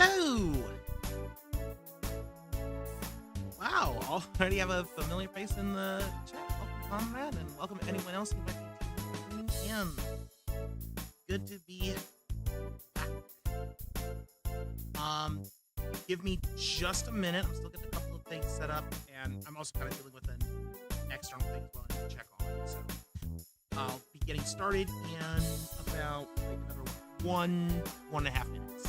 Hello! Wow, already have a familiar face in the chat. Welcome, Conrad, and welcome to anyone else who might be tuning in. Good to be back. Give me just a minute. I'm still getting a couple of things set up, and I'm also kind of dealing with an external thing as well I need to check on. So I'll be getting started in about another 1.5 minutes.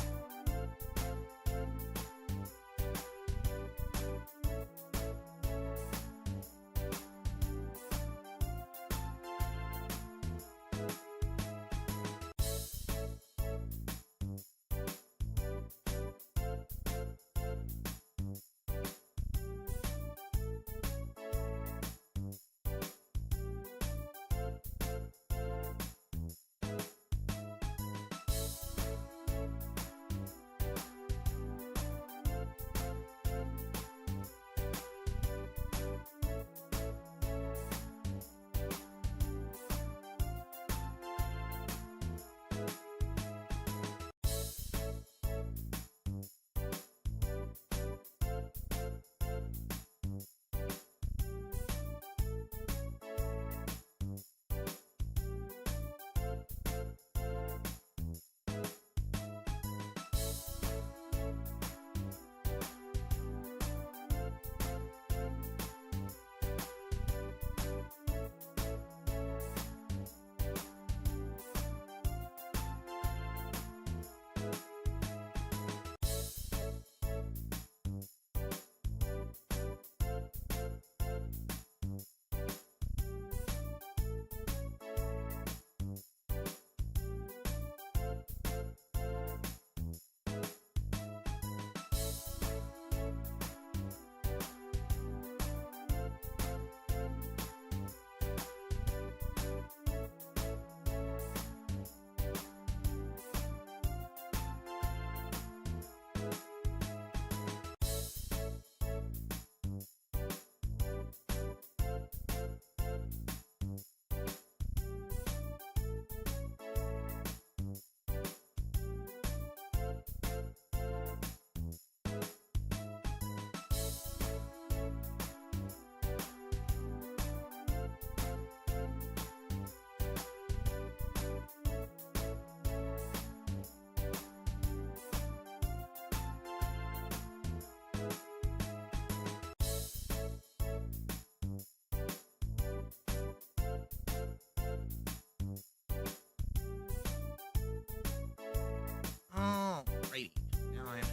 Alrighty, now I am.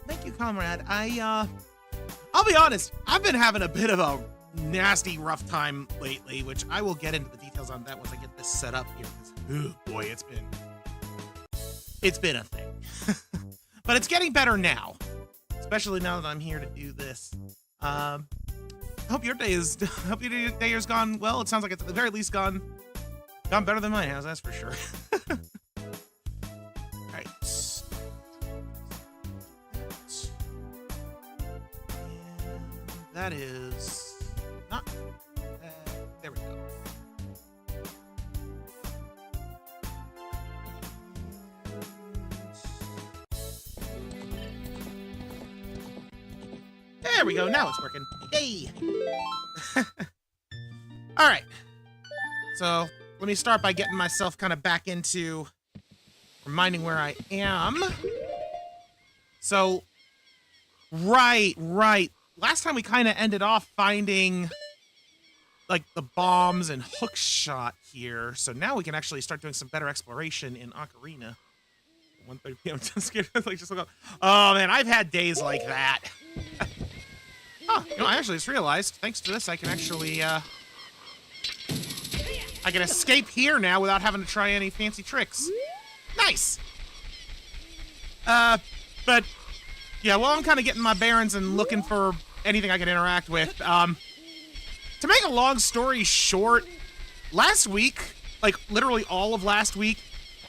Thank you, comrade. I'll be honest, I've been having a bit of a nasty, rough time lately, which I will get into the details on that once I get this set up here. Oh boy, it's been a thing. But it's getting better now, especially now that I'm here to do this. Hope your day has gone well. It sounds like it's at the very least gone better than mine has, that's for sure. All right. And that is not. There we go. There we go. Now it's working. Yay! All right. So let me start by getting myself kind of back into reminding where I am. So, right. Last time we kind of ended off finding like the bombs and hookshot here. So now we can actually start doing some better exploration in Ocarina. 1:30 p.m. Just look up. Oh man, I've had days like that. Oh, I actually just realized, thanks to this, I can actually, I can escape here now without having to try any fancy tricks. Nice! But, yeah, while I'm kind of getting my bearings and looking for anything I can interact with, to make a long story short, last week, like, literally all of last week,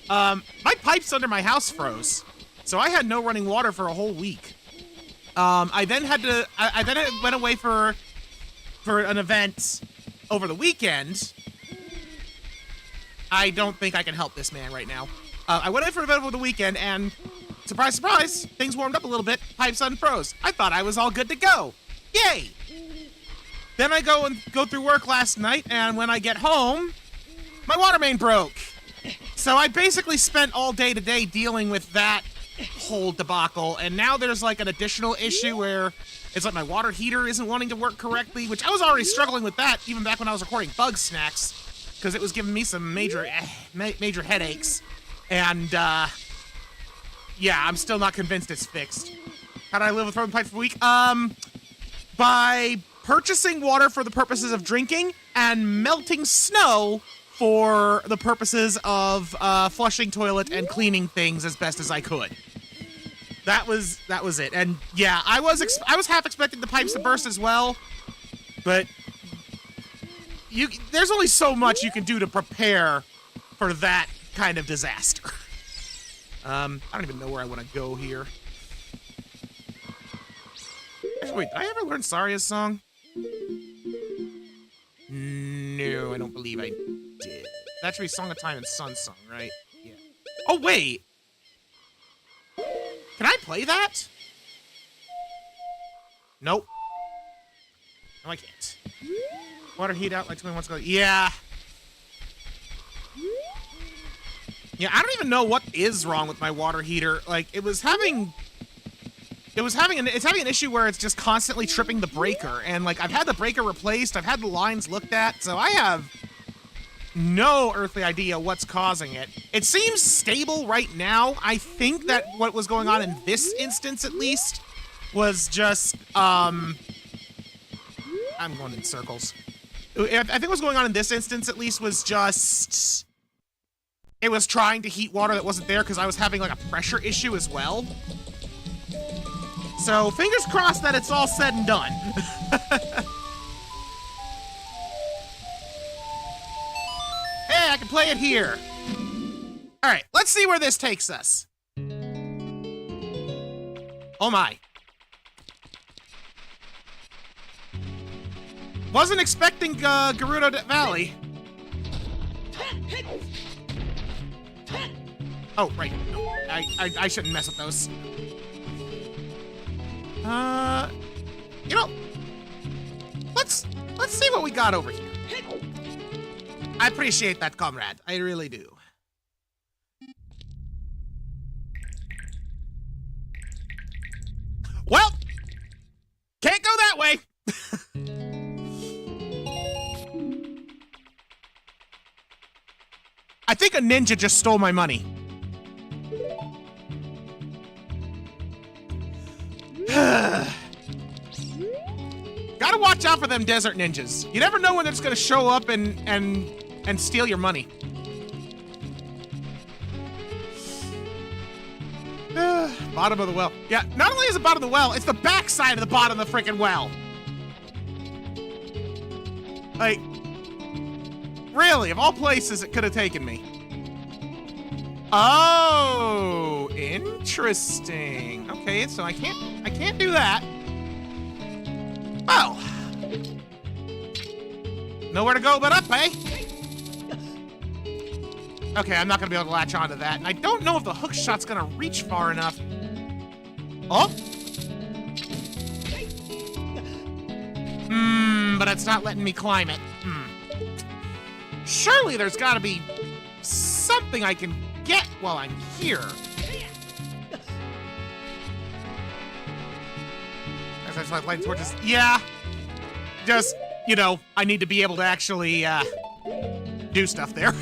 my pipes under my house froze. So I had no running water for a whole week. I then went away for an event over the weekend, I don't think I can help this man right now. I went in for a bit over the weekend, and surprise, surprise, things warmed up a little bit. Pipes unfroze. I thought I was all good to go. Yay! Then I go through work last night, and when I get home, my water main broke. So I basically spent all day today dealing with that whole debacle, and now there's like an additional issue where it's like my water heater isn't wanting to work correctly, which I was already struggling with that even back when I was recording Bug Snacks, because it was giving me some major headaches. And, yeah, I'm still not convinced it's fixed. How do I live with frozen pipes for a week? By purchasing water for the purposes of drinking and melting snow for the purposes of flushing toilet and cleaning things as best as I could. That was it. And yeah, I was half expecting the pipes to burst as well, but there's only so much you can do to prepare for that kind of disaster. I don't even know where I want to go here. Actually, wait, did I ever learn Saria's song? No, I don't believe I did. That should be Song of Time and Sun Song, right? Yeah. Oh, wait! Can I play that? Nope. No, I can't. Water heat out like 20 months ago. Yeah. Yeah, I don't even know what is wrong with my water heater. Like, it's having an issue where it's just constantly tripping the breaker. And, like, I've had the breaker replaced. I've had the lines looked at. So I have no earthly idea what's causing it. It seems stable right now. I think that what was going on in this instance, at least, was just, I'm going in circles. I think what's going on in this instance, at least, was just, it was trying to heat water that wasn't there because I was having, like, a pressure issue as well. So, fingers crossed that it's all said and done. Hey, I can play it here. All right, let's see where this takes us. Oh my. Wasn't expecting Gerudo Valley. Oh, right. No, I shouldn't mess with those. You know, let's see what we got over here. I appreciate that, comrade. I really do. Well, can't go that way. I think a ninja just stole my money. Gotta watch out for them desert ninjas. You never know when they're just gonna show up and steal your money. Bottom of the well. Yeah, not only is it bottom of the well, it's the back side of the bottom of the freaking well. Like, really, of all places it could have taken me. Oh, interesting. Okay, so I can't do that. Well, nowhere to go but up, eh? Okay, I'm not gonna be able to latch onto that, and I don't know if the hook shot's gonna reach far enough. Oh? But it's not letting me climb it. Surely there's gotta be something I can get while I'm here. As I start lighting torches. Yeah. Just, you know, I need to be able to actually, do stuff there.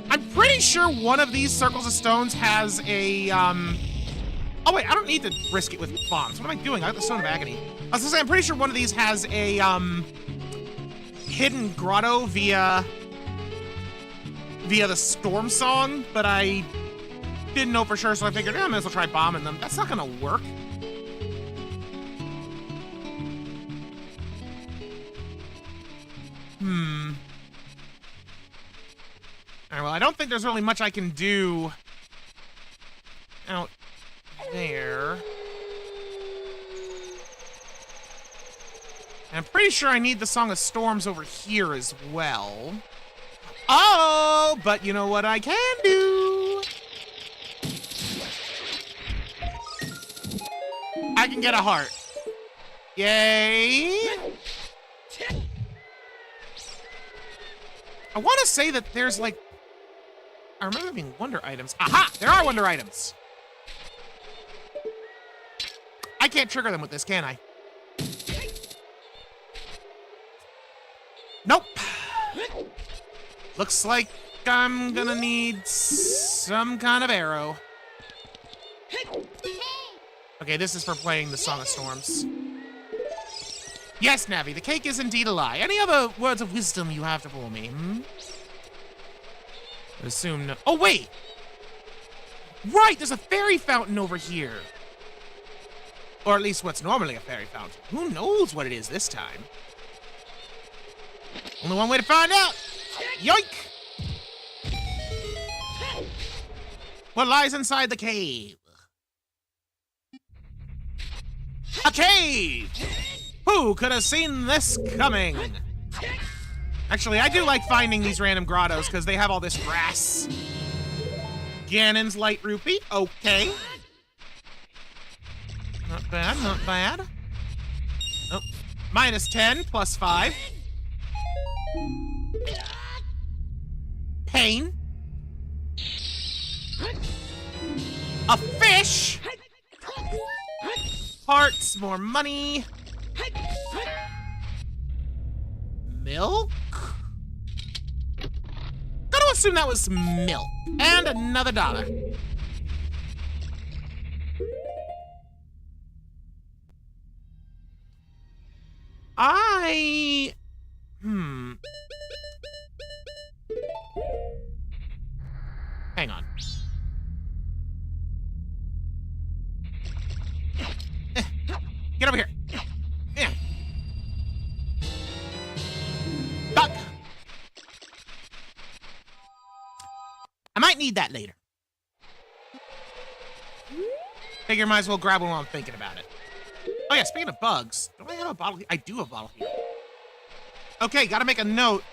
I'm pretty sure one of these circles of stones has a, oh wait, I don't need to risk it with bombs. What am I doing? I got the Stone of Agony. I was gonna say, I'm pretty sure one of these has a, hidden grotto via the storm song, but I didn't know for sure, so I figured, I might as well try bombing them. That's not gonna work. Alright, well, I don't think there's really much I can do out there. And I'm pretty sure I need the Song of Storms over here as well. Oh, but you know what I can do? I can get a heart. Yay! I want to say that there's like... I remember there being wonder items. Aha! There are wonder items! I can't trigger them with this, can I? Nope. Looks like I'm gonna need some kind of arrow. Okay, this is for playing the Song of Storms. Yes, Navi, the cake is indeed a lie. Any other words of wisdom you have for me, I assume no. Oh, wait! Right, there's a fairy fountain over here. Or at least what's normally a fairy fountain. Who knows what it is this time? Only one way to find out. Yoink! What lies inside the cave? A cave! Who could have seen this coming? Actually, I do like finding these random grottos because they have all this grass. Ganon's light rupee. Okay. Not bad, not bad. Oh, minus 10, plus 5. Pain. A fish. Hearts, more money. Milk? Gotta assume that was milk. And another dollar. Hang on. Get over here. Duck. I might need that later. Figure might as well grab one while I'm thinking about it. Oh yeah, speaking of bugs, don't I have a bottle here? I do have a bottle here. Okay, gotta make a note.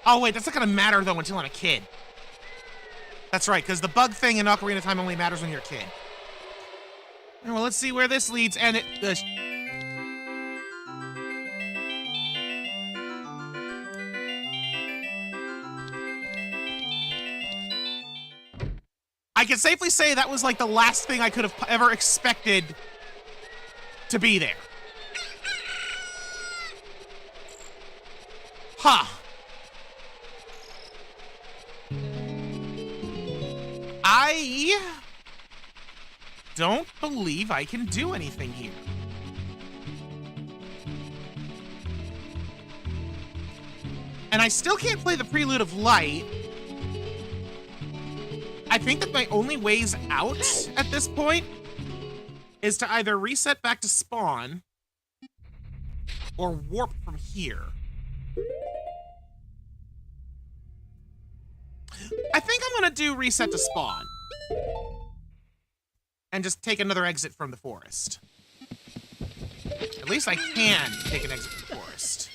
Oh wait, that's not gonna matter though until I'm a kid. That's right, because the bug thing in Ocarina of Time only matters when you're a kid. Well, let's see where this leads, and it... I can safely say that was like the last thing I could have ever expected to be there. Huh. I don't believe I can do anything here. And I still can't play the Prelude of Light. I think that my only ways out at this point is to either reset back to spawn or warp from here. I think I'm gonna do reset to spawn and just take another exit from the forest. At least I can take an exit from the forest.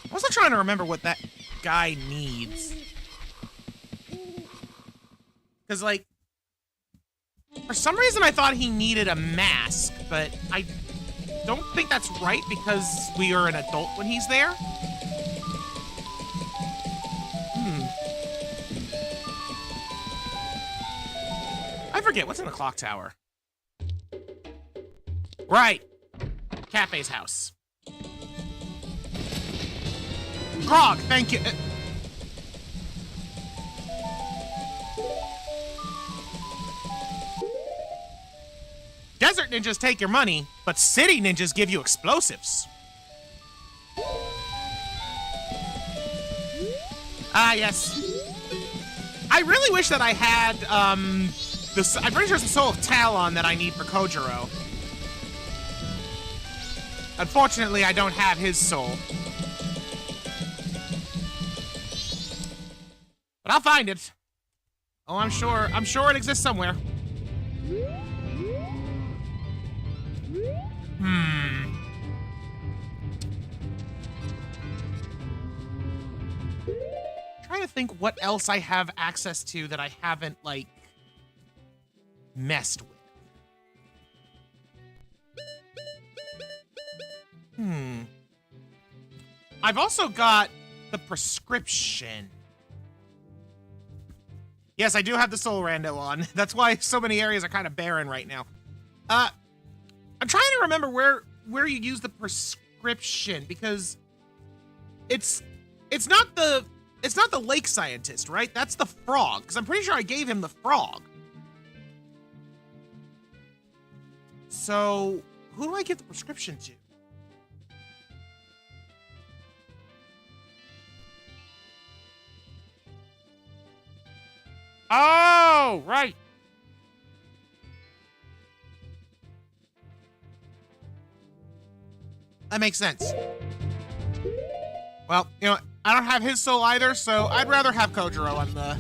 I'm also trying to remember what that guy needs. Because, like, for some reason I thought he needed a mask, but I don't think that's right because we are an adult when he's there. I forget, what's in the clock tower? Right. Cafe's house. Grog, thank you. Desert ninjas take your money, but city ninjas give you explosives. Ah, yes. I really wish that I had, I'm pretty sure it's the Soul of Talon that I need for Kojiro. Unfortunately, I don't have his soul. But I'll find it. Oh, I'm sure it exists somewhere. Trying to think what else I have access to that I haven't, like, messed with. I've also got the prescription. Yes, I do have the soul rando on. That's why so many areas are kind of barren right now. I'm trying to remember where you use the prescription, because it's not the lake scientist, right? That's the frog, because I'm pretty sure I gave him the frog. So who do I give the prescription to? Oh, right. That makes sense. Well, you know, I don't have his soul either, so I'd rather have Kojiro on the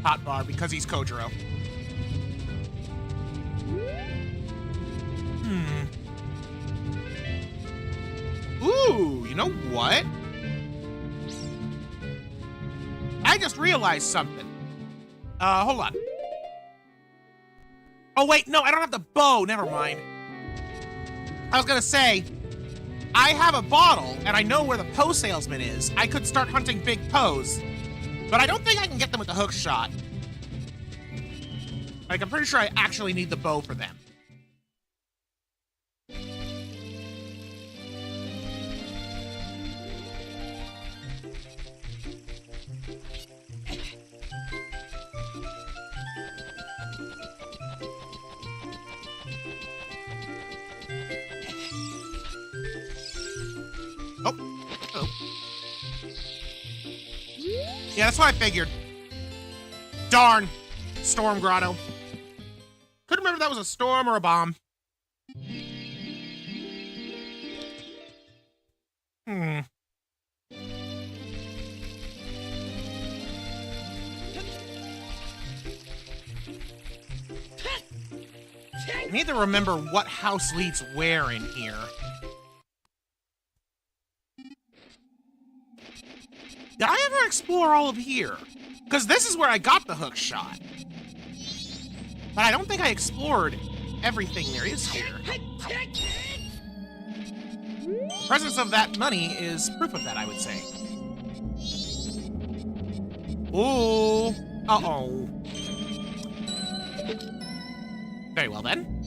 hotbar because he's Kojiro. Ooh, you know what? I just realized something. Hold on. Oh, wait, no, I don't have the bow. Never mind. I was gonna say, I have a bottle, and I know where the Poe salesman is. I could start hunting big Poes, but I don't think I can get them with the hook shot. Like, I'm pretty sure I actually need the bow for them. Oh. Yeah, that's what I figured. Darn. Storm Grotto. Couldn't remember if that was a storm or a bomb. I need to remember what house leads where in here. Did I ever explore all of here? Because this is where I got the hook shot. But I don't think I explored everything there is here. The presence of that money is proof of that, I would say. Ooh. Uh-oh. Very well, then.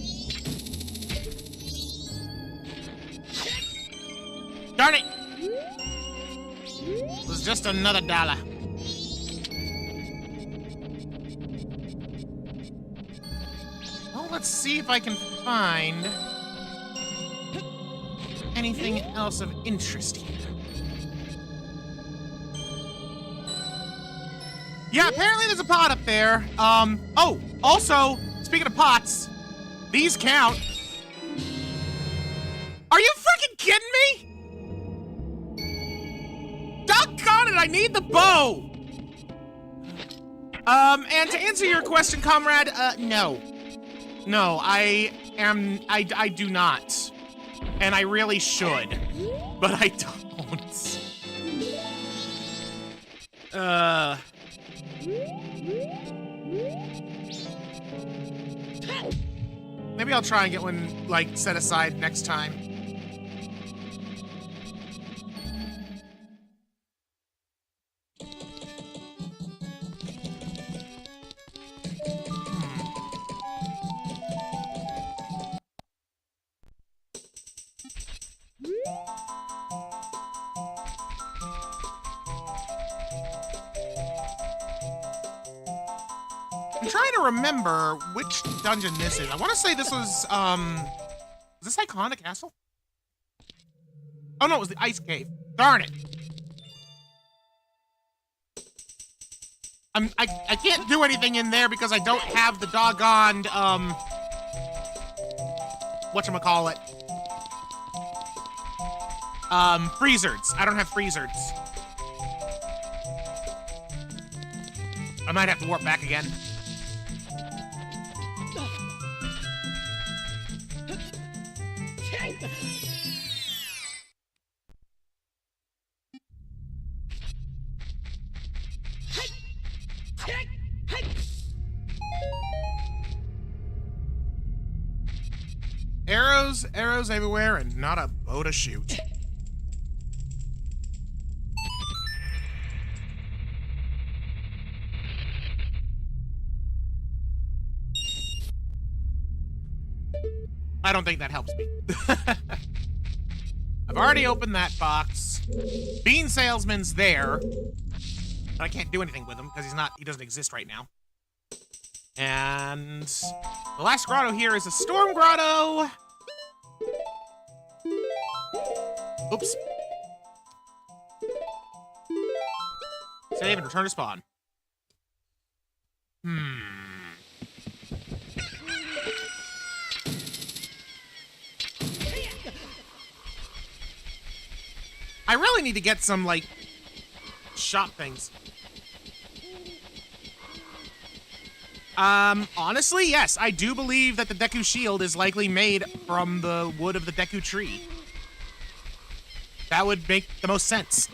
Darn it! It was just another dollar. Well, let's see if I can find anything else of interest here. Yeah, apparently there's a pot up there. Oh, also, speaking of pots, these count. Are you freaking kidding me? Doggone it, I need the bow! And to answer your question, comrade, no. No, I do not. And I really should. But I don't. Maybe I'll try and get one, like, set aside next time. I'm trying to remember which dungeon this is. I want to say this was, is this Iconic Castle? Oh no, it was the Ice Cave. Darn it. I can't do anything in there because I don't have the doggoned, whatchamacallit. Freezers. I don't have freezers. I might have to warp back again. Arrows everywhere, and not a bow to shoot. I don't think that helps me. I've already opened that box. Bean Salesman's there, but I can't do anything with him because he doesn't exist right now. And the last grotto here is a storm grotto. Oops. Save and return to spawn. I really need to get some, like, shop things. Honestly, yes, I do believe that the Deku Shield is likely made from the wood of the Deku tree. That would make the most sense.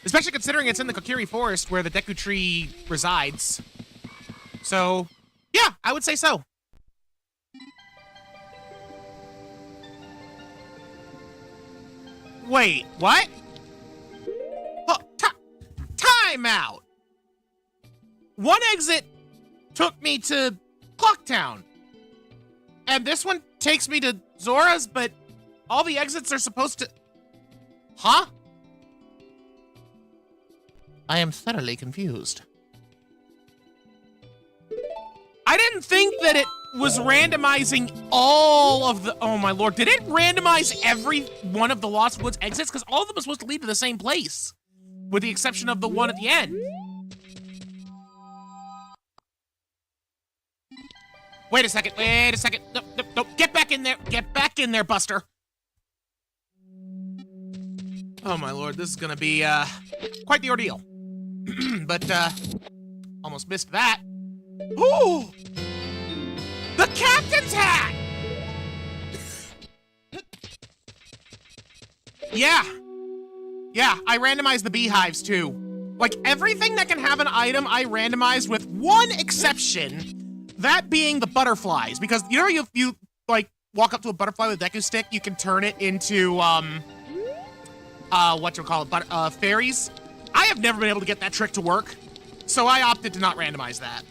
Especially considering it's in the Kokiri Forest where the Deku tree resides. So, yeah, I would say so. Wait, what? Oh, time out! One exit took me to Clocktown. And this one takes me to Zora's, but all the exits are supposed to... Huh? I am thoroughly confused. I didn't think that it was randomizing all of the... Oh my lord, did it randomize every one of the Lost Woods exits? Because all of them are supposed to lead to the same place. With the exception of the one at the end. Wait a second, Nope, get back in there. Get back in there, Buster. Oh my lord, this is gonna be, quite the ordeal. But, almost missed that. Ooh! The captain's hat! Yeah, I randomized the beehives, too. Like, everything that can have an item, I randomized with one exception, that being the butterflies. Because, you know, if you, like, walk up to a butterfly with a Deku Stick, you can turn it into, fairies. I have never been able to get that trick to work, so I opted to not randomize that.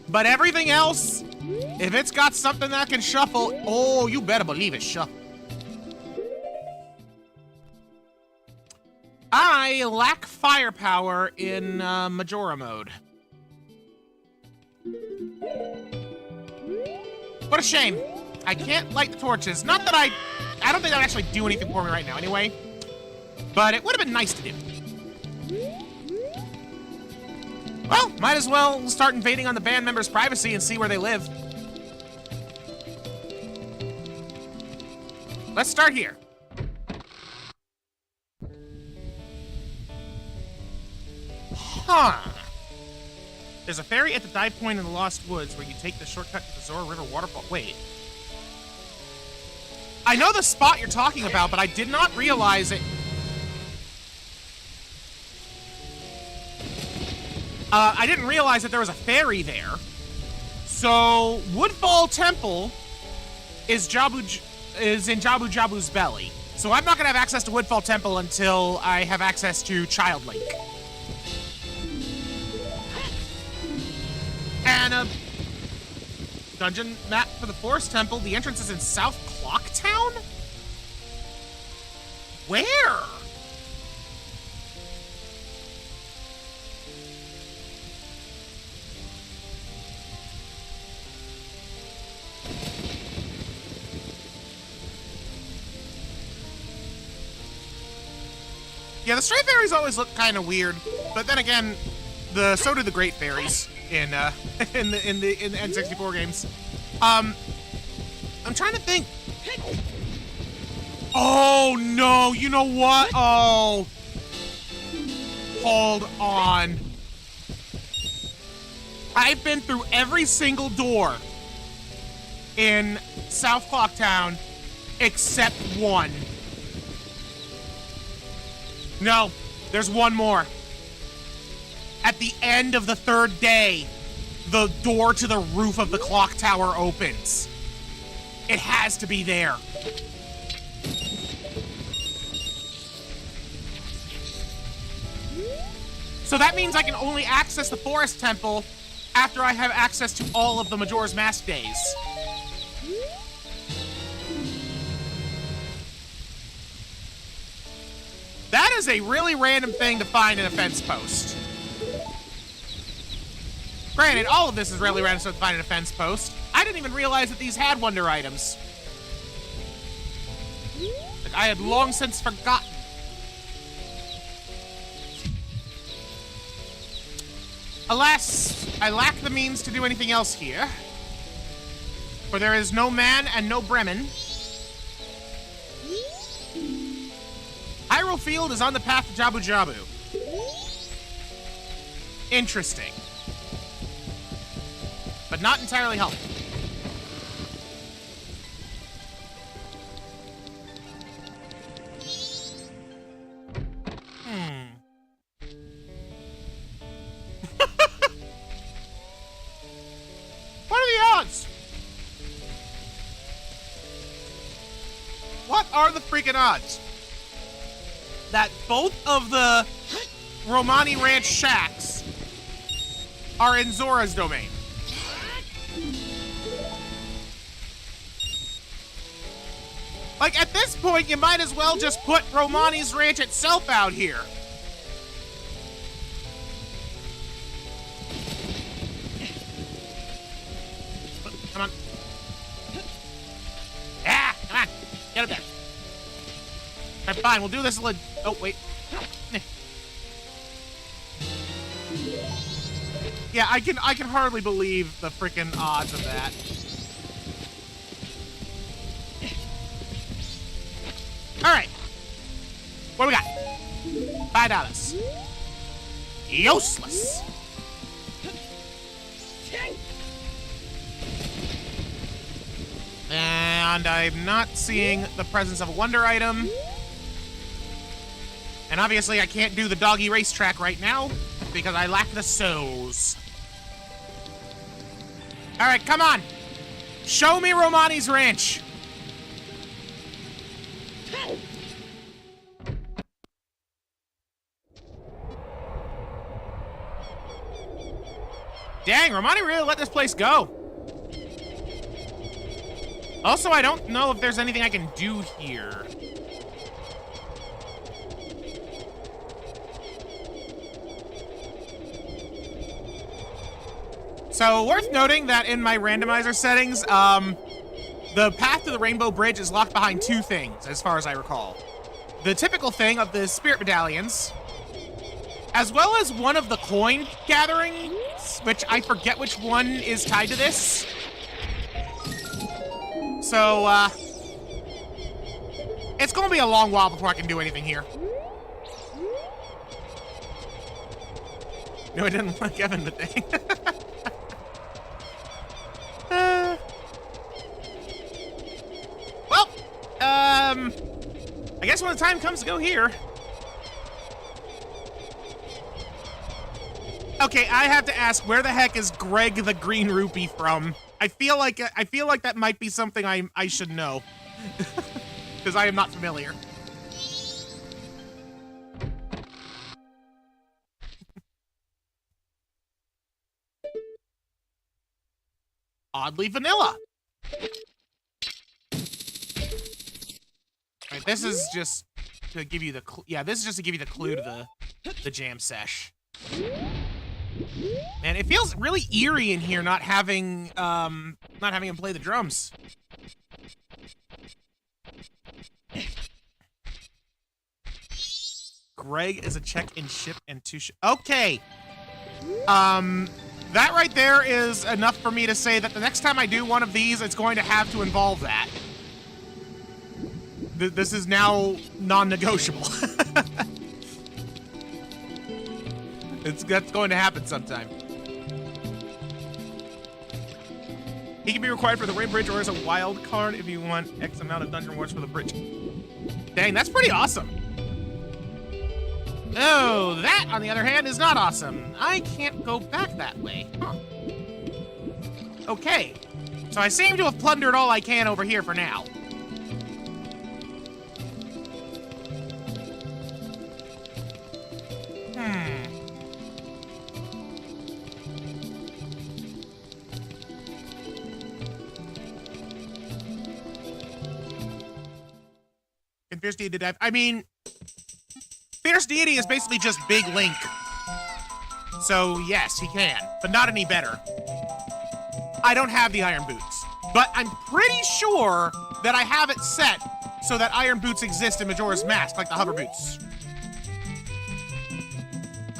But everything else, if it's got something that can shuffle, oh, you better believe it shuffle. I lack firepower in Majora mode. What a shame. I can't light the torches. Not that I don't think that would actually do anything for me right now anyway. But it would have been nice to do. Well, might as well start invading on the band members' privacy and see where they live. Let's start here. Huh. There's a ferry at the dive point in the Lost Woods where you take the shortcut to the Zora River waterfall. Wait. I know the spot you're talking about, but I did not realize it. I didn't realize that there was a ferry there. So, Woodfall Temple is in Jabu Jabu's belly. So I'm not gonna have access to Woodfall Temple until I have access to Child Link. And a dungeon map for the Forest Temple. The entrance is in South Clocktown? Where? Yeah, the stray fairies always look kind of weird, but then again, so do the great fairies in the N64 games. I'm trying to think. Oh, no. You know what? Oh. Hold on. I've been through every single door in South Clocktown except one. No, there's one more. At the end of the third day, the door to the roof of the clock tower opens. It has to be there. So that means I can only access the Forest Temple after I have access to all of the Majora's Mask days. That is a really random thing to find in a fence post. Granted, all of this is really random stuff to find in a fence post. I didn't even realize that these had wonder items. Like, I had long since forgotten. Alas, I lack the means to do anything else here. For there is no man and no Bremen. Hyrule Field is on the path to Jabu Jabu. Interesting. But not entirely helpful. What are the odds? What are the freaking odds that both of the Romani Ranch shacks are in Zora's domain? Like, at this point, you might as well just put Romani's Ranch itself out here. Come on. Ah, come on. Get up there. All right, fine, we'll do this a little... Oh, wait. Yeah, I can hardly believe the freaking odds of that. All right. What do we got? $5. Useless. And I'm not seeing the presence of a wonder item. And obviously I can't do the doggy racetrack right now because I lack the souls. All right, come on. Show me Romani's Ranch. Dang, Romani really let this place go. Also, I don't know if there's anything I can do here. So, worth noting that in my randomizer settings, the path to the Rainbow Bridge is locked behind two things, as far as I recall. The typical thing of the spirit medallions, as well as one of the coin gatherings, which I forget which one is tied to this. So, it's gonna be a long while before I can do anything here. No, I didn't like Evan today. Well, I guess when the time comes to go here. Okay, I have to ask, where the heck is Greg the Green Rupee from? I feel like that might be something I should know. Because I am not familiar. Oddly vanilla. Alright, this is just to give you the this is just to give you the clue to the jam sesh. Man, it feels really eerie in here not having him play the drums. Greg is a check-in ship and two okay. That right there is enough for me to say that the next time I do one of these, it's going to have to involve that. This is now non-negotiable. That's going to happen sometime. He can be required for the Rain Bridge or as a wild card if you want X amount of dungeon rewards for the bridge. Dang, that's pretty awesome. Oh, that, on the other hand, is not awesome. I can't go back that way. Huh. Okay. So I seem to have plundered all I can over here for now. Can Fierce Deity dive? I mean, Fierce Deity is basically just Big Link. So yes, he can, but not any better. I don't have the Iron Boots, but I'm pretty sure that I have it set so that Iron Boots exist in Majora's Mask, like the hover boots.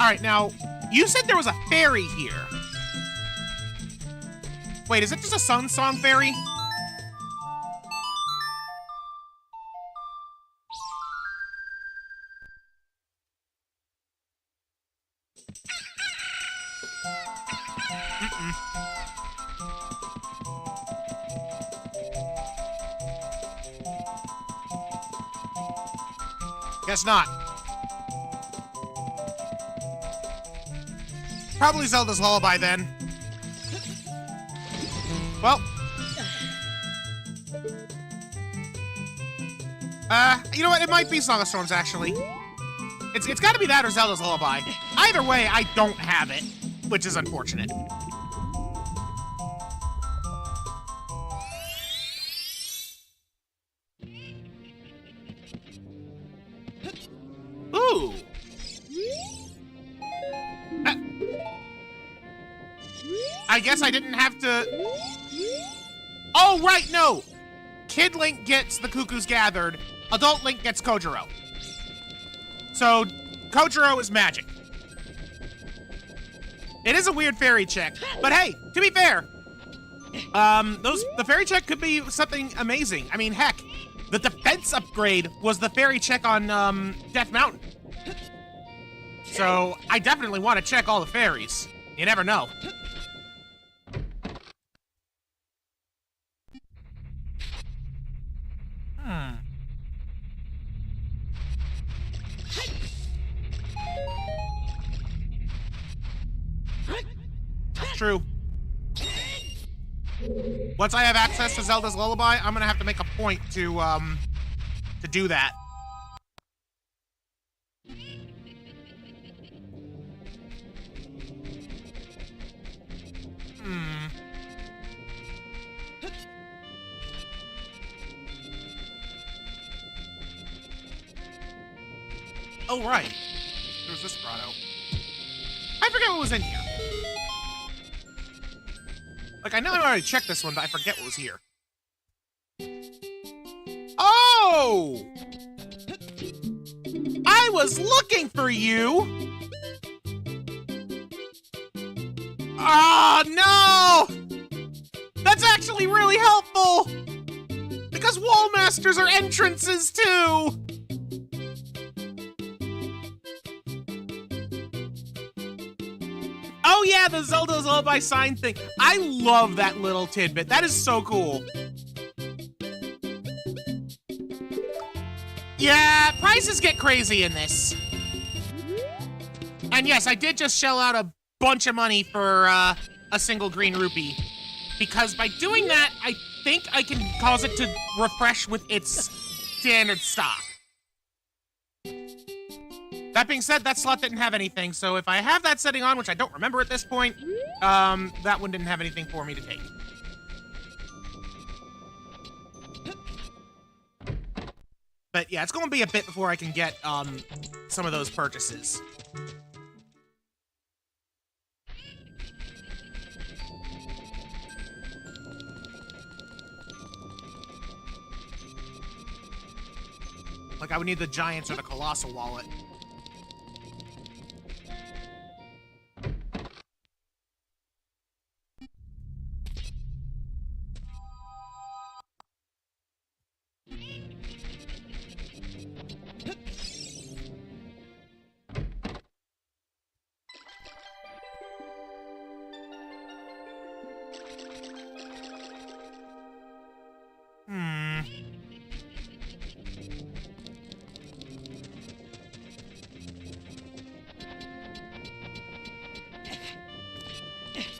All right, now, you said there was a fairy here. Wait, is it just a Sun Song fairy? Guess not. Probably Zelda's Lullaby then. Well. You know what? It might be Song of Storms, actually. It's gotta be that or Zelda's Lullaby. Either way, I don't have it, which is unfortunate. Ooh. I guess I didn't have to... Oh, right, no! Kid Link gets the Cuckoo's Gathered, Adult Link gets Kojiro. So, Kojiro is magic. It is a weird fairy check, but hey, to be fair, the fairy check could be something amazing. I mean, heck, the defense upgrade was the fairy check on, Death Mountain. So, I definitely want to check all the fairies. You never know. True. Once I have access to Zelda's Lullaby, I'm gonna have to make a point to do that. Oh, right. There's this grotto. I forget what was in here. Like, I know I already checked this one, but I forget what was here. Oh! I was looking for you! Oh, no! That's actually really helpful! Because wall masters are entrances, too! Oh yeah, the Zelda's Lullaby sign thing. I love that little tidbit. That is so cool. Yeah, prices get crazy in this. And yes, I did just shell out a bunch of money for a single green rupee. Because by doing that, I think I can cause it to refresh with its standard stock. That being said, that slot didn't have anything, so if I have that setting on, which I don't remember at this point, that one didn't have anything for me to take. But yeah, it's going to be a bit before I can get some of those purchases. Like, I would need the Giants or the Colossal wallet.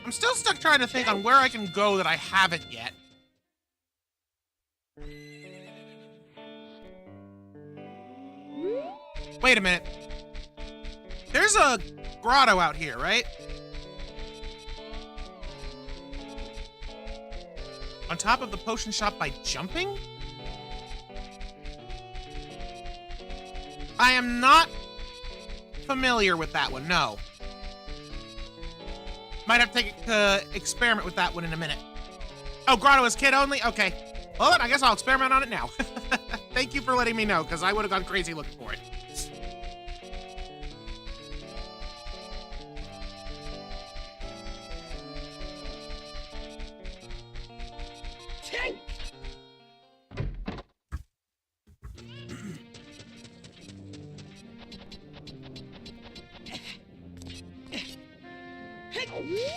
I'm still stuck trying to think on where I can go that I haven't yet. Wait a minute. There's a grotto out here, right? On top of the potion shop by jumping? I am not familiar with that one, no. Might have to take experiment with that one in a minute. Oh, grotto is kid only? Okay. Well, then I guess I'll experiment on it now. Thank you for letting me know, because I would have gone crazy looking for it.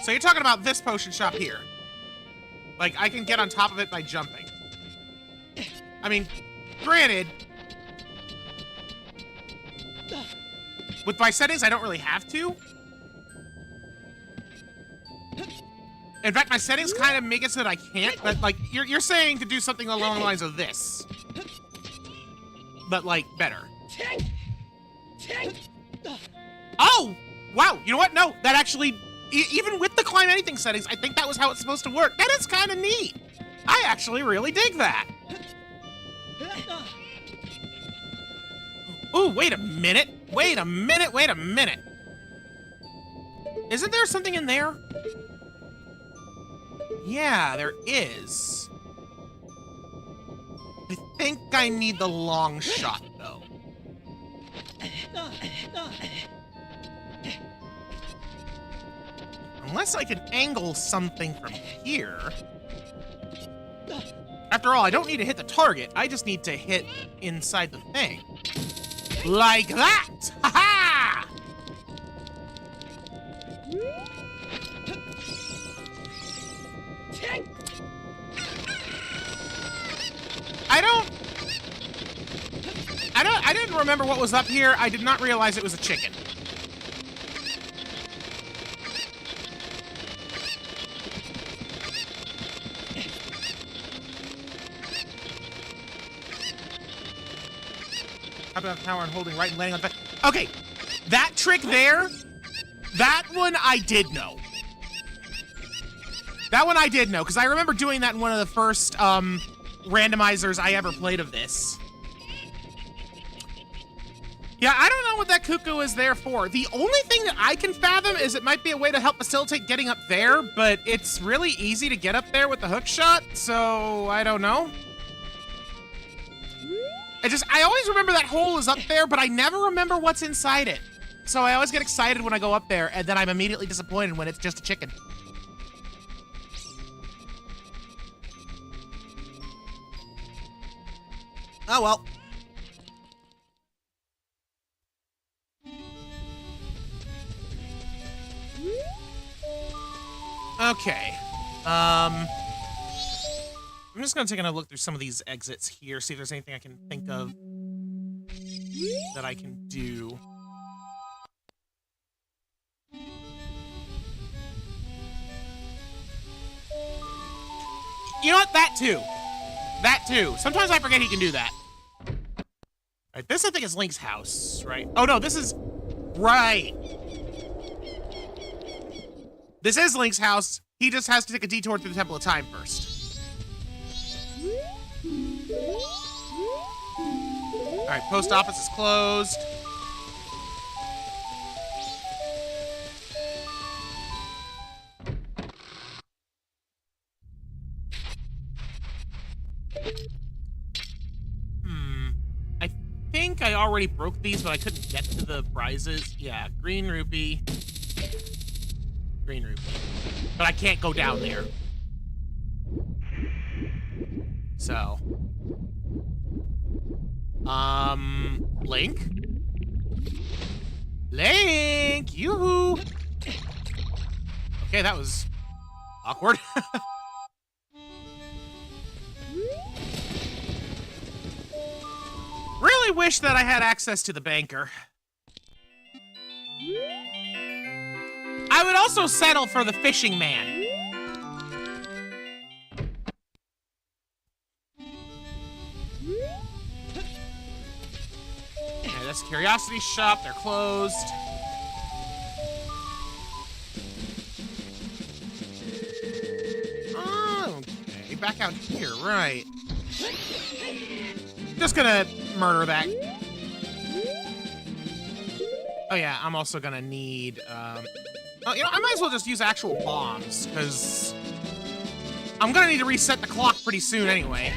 So you're talking about this potion shop here. Like, I can get on top of it by jumping. I mean, granted, with my settings, I don't really have to. In fact, my settings kind of make it so that I can't, but, like, you're saying to do something along the lines of this. But, like, better. Oh! Wow, you know what? No, that actually... Even with the climb anything settings, I think that was how it's supposed to work. That is kind of neat. I actually really dig that. Ooh, wait a minute. Wait a minute. Wait a minute. Isn't there something in there? Yeah, there is. I think I need the long shot, though. Unless I can angle something from here. After all, I don't need to hit the target. I just need to hit inside the thing. Like that! Ha-ha! I didn't remember what was up here. I did not realize it was a chicken. Up on the tower and holding right and landing on the back. Okay, that trick there, that one I did know. That one I did know, because I remember doing that in one of the first randomizers I ever played of this. Yeah, I don't know what that cuckoo is there for. The only thing that I can fathom is it might be a way to help facilitate getting up there, but it's really easy to get up there with the hookshot, so I don't know. I always remember that hole is up there, but I never remember what's inside it. So I always get excited when I go up there, and then I'm immediately disappointed when it's just a chicken. Oh well. Okay. I'm just gonna take a look through some of these exits here, see if there's anything I can think of that I can do. You know what? That too. That too. Sometimes I forget he can do that. Alright, this I think is Link's house, right? Oh no, this is... Right. This is Link's house. He just has to take a detour through the Temple of Time first. Alright, post office is closed. I think I already broke these, but I couldn't get to the prizes. Yeah, green rupee. Green rupee. But I can't go down there. So. Link? Link! Yoo-hoo! Okay, that was awkward. Really wish that I had access to the banker. I would also settle for the fishing man. Okay, that's Curiosity Shop. They're closed. Okay, back out here, right. Just gonna murder that. Oh yeah, I'm also gonna need, oh, you know, I might as well just use actual bombs, because I'm gonna need to reset the clock pretty soon anyway.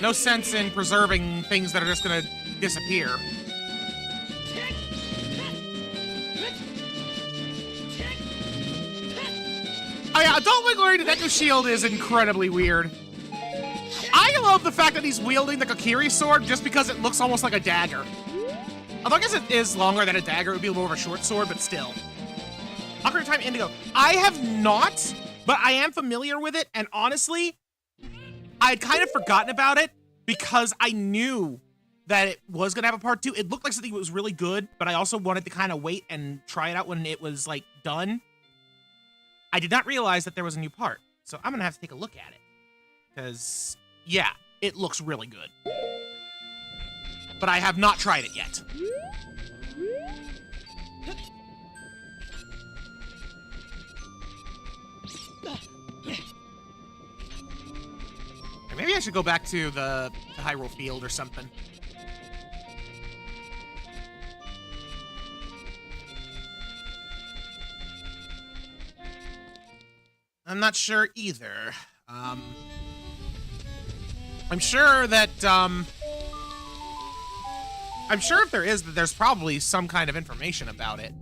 No sense in preserving things that are just gonna disappear. Oh yeah, Adult Wiggler Detective Shield is incredibly weird. I love the fact that he's wielding the Kokiri sword just because it looks almost like a dagger. Although I guess it is longer than a dagger, it would be more of a short sword, but still. Ocarina of Time Indigo. I have not, but I am familiar with it, and honestly, I had kind of forgotten about it because I knew that it was gonna have a part 2. It looked like something that was really good, but I also wanted to kind of wait and try it out when it was, like, done. I did not realize that there was a new part, so I'm gonna have to take a look at it. Because, yeah, it looks really good. But I have not tried it yet. Maybe I should go back to the Hyrule Field or something. I'm not sure either. I'm sure that, I'm sure if there is, that there's probably some kind of information about it.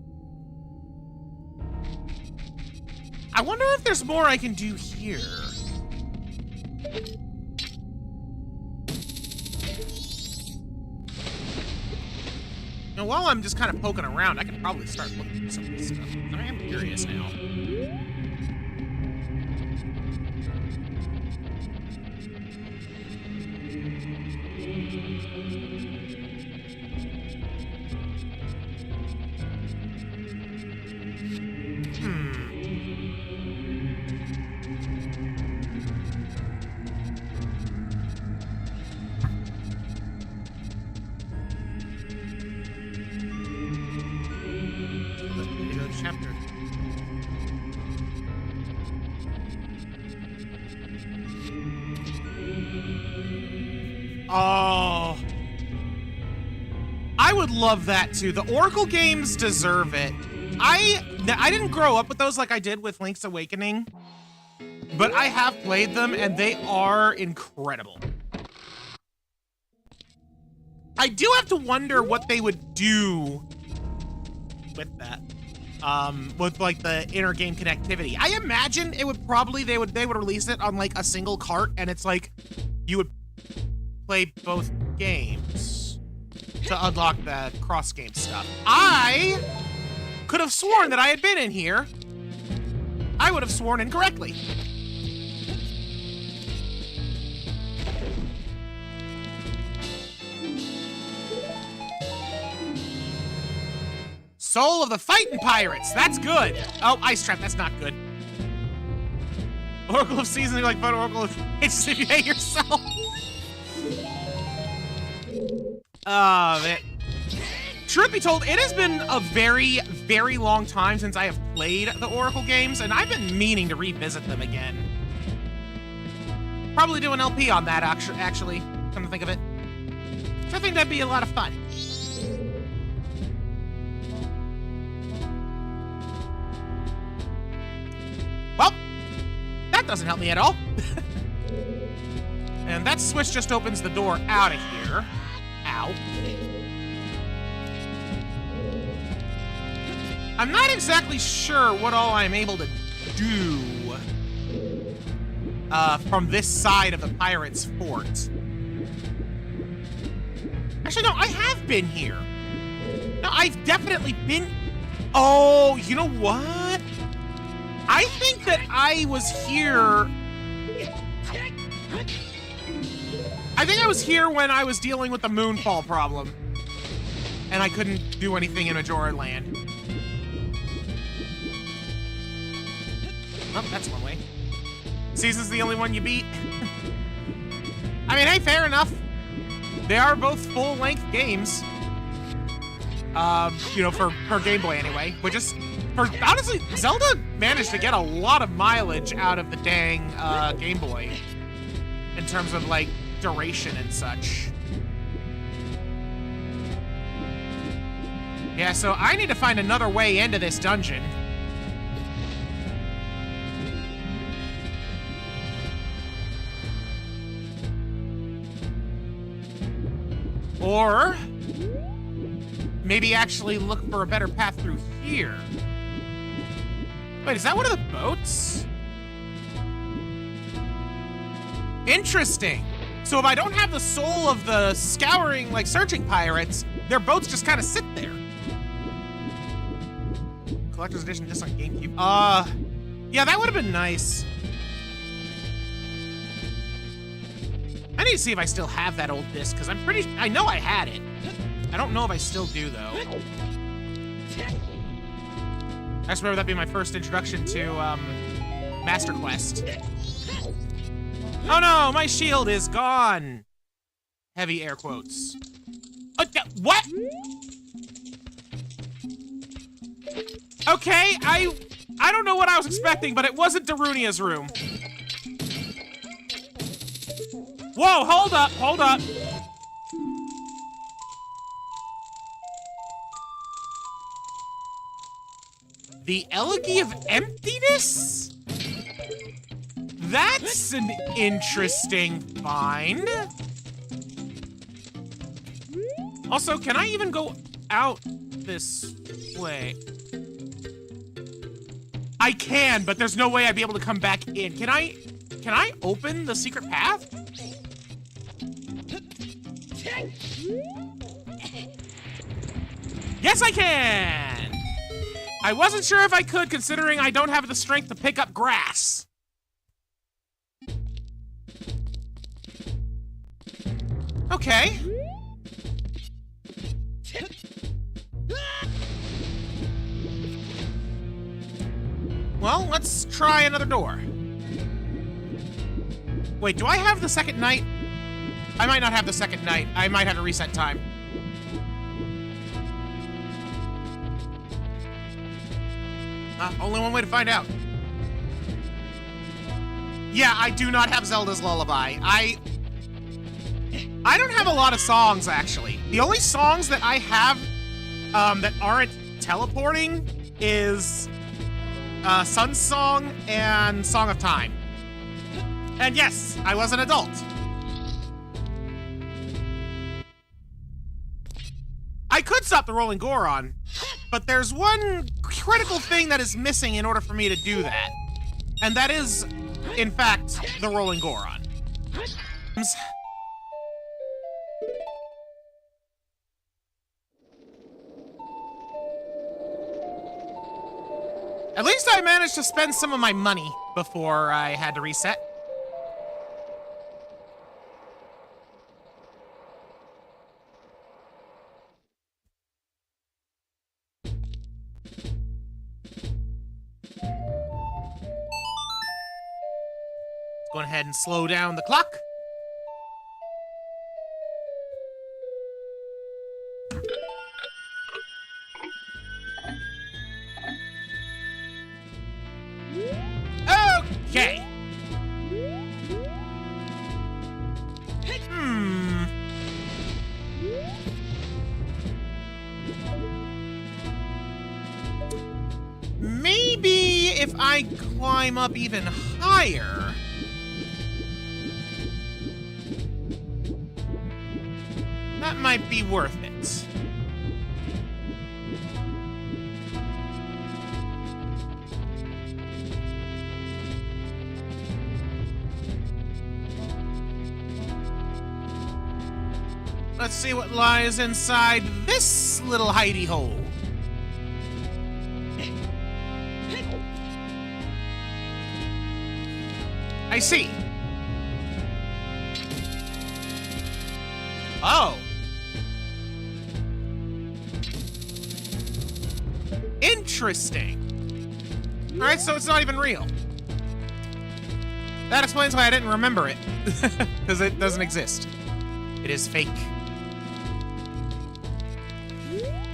I wonder if there's more I can do here. You know, while I'm just kind of poking around, I can probably start looking for some of this stuff. I am curious now. Chapter. Oh, I would love that too. The Oracle games deserve it. I didn't grow up with those like I did with Link's Awakening, but I have played them and they are incredible. I do have to wonder what they would do with that. With like the inter-game connectivity. I imagine it would probably, they would release it on like a single cart and it's like, you would play both games to unlock the cross-game stuff. I could have sworn that I had been in here. I would have sworn incorrectly. Soul of the Fighting Pirates. That's good. Oh, Ice Trap. That's not good. Oracle of Seasoning like Photo Oracle of It's if you hate yourself. Oh, man. Truth be told, it has been a very, very long time since I have played the Oracle games, and I've been meaning to revisit them again. Probably do an LP on that, actually, come to think of it. So I think that'd be a lot of fun. Well, that doesn't help me at all. And that switch just opens the door out of here. Ow. I'm not exactly sure what all I'm able to do from this side of the Pirates' Fort. Actually, no, I have been here. No, I've definitely been... Oh, you know what? I think that I was here... I think I was here when I was dealing with the Moonfall problem. And I couldn't do anything in Majora Land. Oh, that's one way. Season's the only one you beat. I mean, hey, fair enough. They are both full-length games. You know, for Game Boy anyway. Which is, honestly, Zelda managed to get a lot of mileage out of the dang Game Boy in terms of like duration and such. Yeah, so I need to find another way into this dungeon. Or maybe actually look for a better path through here. Wait, is that one of the boats? Interesting. So if I don't have the soul of the scouring, like searching pirates, their boats just kind of sit there. Collector's edition disc on GameCube. Yeah, that would have been nice. I need to see if I still have that old disc, because I know I had it. I don't know if I still do, though. I just remember that being my first introduction to, Master Quest. Oh no, my shield is gone! Heavy air quotes. What? Okay, I don't know what I was expecting, but it wasn't Darunia's room. Whoa, hold up, hold up. The Elegy of Emptiness? That's an interesting find. Also, can I even go out this way? I can, but there's no way I'd be able to come back in. Can I open the secret path? Yes, I can! I wasn't sure if I could, considering I don't have the strength to pick up grass. Okay. Well, let's try another door. Wait, do I have the second night? I might not have the second night. I might have to reset time. Only one way to find out. Yeah, I do not have Zelda's Lullaby. I don't have a lot of songs, actually. The only songs that I have that aren't teleporting is Sun's Song and Song of Time. And yes, I was an adult. I could stop the Rolling Goron, but there's one critical thing that is missing in order for me to do that. And that is, in fact, the Rolling Goron. At least I managed to spend some of my money before I had to reset. Go ahead and slow down the clock. Okay. Maybe if I climb up even higher. That might be worth it. Let's see what lies inside this little hidey hole. I see. Oh. Interesting. All right, so it's not even real. That explains why I didn't remember it. Because it doesn't exist. It is fake.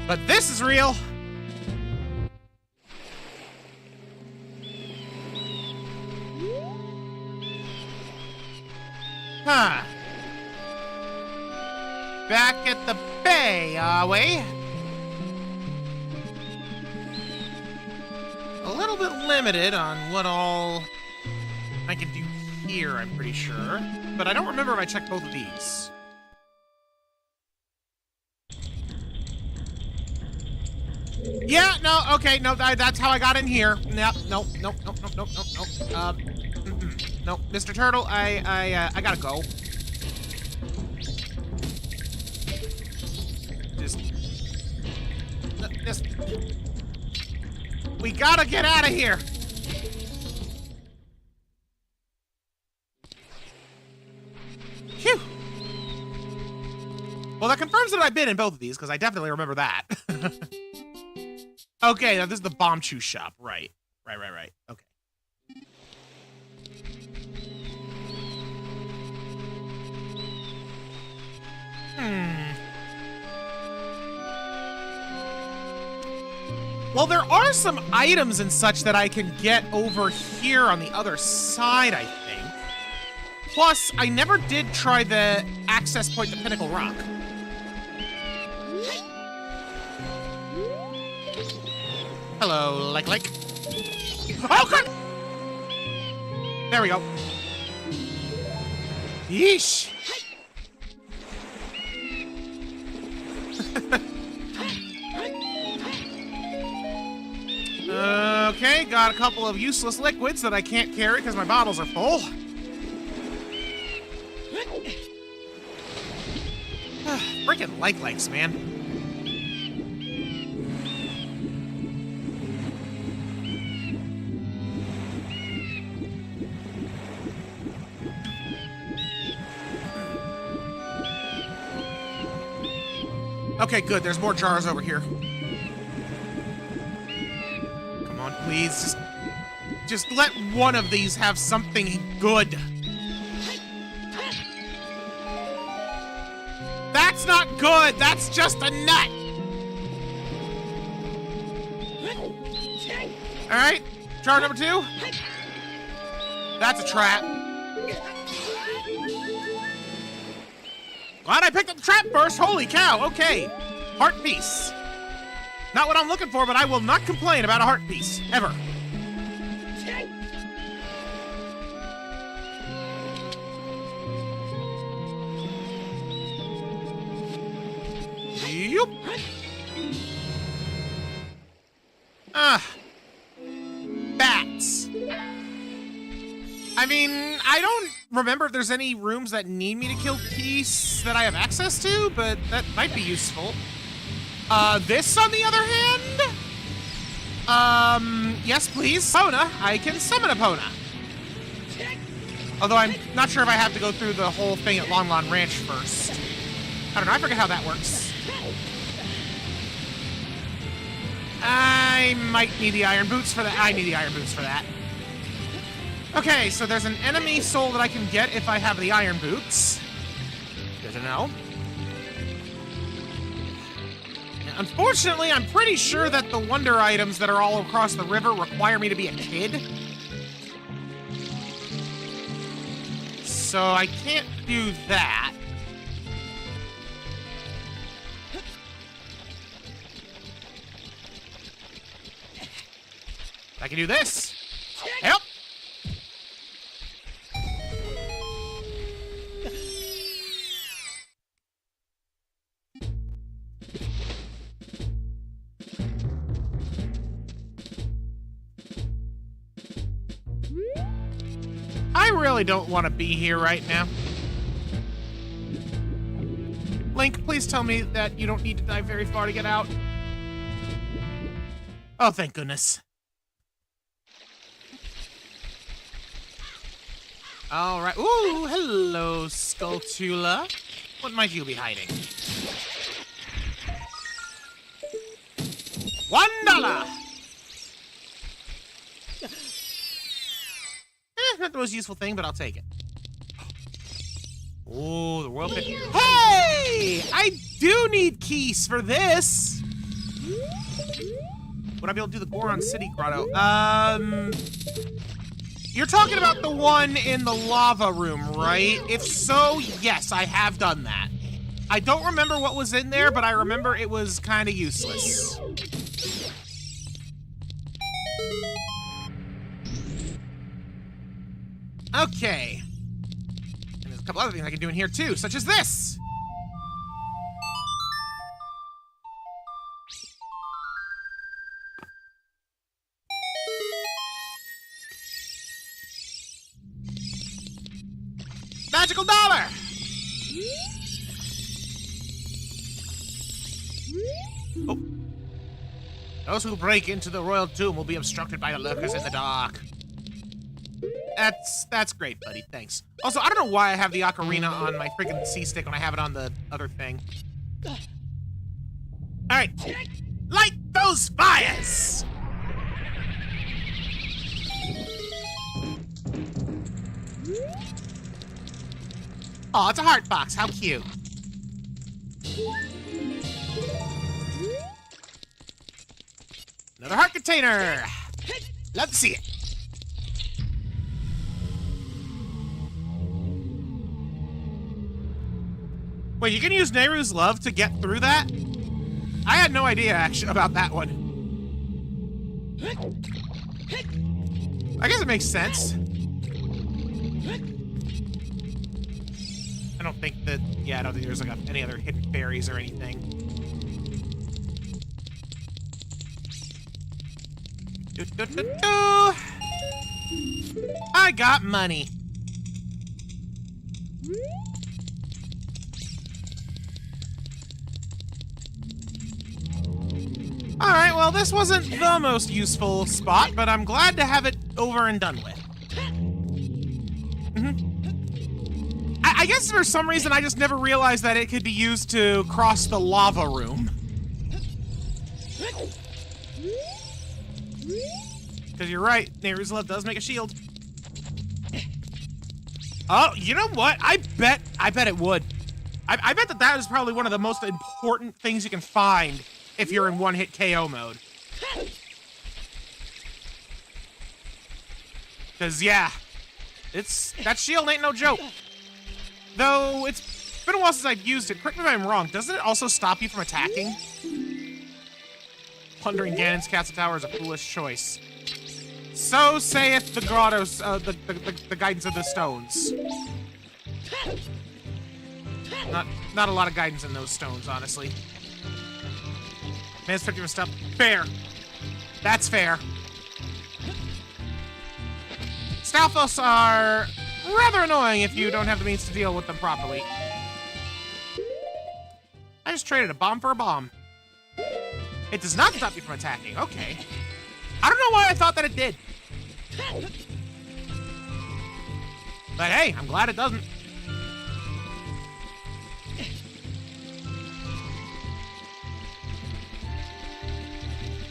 But this is real. Huh. Back at the bay, are we? A little bit limited on what all I can do here, I'm pretty sure. But I don't remember if I checked both of these. Yeah, no, okay, no, that's how I got in here. Yep, no. No, Mr. Turtle, I gotta go. Just, we gotta get out of here. Phew. Well, that confirms that I've been in both of these, because I definitely remember that. Okay, now this is the bomb chew shop. Right. Okay. Well, there are some items and such that I can get over here on the other side, I think. Plus, I never did try the access point to Pinnacle Rock. Hello, like. Oh, God! There we go. Yeesh. Okay, got a couple of useless liquids that I can't carry because my bottles are full. Freaking likes, man. Okay, good. There's more jars over here. Come on, please. Just let one of these have something good. That's not good. That's just a nut. All right, jar number 2. That's a trap. Glad I picked up the trap first. Holy cow. Okay. Heart piece. Not what I'm looking for, but I will not complain about a heart piece. Ever. Yup. Bats. I mean, I don't remember if there's any rooms that need me to kill Peace that I have access to, but that might be useful. This, on the other hand? Yes, please. Pona, I can summon a Pona. Although I'm not sure if I have to go through the whole thing at Long Lawn Ranch first. I don't know, I forget how that works. I might need the iron boots for that. I need the iron boots for that. Okay, so there's an enemy soul that I can get if I have the iron boots. Good to know. Unfortunately, I'm pretty sure that the wonder items that are all across the river require me to be a kid. So I can't do that. I can do this. Help! I really don't want to be here right now. Link, please tell me that you don't need to dive very far to get out. Oh, thank goodness. All right. Ooh, hello, Skulltula. What might you be hiding? $1! not the most useful thing, but I'll take it. Oh, the royal pit. Hey! I do need keys for this. Would I be able to do the Goron City Grotto? You're talking about the one in the lava room, right? If so, yes, I have done that. I don't remember what was in there, but I remember it was kind of useless. Okay. And there's a couple other things I can do in here too, such as this. Magical dollar! Oh. Those who break into the royal tomb will be obstructed by the lurkers in the dark. That's great, buddy. Thanks. Also, I don't know why I have the ocarina on my freaking C-stick when I have it on the other thing. Alright. Light those fires! Oh, it's a heart box. How cute. Another heart container. Love to see it. Wait, you can use Nehru's love to get through that? I had no idea, actually, about that one. I guess it makes sense. I don't think that, yeah, I don't think there's like any other hidden fairies or anything. I got money. Alright, well, this wasn't the most useful spot, but I'm glad to have it over and done with. I guess for some reason I just never realized that it could be used to cross the lava room. Because you're right, Nehru's love does make a shield. Oh, you know what? I bet it would. I bet that is probably one of the most important things you can find if you're in one-hit KO mode. Because, yeah, that shield ain't no joke. Though, it's been a while since I've used it. Correct me if I'm wrong, doesn't it also stop you from attacking? Plundering Ganon's castle tower is a foolish choice. So saith the grottos, the guidance of the stones. Not a lot of guidance in those stones, honestly. Man's 50 stuff. Fair. That's fair. Stalfos are rather annoying if you don't have the means to deal with them properly. I just traded a bomb for a bomb. It does not stop you from attacking. Okay. I don't know why I thought that it did. But hey, I'm glad it doesn't.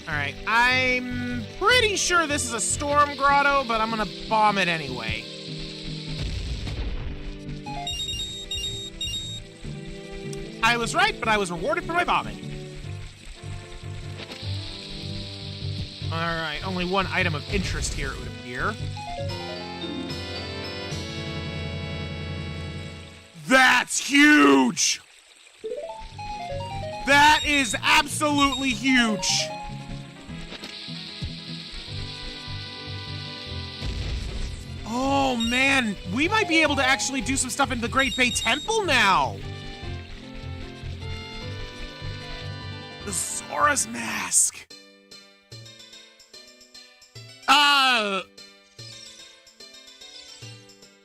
Alright, I'm pretty sure this is a storm grotto, but I'm gonna bomb it anyway. I was right, but I was rewarded for my bombing. Alright, only one item of interest here, it would appear. That's huge! That is absolutely huge! Oh man, we might be able to actually do some stuff in the Great Bay Temple now! The Zora's Mask!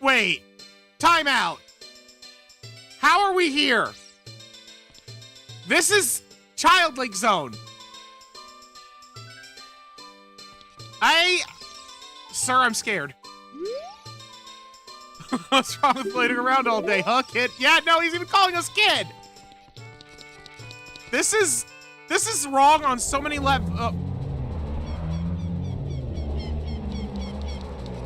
Wait. Time out. How are we here? This is Child Link Zone. Sir, I'm scared. What's wrong with playing around all day, huh, kid? Yeah, no, he's even calling us kid. This is wrong on so many levels.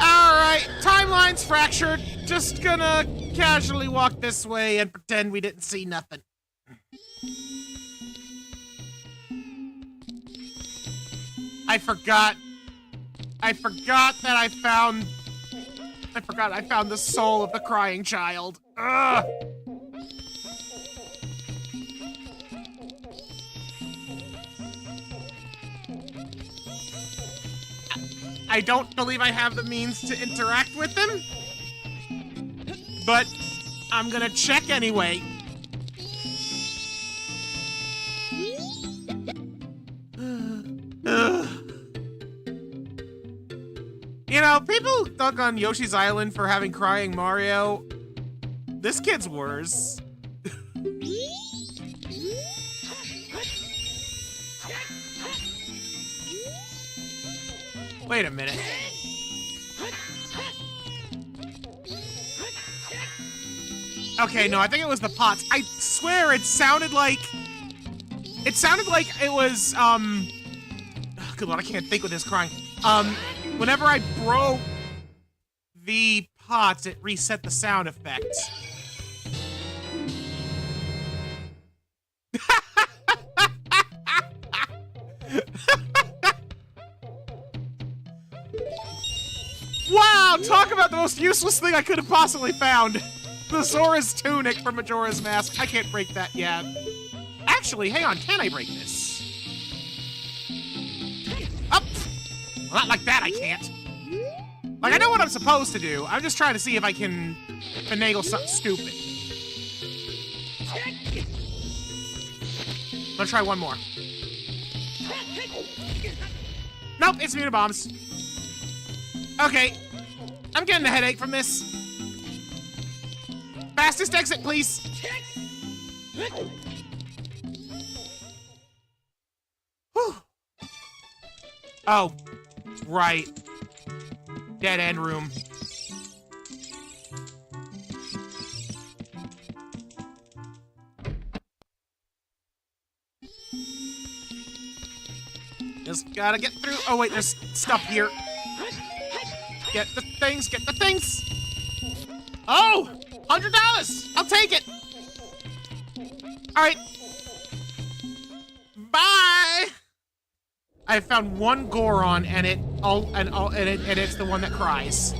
Alright, timeline Mine's fractured. Just gonna casually walk this way and pretend we didn't see nothing. I forgot that I found the soul of the crying child. Ugh. I don't believe I have the means to interact with him, but I'm gonna check anyway. You know, people dug on Yoshi's Island for having crying Mario. This kid's worse. Wait a minute. Okay, no, I think it was the pots. I swear it sounded like it was, oh, good Lord, I can't think with this crying. Whenever I broke the pots, it reset the sound effect. Wow, talk about the most useless thing I could have possibly found. The Zora's tunic from Majora's Mask. I can't break that yet. Actually, hang on, can I break this? Up! Well, not like that, I can't. Like, I know what I'm supposed to do. I'm just trying to see if I can finagle something stupid. I'm gonna try one more. Nope, it's immune to bombs. Okay, I'm getting a headache from this. Fastest exit, please. Whew. Oh, right. Dead end room. Just gotta get through. Oh wait, there's stuff here. Get the things, get the things! Oh! $100! I'll take it! Alright. Bye! I found one Goron and it's the one that cries.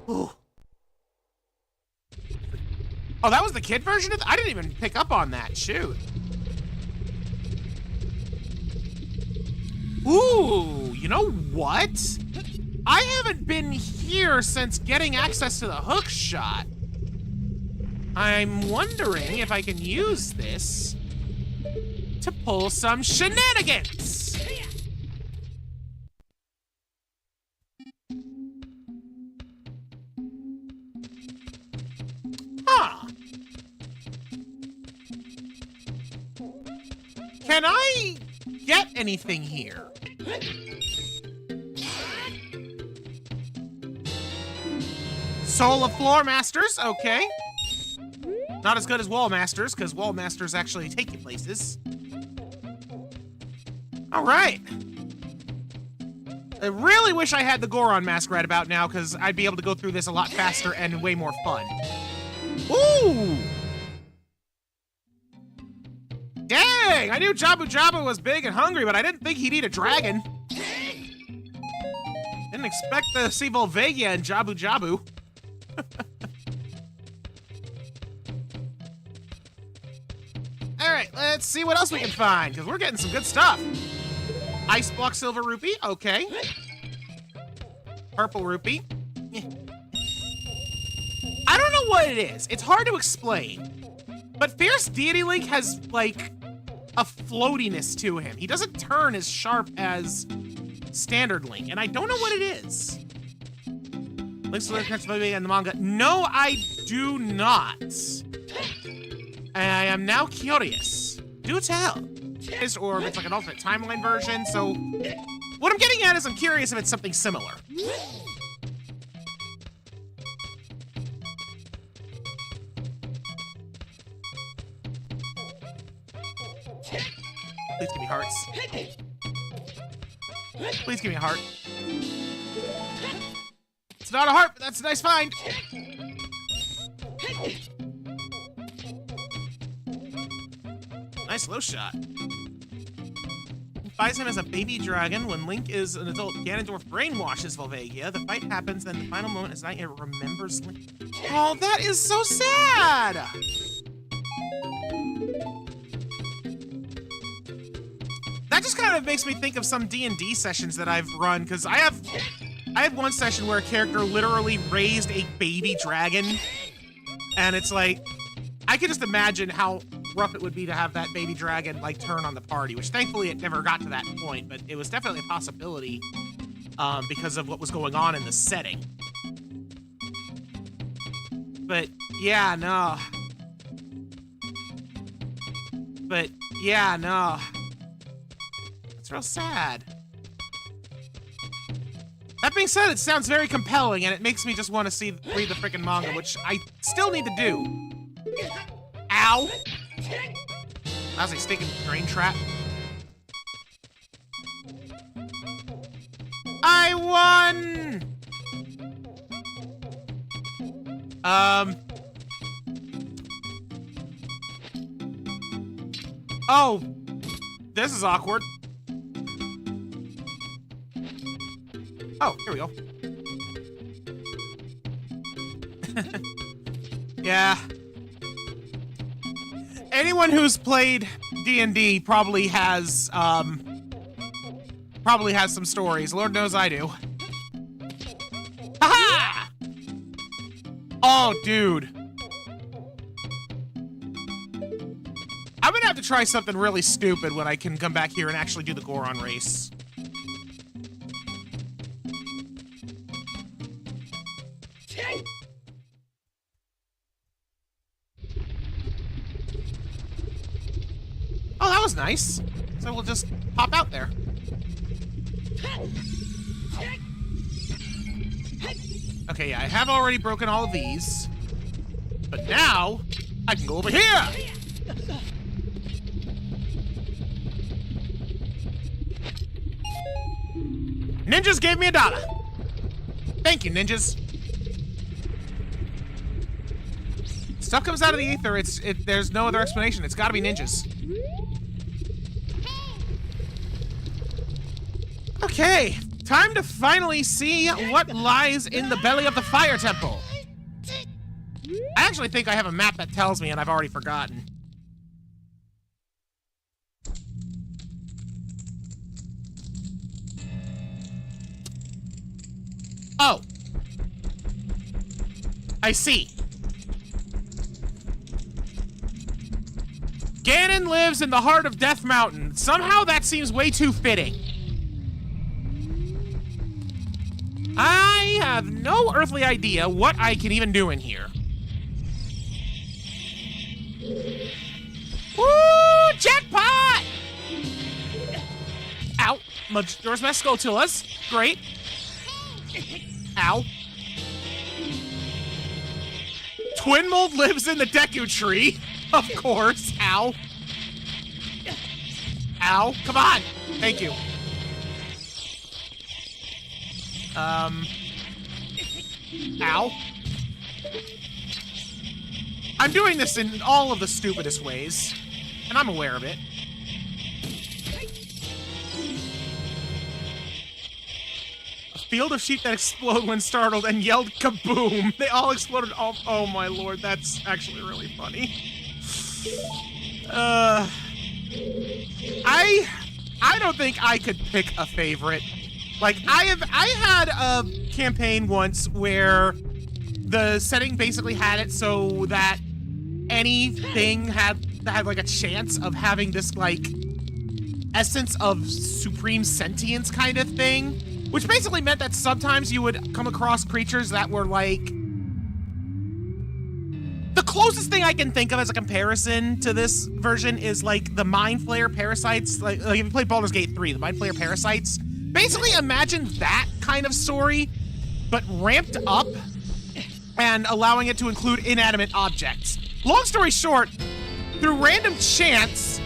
Ooh. Oh, that was the kid version of I didn't even pick up on that. Shoot. Ooh, you know what? I haven't been here since getting access to the hookshot. I'm wondering if I can use this to pull some shenanigans. Huh. Can I get anything here? Soul of Floor Masters, okay. Not as good as Wall Masters, because Wall Masters actually take you places. All right. I really wish I had the Goron mask right about now, because I'd be able to go through this a lot faster and way more fun. Ooh! Dang! I knew Jabu Jabu was big and hungry, but I didn't think he'd eat a dragon. Didn't expect to see Volvagia and Jabu Jabu. Alright, let's see what else we can find, because we're getting some good stuff. Ice block silver rupee, okay. Purple rupee. I don't know what it is. It's hard to explain. But Fierce Deity Link has, like, a floatiness to him. He doesn't turn as sharp as Standard Link, and I don't know what it is. Link's to the in the manga. No, I do not. I am now curious. Do tell. Or if it's like an alternate timeline version, so... What I'm getting at is I'm curious if it's something similar. Please give me hearts. Please give me a heart. It's not a heart, but that's a nice find. Nice low shot. Buys him as a baby dragon. When Link is an adult, Ganondorf brainwashes Volvagia. The fight happens, then the final moment is Knight remembers Link. Oh, that is so sad! That just kind of makes me think of some D&D sessions that I've run, because I had one session where a character literally raised a baby dragon, and it's like, I can just imagine how rough it would be to have that baby dragon like turn on the party, which thankfully it never got to that point, but it was definitely a possibility because of what was going on in the setting. But yeah, no. It's real sad. That being said, it sounds very compelling, and it makes me just want to read the freaking manga, which I still need to do. Ow! That was a stinking drain trap. I won! Oh! This is awkward. Oh, here we go. Yeah. Anyone who's played D&D probably has some stories. Lord knows I do. Ha-ha! Oh, dude. I'm gonna have to try something really stupid when I can come back here and actually do the Goron race. Oh, that was nice. So we'll just pop out there. Okay, yeah, I have already broken all of these. But now, I can go over here! Ninjas gave me $1. Thank you, ninjas. Stuff comes out of the ether, there's no other explanation. It's gotta be ninjas. Okay, time to finally see what lies in the belly of the fire temple. I actually think I have a map that tells me, and I've already forgotten. Oh. I see. Ganon lives in the heart of Death Mountain. Somehow that seems way too fitting. I have no earthly idea what I can even do in here. Woo! Jackpot! Ow. Majora's Mask Skulltulas. Great. Ow. Twin Mold lives in the Deku Tree. Of course. Ow. Ow. Come on. Thank you. Ow. I'm doing this in all of the stupidest ways, and I'm aware of it. A field of sheep that explode when startled and yelled kaboom. They all exploded all— oh my lord, that's actually really funny. I don't think I could pick a favorite. Like, I had a campaign once where the setting basically had it so that anything had like a chance of having this like essence of supreme sentience kind of thing, which basically meant that sometimes you would come across creatures that were like— the closest thing I can think of as a comparison to this version is like the Mind Flayer parasites. Like if you played Baldur's Gate 3, the Mind Flayer parasites. Basically imagine that kind of story, but ramped up and allowing it to include inanimate objects. Long story short, through random chance—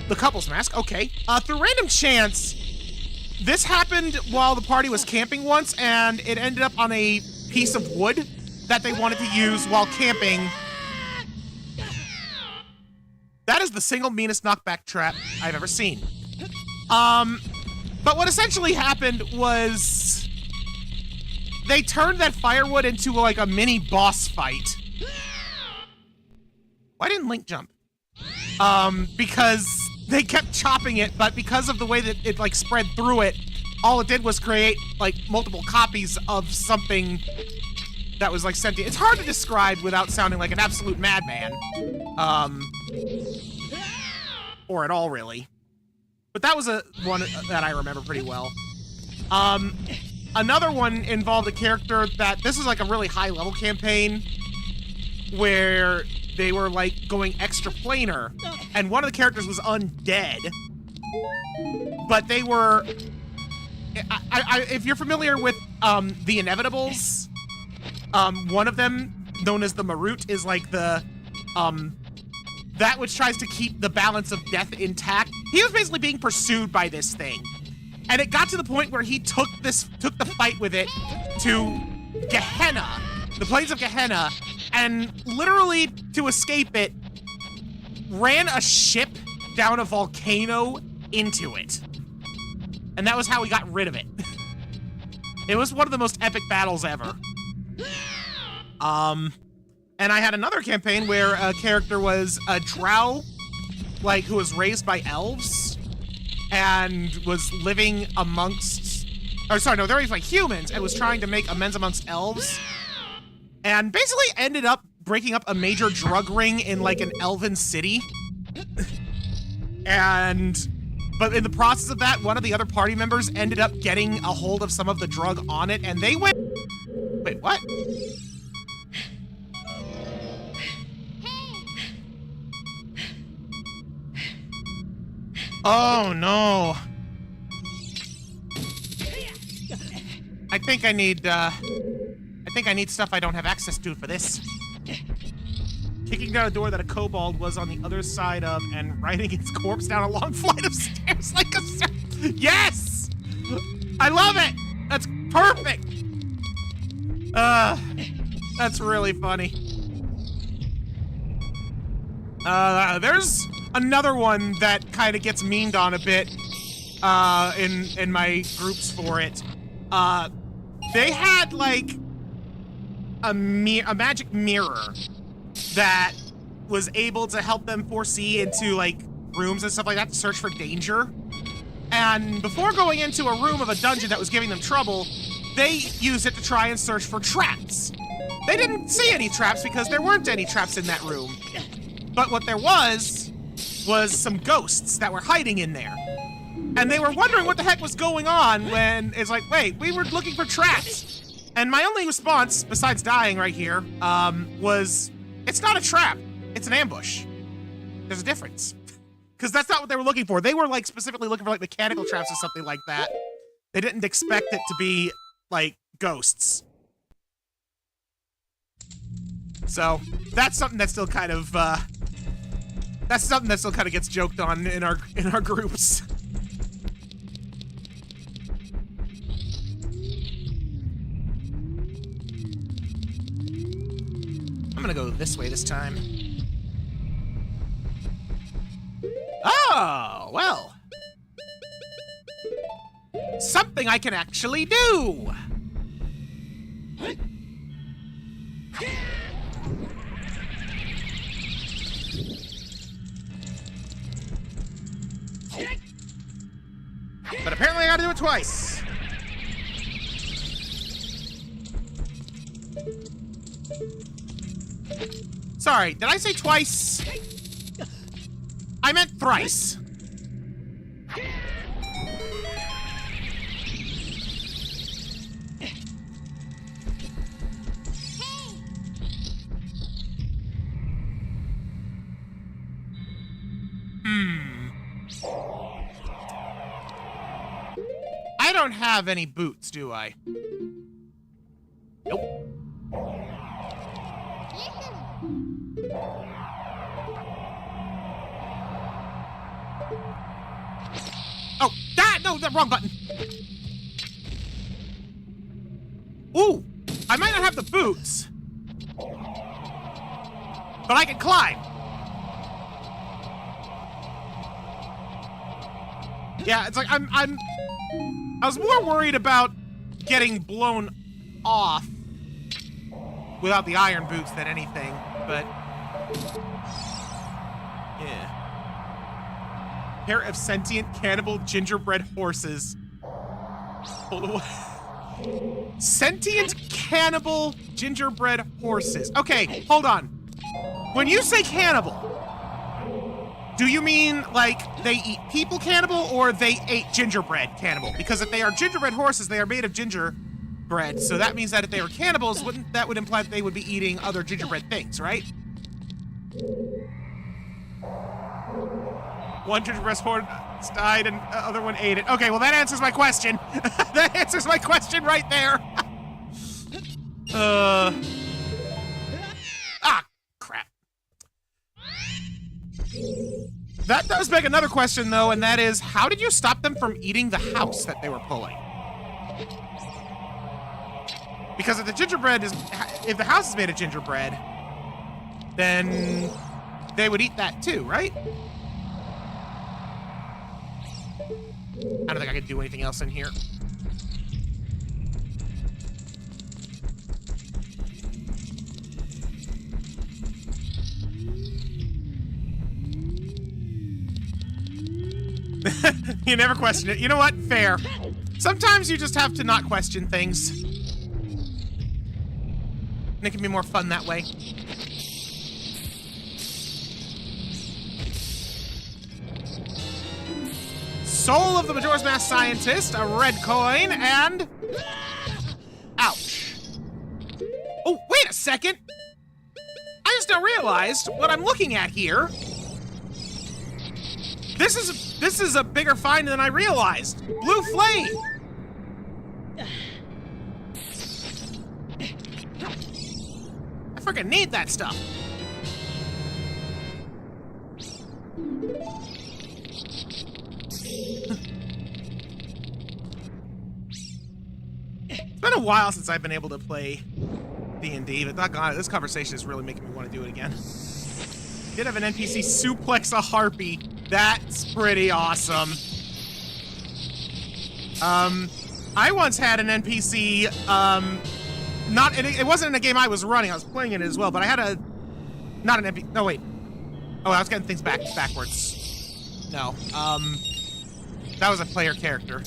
the couple's mask, okay. Through random chance, This happened while the party was camping once, and it ended up on a piece of wood that they wanted to use while camping. That is the single meanest knockback trap I've ever seen. But what essentially happened was they turned that firewood into like a mini boss fight. Why didn't Link jump? Because they kept chopping it, but because of the way that it like spread through it, all it did was create like multiple copies of something that was like sentient. It's hard to describe without sounding like an absolute madman. Or at all, really. But that was one that I remember pretty well. Another one involved a character that, this is like a really high-level campaign where they were like going extra planar, and one of the characters was undead, but they were, if you're familiar with the Inevitables, one of them, known as the Marut, is like the, that which tries to keep the balance of death intact. He was basically being pursued by this thing. And it got to the point where he took the fight with it to Gehenna, the plains of Gehenna, and literally, to escape it, ran a ship down a volcano into it. And that was how we got rid of it. It was one of the most epic battles ever. And I had another campaign where a character was a drow, like, who was raised by elves and was living amongst, or sorry, no, they're raised by humans and was trying to make amends amongst elves, and basically ended up breaking up a major drug ring in like an elven city. But in the process of that, one of the other party members ended up getting a hold of some of the drug on it, and they went, wait, what? Oh no. I think I need stuff I don't have access to for this. Kicking down a door that a kobold was on the other side of and riding its corpse down a long flight of stairs like a... Yes! I love it! That's perfect! That's really funny. There's another one that kind of gets memed on a bit in my groups for it. They had like a magic mirror that was able to help them foresee into like rooms and stuff like that to search for danger. And before going into a room of a dungeon that was giving them trouble, they used it to try and search for traps. They didn't see any traps because there weren't any traps in that room. But what there was some ghosts that were hiding in there. And they were wondering what the heck was going on when it's like, wait, we were looking for traps. And my only response, besides dying right here, was, it's not a trap, it's an ambush. There's a difference. Because that's not what they were looking for. They were like specifically looking for like mechanical traps or something like that. They didn't expect it to be like ghosts. So that's something that still kind of gets joked on in our groups. I'm gonna go this way this time. Oh, well. Something I can actually do! But apparently I gotta do it twice. Sorry, did I say twice? I meant thrice. I don't have any boots, do I? Nope. Oh, no, the wrong button. Ooh, I might not have the boots, but I can climb. Yeah, it's like I was more worried about getting blown off without the iron boots than anything, but yeah. Pair of sentient cannibal gingerbread horses. Hold on. Sentient cannibal gingerbread horses. Okay, hold on. When you say cannibal, do you mean like they eat people cannibal or they ate gingerbread cannibal? Because if they are gingerbread horses, they are made of gingerbread. So that means that if they were cannibals, that would imply that they would be eating other gingerbread things, right? One gingerbread horse died and the other one ate it. Okay, well that answers my question. That answers my question right there. Ah, crap. That does beg another question though, and that is, how did you stop them from eating the house that they were pulling? Because if the house is made of gingerbread, then they would eat that too, right? I don't think I can do anything else in here. You never question it. You know what? Fair. Sometimes you just have to not question things. And it can be more fun that way. Soul of the Majora's Mask Scientist, a red coin, and... Ouch. Oh, wait a second! I just now realized what I'm looking at here. This is a bigger find than I realized. Blue flame! I freaking need that stuff. It's been a while since I've been able to play D&D, but doggone it, this conversation is really making me want to do it again. Did have an NPC suplex a harpy. That's pretty awesome. I once had an NPC, it wasn't in a game I was running, I was playing it as well, but I had not an NPC, no wait. Oh, I was getting things backwards. No, that was a player character.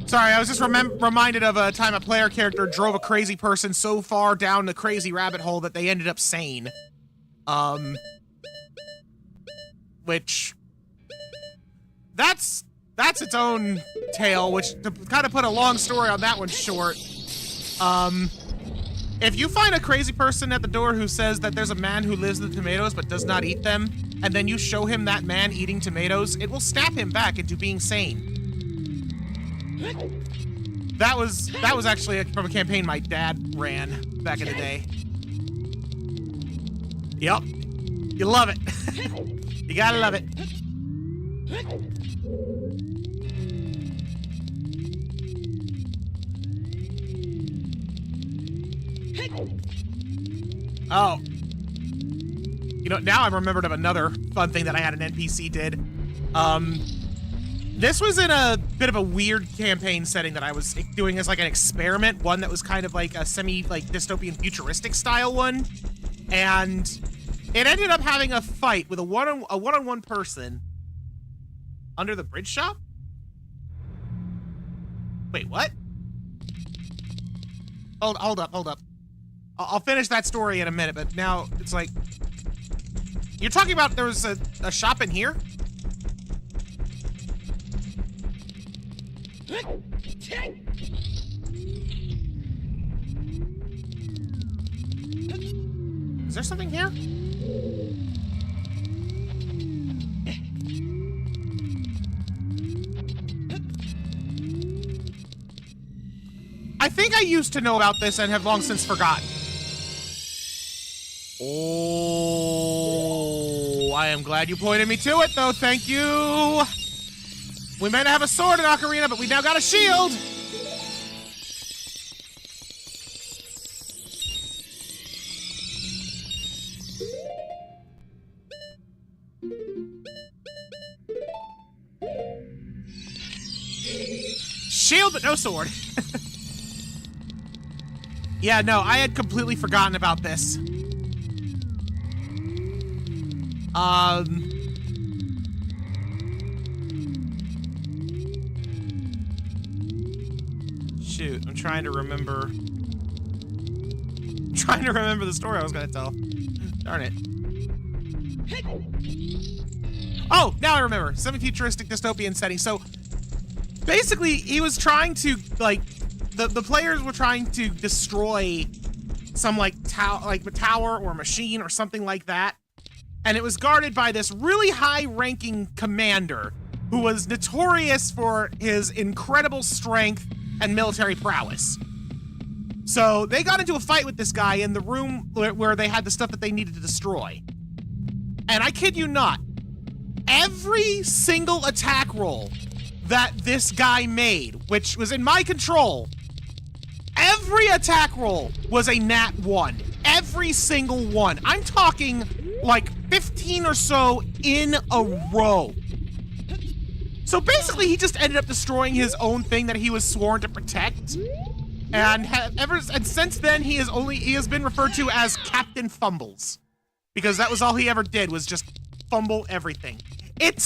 Sorry, I was just reminded of a time a player character drove a crazy person so far down the crazy rabbit hole that they ended up sane. Which... That's its own tale, which, to kind of put a long story on that one short, if you find a crazy person at the door who says that there's a man who lives with tomatoes but does not eat them, and then you show him that man eating tomatoes, it will snap him back into being sane. That was actually from a campaign my dad ran back in the day. Yep. You love it. You gotta love it. Oh. You know, now I'm remembered of another fun thing that I had an NPC did. This was in a bit of a weird campaign setting that I was doing as like an experiment, one that was kind of like a dystopian futuristic style one. And it ended up having a fight with a one-on-one person under the bridge shop? Wait, what? Hold up. I'll finish that story in a minute, but now it's like... You're talking about there was a shop in here? Is there something here? I think I used to know about this and have long since forgotten. Oh, I am glad you pointed me to it, though. Thank you. We may not have a sword in Ocarina, but we now got a shield. shield, but no sword. Yeah, no, I had completely forgotten about this. Shoot, I'm trying to remember the story I was gonna tell. Darn it. Oh, now I remember. Semi-futuristic dystopian setting. So basically, he was trying to, like, the players were trying to destroy some, like, a tower or a machine or something like that. And it was guarded by this really high-ranking commander who was notorious for his incredible strength and military prowess. So they got into a fight with this guy in the room where they had the stuff that they needed to destroy. And I kid you not, every single attack roll that this guy made, which was in my control, every attack roll was a nat 1. Every single one. I'm talking like 15 or so in a row. So basically, he just ended up destroying his own thing that he was sworn to protect. And since then, he has been referred to as Captain Fumbles, because that was all he ever did, was just fumble everything. It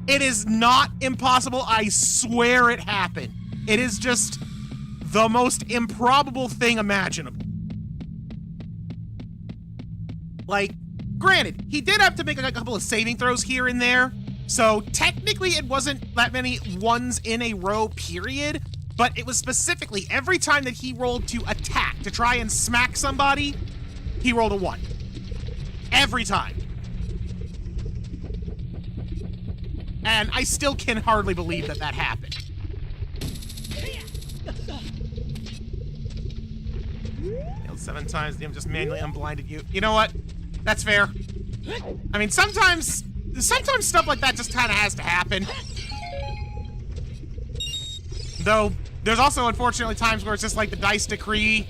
is not impossible. I swear it happened. It is just the most improbable thing imaginable. Like, granted, he did have to make a couple of saving throws here and there, so technically it wasn't that many ones in a row, period. But it was specifically every time that he rolled to attack, to try and smack somebody, he rolled a 1. Every time. And I still can hardly believe that that happened. Failed 7 times, DM just manually unblinded you. You know what? That's fair. I mean, sometimes stuff like that just kind of has to happen. Though, there's also, unfortunately, times where it's just like the dice decree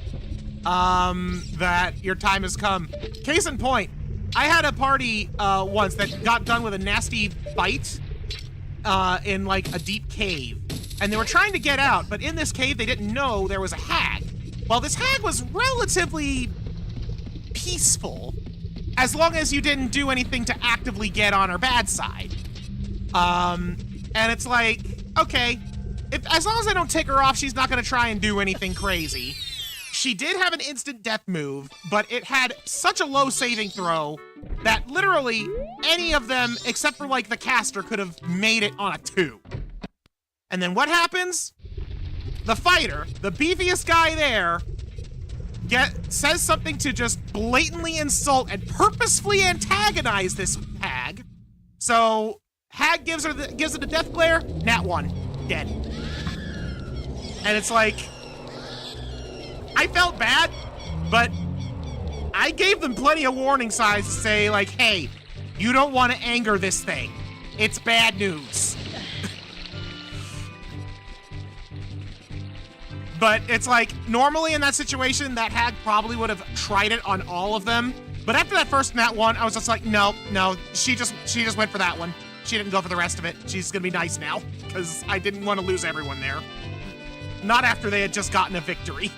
that your time has come. Case in point, I had a party once that got done with a nasty fight in, like, a deep cave. And they were trying to get out, but in this cave, they didn't know there was a hag. Well, this hag was relatively peaceful, as long as you didn't do anything to actively get on her bad side. And it's like, okay, as long as I don't take her off, she's not going to try and do anything crazy. She did have an instant death move, but it had such a low saving throw that literally any of them, except for like the caster, could have made it on a 2. And then what happens? The fighter, the beefiest guy there, says something to just blatantly insult and purposefully antagonize this hag. So hag gives it a death glare, nat 1, dead. And it's like, I felt bad, but I gave them plenty of warning signs to say, like, hey, you don't want to anger this thing. It's bad news. But it's like, normally in that situation, that hag probably would have tried it on all of them. But after that first nat 1, I was just like, no, she just went for that one. She didn't go for the rest of it. She's gonna be nice now, because I didn't want to lose everyone there. Not after they had just gotten a victory.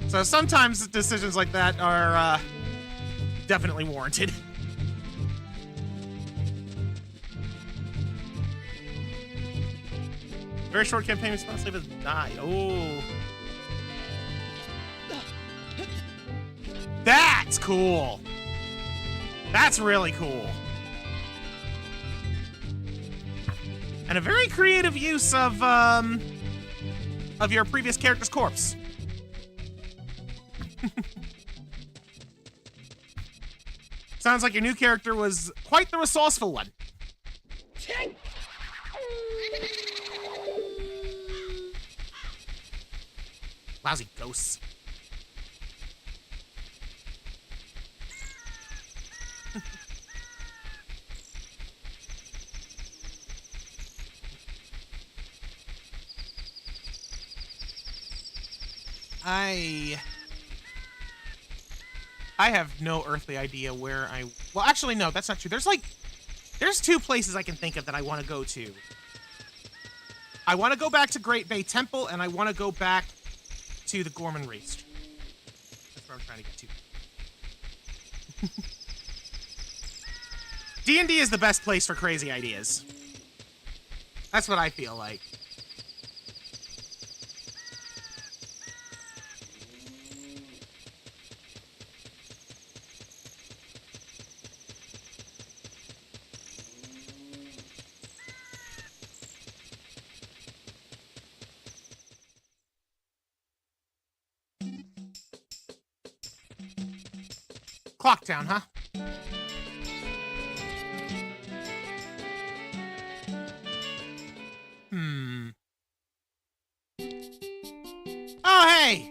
So sometimes decisions like that are definitely warranted. Very short campaign response leave has died. Oh. That's cool. That's really cool. And a very creative use of your previous character's corpse. Sounds like your new character was quite the resourceful one. Lousy ghosts. I have no earthly idea where well, actually, no, that's not true. There's 2 places I can think of that I want to go to. I want to go back to Great Bay Temple, and I want to go back to the Gorman Race. That's where I'm trying to get to. D&D is the best place for crazy ideas. That's what I feel like. Clocktown, huh? Oh, hey!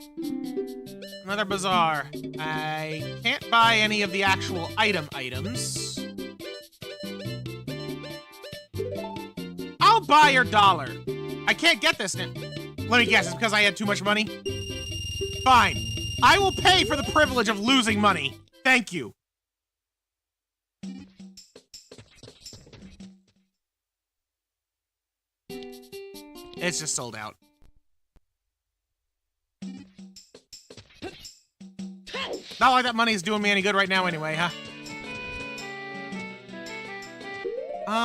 Another bazaar. I can't buy any of the actual items. I'll buy your dollar. I can't get this now. Let me guess, it's because I had too much money? Fine. I will pay for the privilege of losing money. Thank you. It's just sold out. Not like that money is doing me any good right now anyway, huh?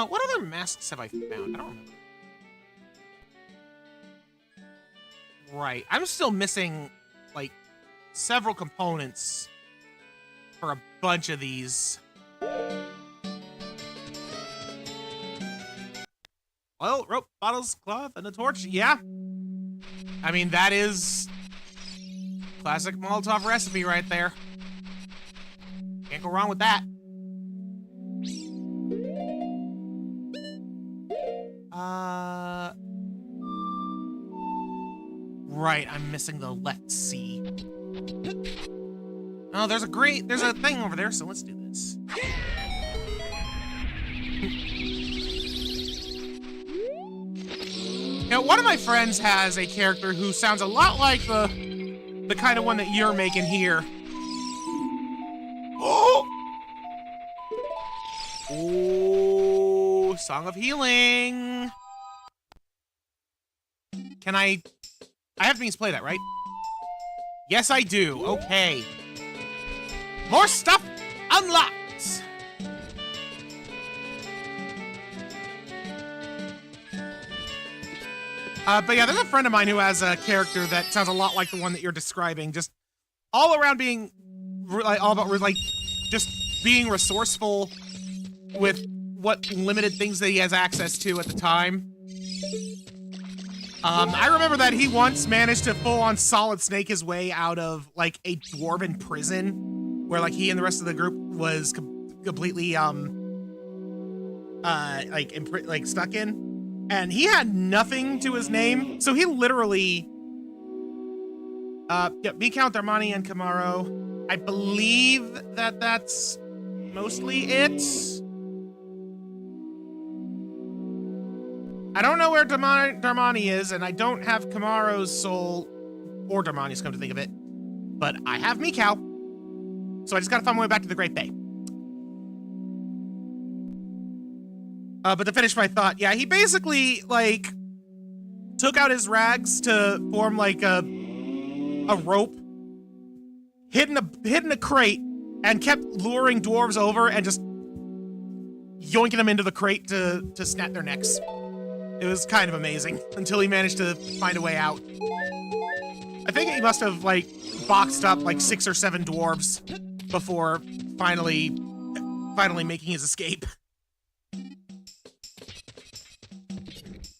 What other masks have I found? I don't remember. Right. I'm still missing, like, several components for a bunch of these. Well, rope, bottles, cloth, and a torch. Yeah. I mean, that is classic Molotov recipe right there. Can't go wrong with that. Right, I'm missing the let's see. Oh, there's a thing over there, so let's do this. You know, one of my friends has a character who sounds a lot like the kind of one that you're making here. Oh! Oh, Song of Healing. Can I have means to play that, right? Yes, I do. Okay. More stuff unlocked. But yeah, there's a friend of mine who has a character that sounds a lot like the one that you're describing. Just all around being, like, all about, like, just being resourceful with what limited things that he has access to at the time. I remember that he once managed to full-on Solid Snake his way out of, like, a dwarven prison where, like, he and the rest of the group was completely, like, stuck in. And he had nothing to his name, so he literally, Viscount Armani and Camaro. I believe that that's mostly it. I don't know where Darmani is, and I don't have Camaro's soul, or Darmani's, come to think of it, but I have Mikau, so I just gotta find my way back to the Great Bay. But to finish my thought, yeah, he basically, like, took out his rags to form, like, a rope, hid in a crate, and kept luring dwarves over and just yoinking them into the crate to snap their necks. It was kind of amazing, until he managed to find a way out. I think he must have, like, boxed up, like, 6 or 7 dwarves before finally making his escape.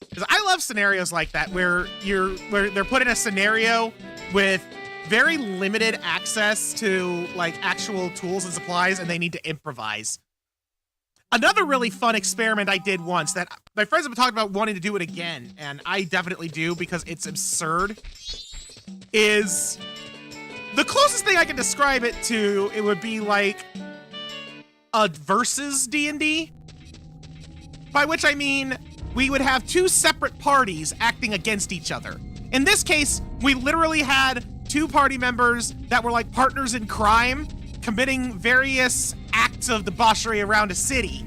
Because I love scenarios like that, where they're put in a scenario with very limited access to, like, actual tools and supplies, and they need to improvise. Another really fun experiment I did once that my friends have been talking about wanting to do it again, and I definitely do because it's absurd, is the closest thing I can describe it to, it would be like a versus D&D, by which I mean we would have 2 separate parties acting against each other. In this case, we literally had 2 party members that were like partners in crime, committing various acts of debauchery around a city.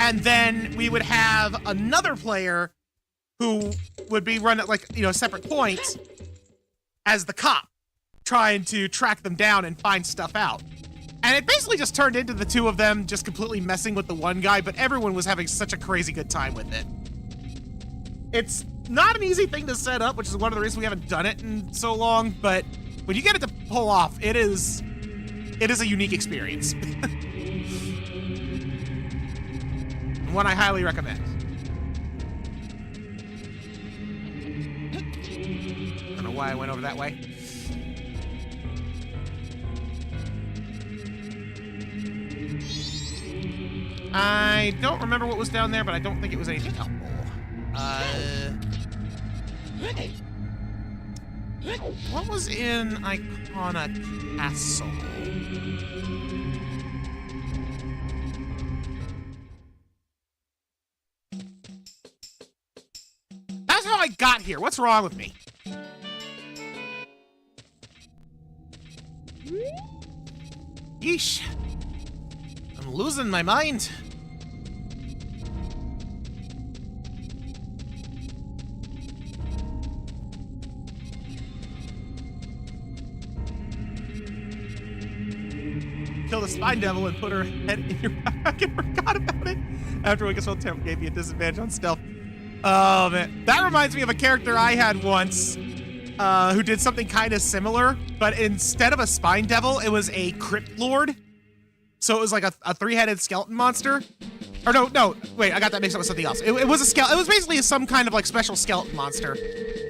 And then we would have another player who would be run at, like, you know, separate points as the cop, trying to track them down and find stuff out. And it basically just turned into the two of them just completely messing with the one guy, but everyone was having such a crazy good time with it. It's not an easy thing to set up, which is one of the reasons we haven't done it in so long, but when you get it to pull off, it is a unique experience. One I highly recommend. I don't know why I went over that way. I don't remember what was down there, but I don't think it was anything helpful. What was in Icona Castle? That's how I got here. What's wrong with me? Yeesh. I'm losing my mind. Kill the spine devil and put her head in your back. I forgot about it. After we Wicked Temple gave me a disadvantage on stealth. Oh, man. That reminds me of a character I had once who did something kind of similar, but instead of a spine devil, it was a crypt lord. So it was like a three-headed skeleton monster. Or no, wait, I got that mixed up with something else. It was a skeleton. It was basically some kind of like special skeleton monster.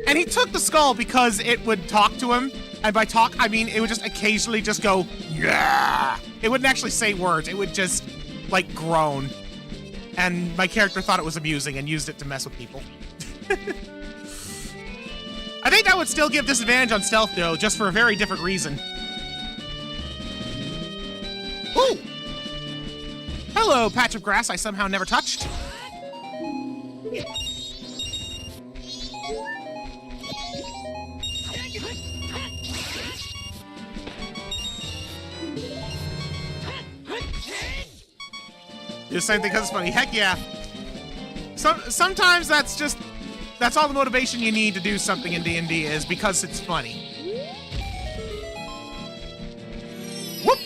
And he took the skull because it would talk to him. And by talk, I mean it would just occasionally just go, yeah. It wouldn't actually say words. It would just, like, groan. And my character thought it was amusing and used it to mess with people. I think that would still give disadvantage on stealth, though, just for a very different reason. Ooh! Hello, patch of grass I somehow never touched. Do the same thing because it's funny. Heck yeah. Sometimes that's all the motivation you need to do something in D&D is because it's funny. Whoop!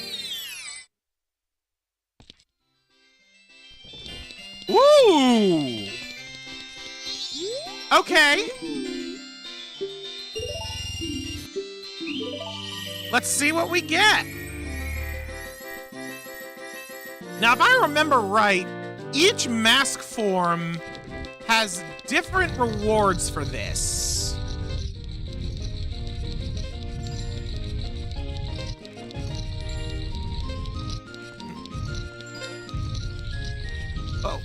Ooh! Okay. Let's see what we get. Now, if I remember right, each mask form has different rewards for this. Oh.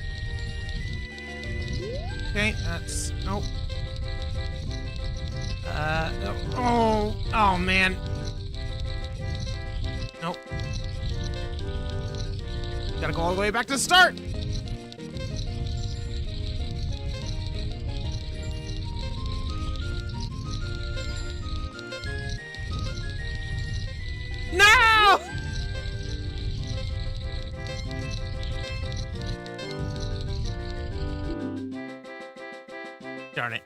Okay, that's... Nope. No. Oh, man. Nope. Gotta go all the way back to the start. No! Darn it.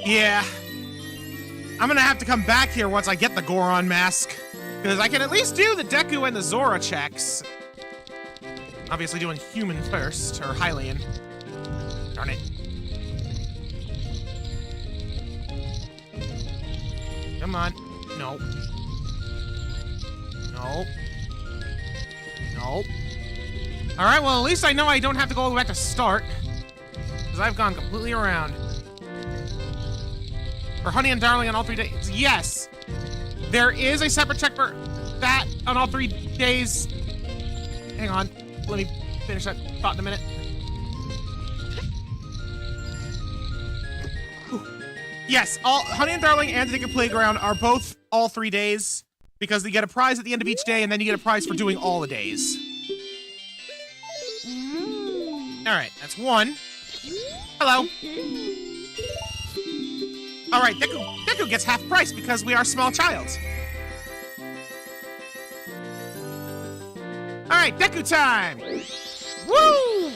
Yeah. I'm gonna have to come back here once I get the Goron mask, because I can at least do the Deku and the Zora checks. Obviously doing human first, or Hylian. Darn it. Come on. No. No. No. Alright, well, at least I know I don't have to go all the way back to start, because I've gone completely around. For Honey and Darling on all 3 days. Yes! There is a separate check for that on all 3 days. Hang on. Let me finish that thought in a minute. Whew. Yes, all Honey and Darling and the Ticket Playground are both all 3 days because you get a prize at the end of each day and then you get a prize for doing all the days. Alright, that's one. Hello. Alright, Deku gets half price because we are small child. right, Deku time! Woo!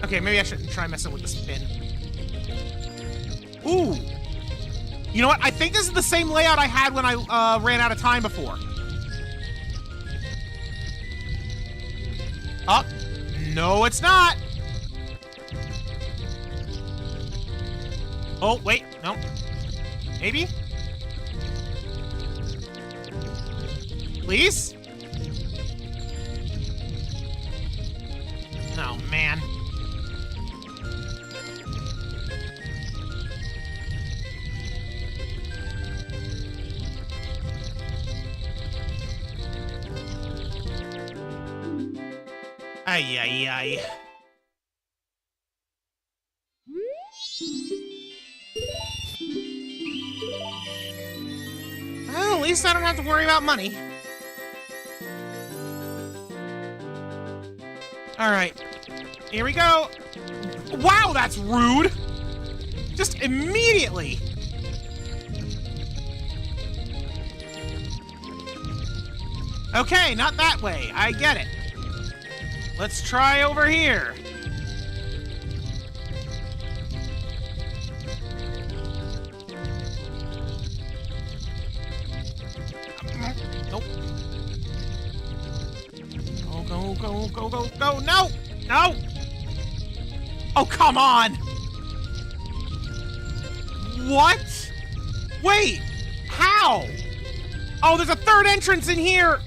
Okay, maybe I shouldn't try messing with the spin. Ooh. You know what? I think this is the same layout I had when I ran out of time before. Oh, no, it's not. Oh, wait, no. Maybe? Please? Oh, man. Ay, ay, ay. Well, at least I don't have to worry about money. All right, here we go. Wow, that's rude. Just immediately. Okay, not that way. I get it. Let's try over here. Nope. Go, go, go, go, go. No! No! Oh, come on! What? Wait! How? Oh, there's a third entrance in here!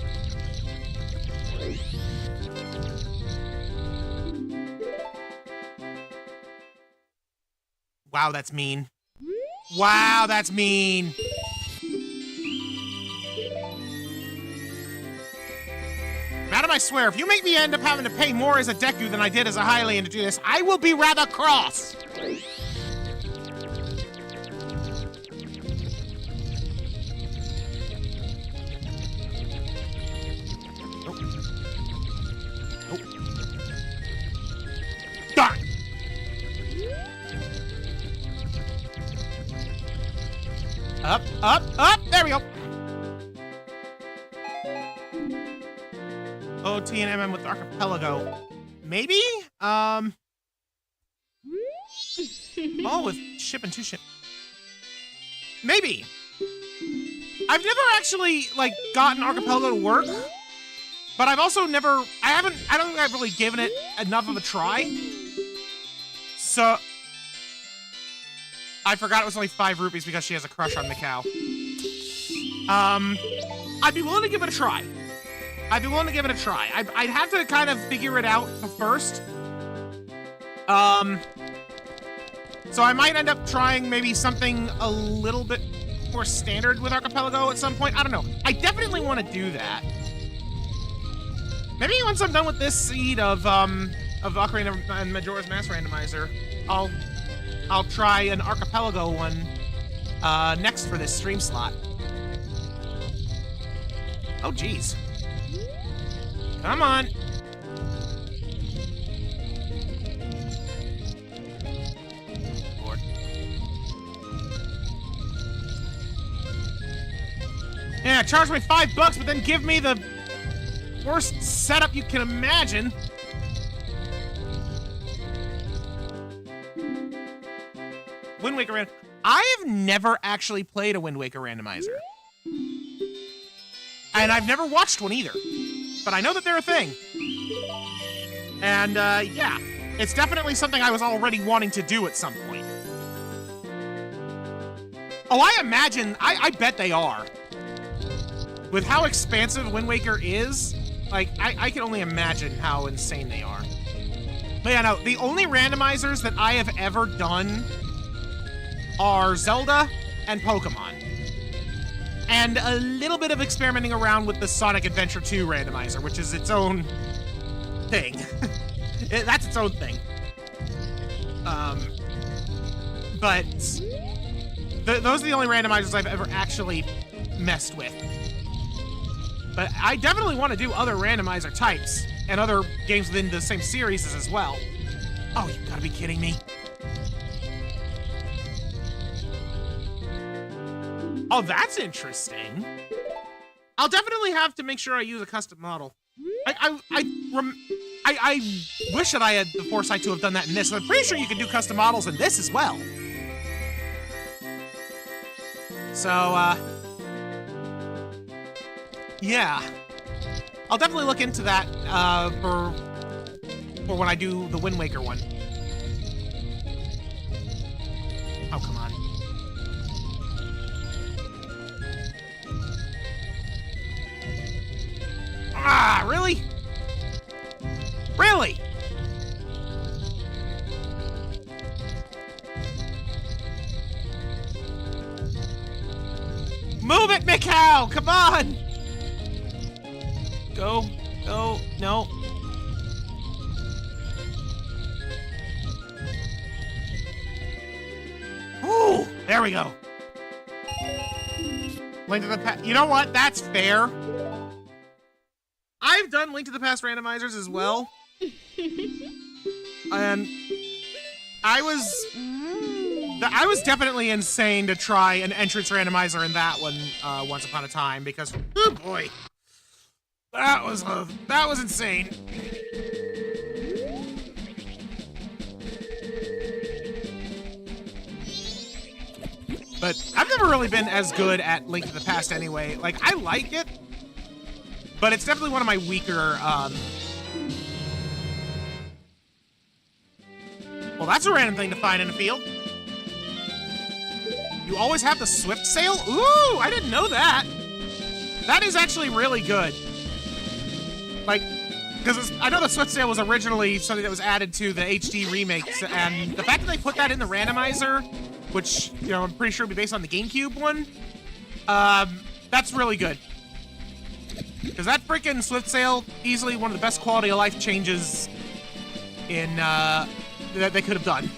Wow, that's mean. Wow, that's mean. Madam, I swear, if you make me end up having to pay more as a Deku than I did as a Hylian to do this, I will be rather cross. Nope. Nope. Darn! Up, up, up! There we go! OT and MM with Archipelago. Maybe? Oh, with ship and two ship. Maybe! I've never actually, like, gotten Archipelago to work, but I've also never... I don't think I've really given it enough of a try. So... I forgot it was only 5 rupees because she has a crush on Mikau. I'd be willing to give it a try. I'd have to kind of figure it out first. So I might end up trying maybe something a little bit more standard with Archipelago at some point. I don't know. I definitely want to do that. Maybe once I'm done with this seed of Ocarina and Majora's Mask Randomizer, I'll try an Archipelago one next for this stream slot. Oh, geez. Come on. Lord. Yeah, charge me $5, but then give me the worst setup you can imagine. Wind Waker I have never actually played a Wind Waker randomizer. And I've never watched one either. But I know that they're a thing. And, yeah. It's definitely something I was already wanting to do at some point. Oh, I imagine... I bet they are. With how expansive Wind Waker is, like, I can only imagine how insane they are. But yeah, no, the only randomizers that I have ever done are Zelda and Pokemon. And a little bit of experimenting around with the Sonic Adventure 2 randomizer, which is its own thing. That's its own thing. But those are the only randomizers I've ever actually messed with. But I definitely want to do other randomizer types and other games within the same series as well. Oh, you gotta be kidding me. Oh, that's interesting. I'll definitely have to make sure I use a custom model. I wish that I had the foresight to have done that in this. I'm pretty sure you can do custom models in this as well. So, yeah. I'll definitely look into that for when I do the Wind Waker one. Oh, come on. Ah, really? Really? Move it, Mikau! Come on! Go, go, no. Ooh, there we go. Link to the Past. You know what? That's fair. I've done Link to the Past randomizers as well. And I was definitely insane to try an entrance randomizer in that one once upon a time because, oh boy, that was insane. But I've never really been as good at Link to the Past anyway. Like, I like it, but it's definitely one of my weaker, well, that's a random thing to find in a field. You always have the Swift Sail? Ooh, I didn't know that. That is actually really good. Like, because I know the Swift Sail was originally something that was added to the HD remakes, and the fact that they put that in the randomizer, which, you know, I'm pretty sure would be based on the GameCube one, that's really good. Because that freaking Swift Sail, easily one of the best quality of life changes in, that they could have done.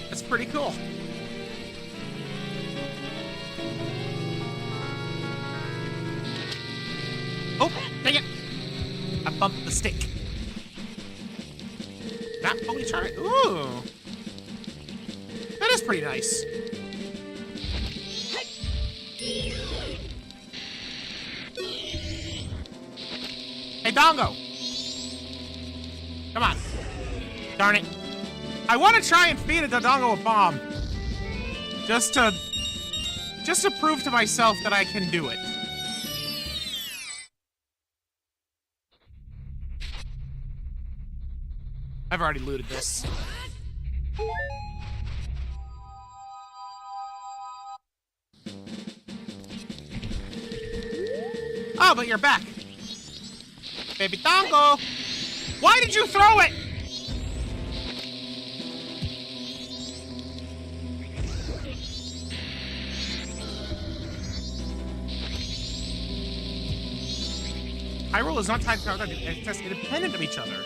That's pretty cool. Oh, dang it! I bumped the stick. Not fully charged. Ooh. That is pretty nice. Hey, Dongo! Come on. Darn it. I want to try and feed a Dodongo a bomb. Just to prove to myself that I can do it. I've already looted this. Oh, but you're back. Baby Dongo! Why did you throw it? Hyrule is not tied to power, it's independent of each other.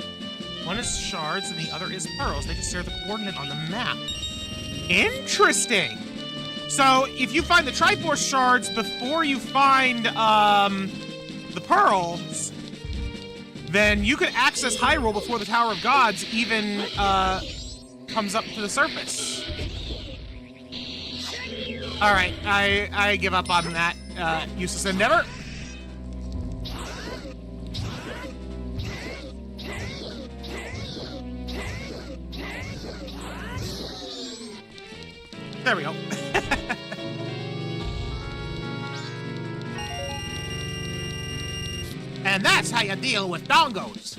One is shards and the other is pearls. They just share the coordinate on the map. Interesting! So, if you find the Triforce shards before you find, the pearls, then you could access Hyrule before the Tower of Gods even, comes up to the surface. Alright, I give up on that, useless endeavor. There we go. And that's how you deal with dongos.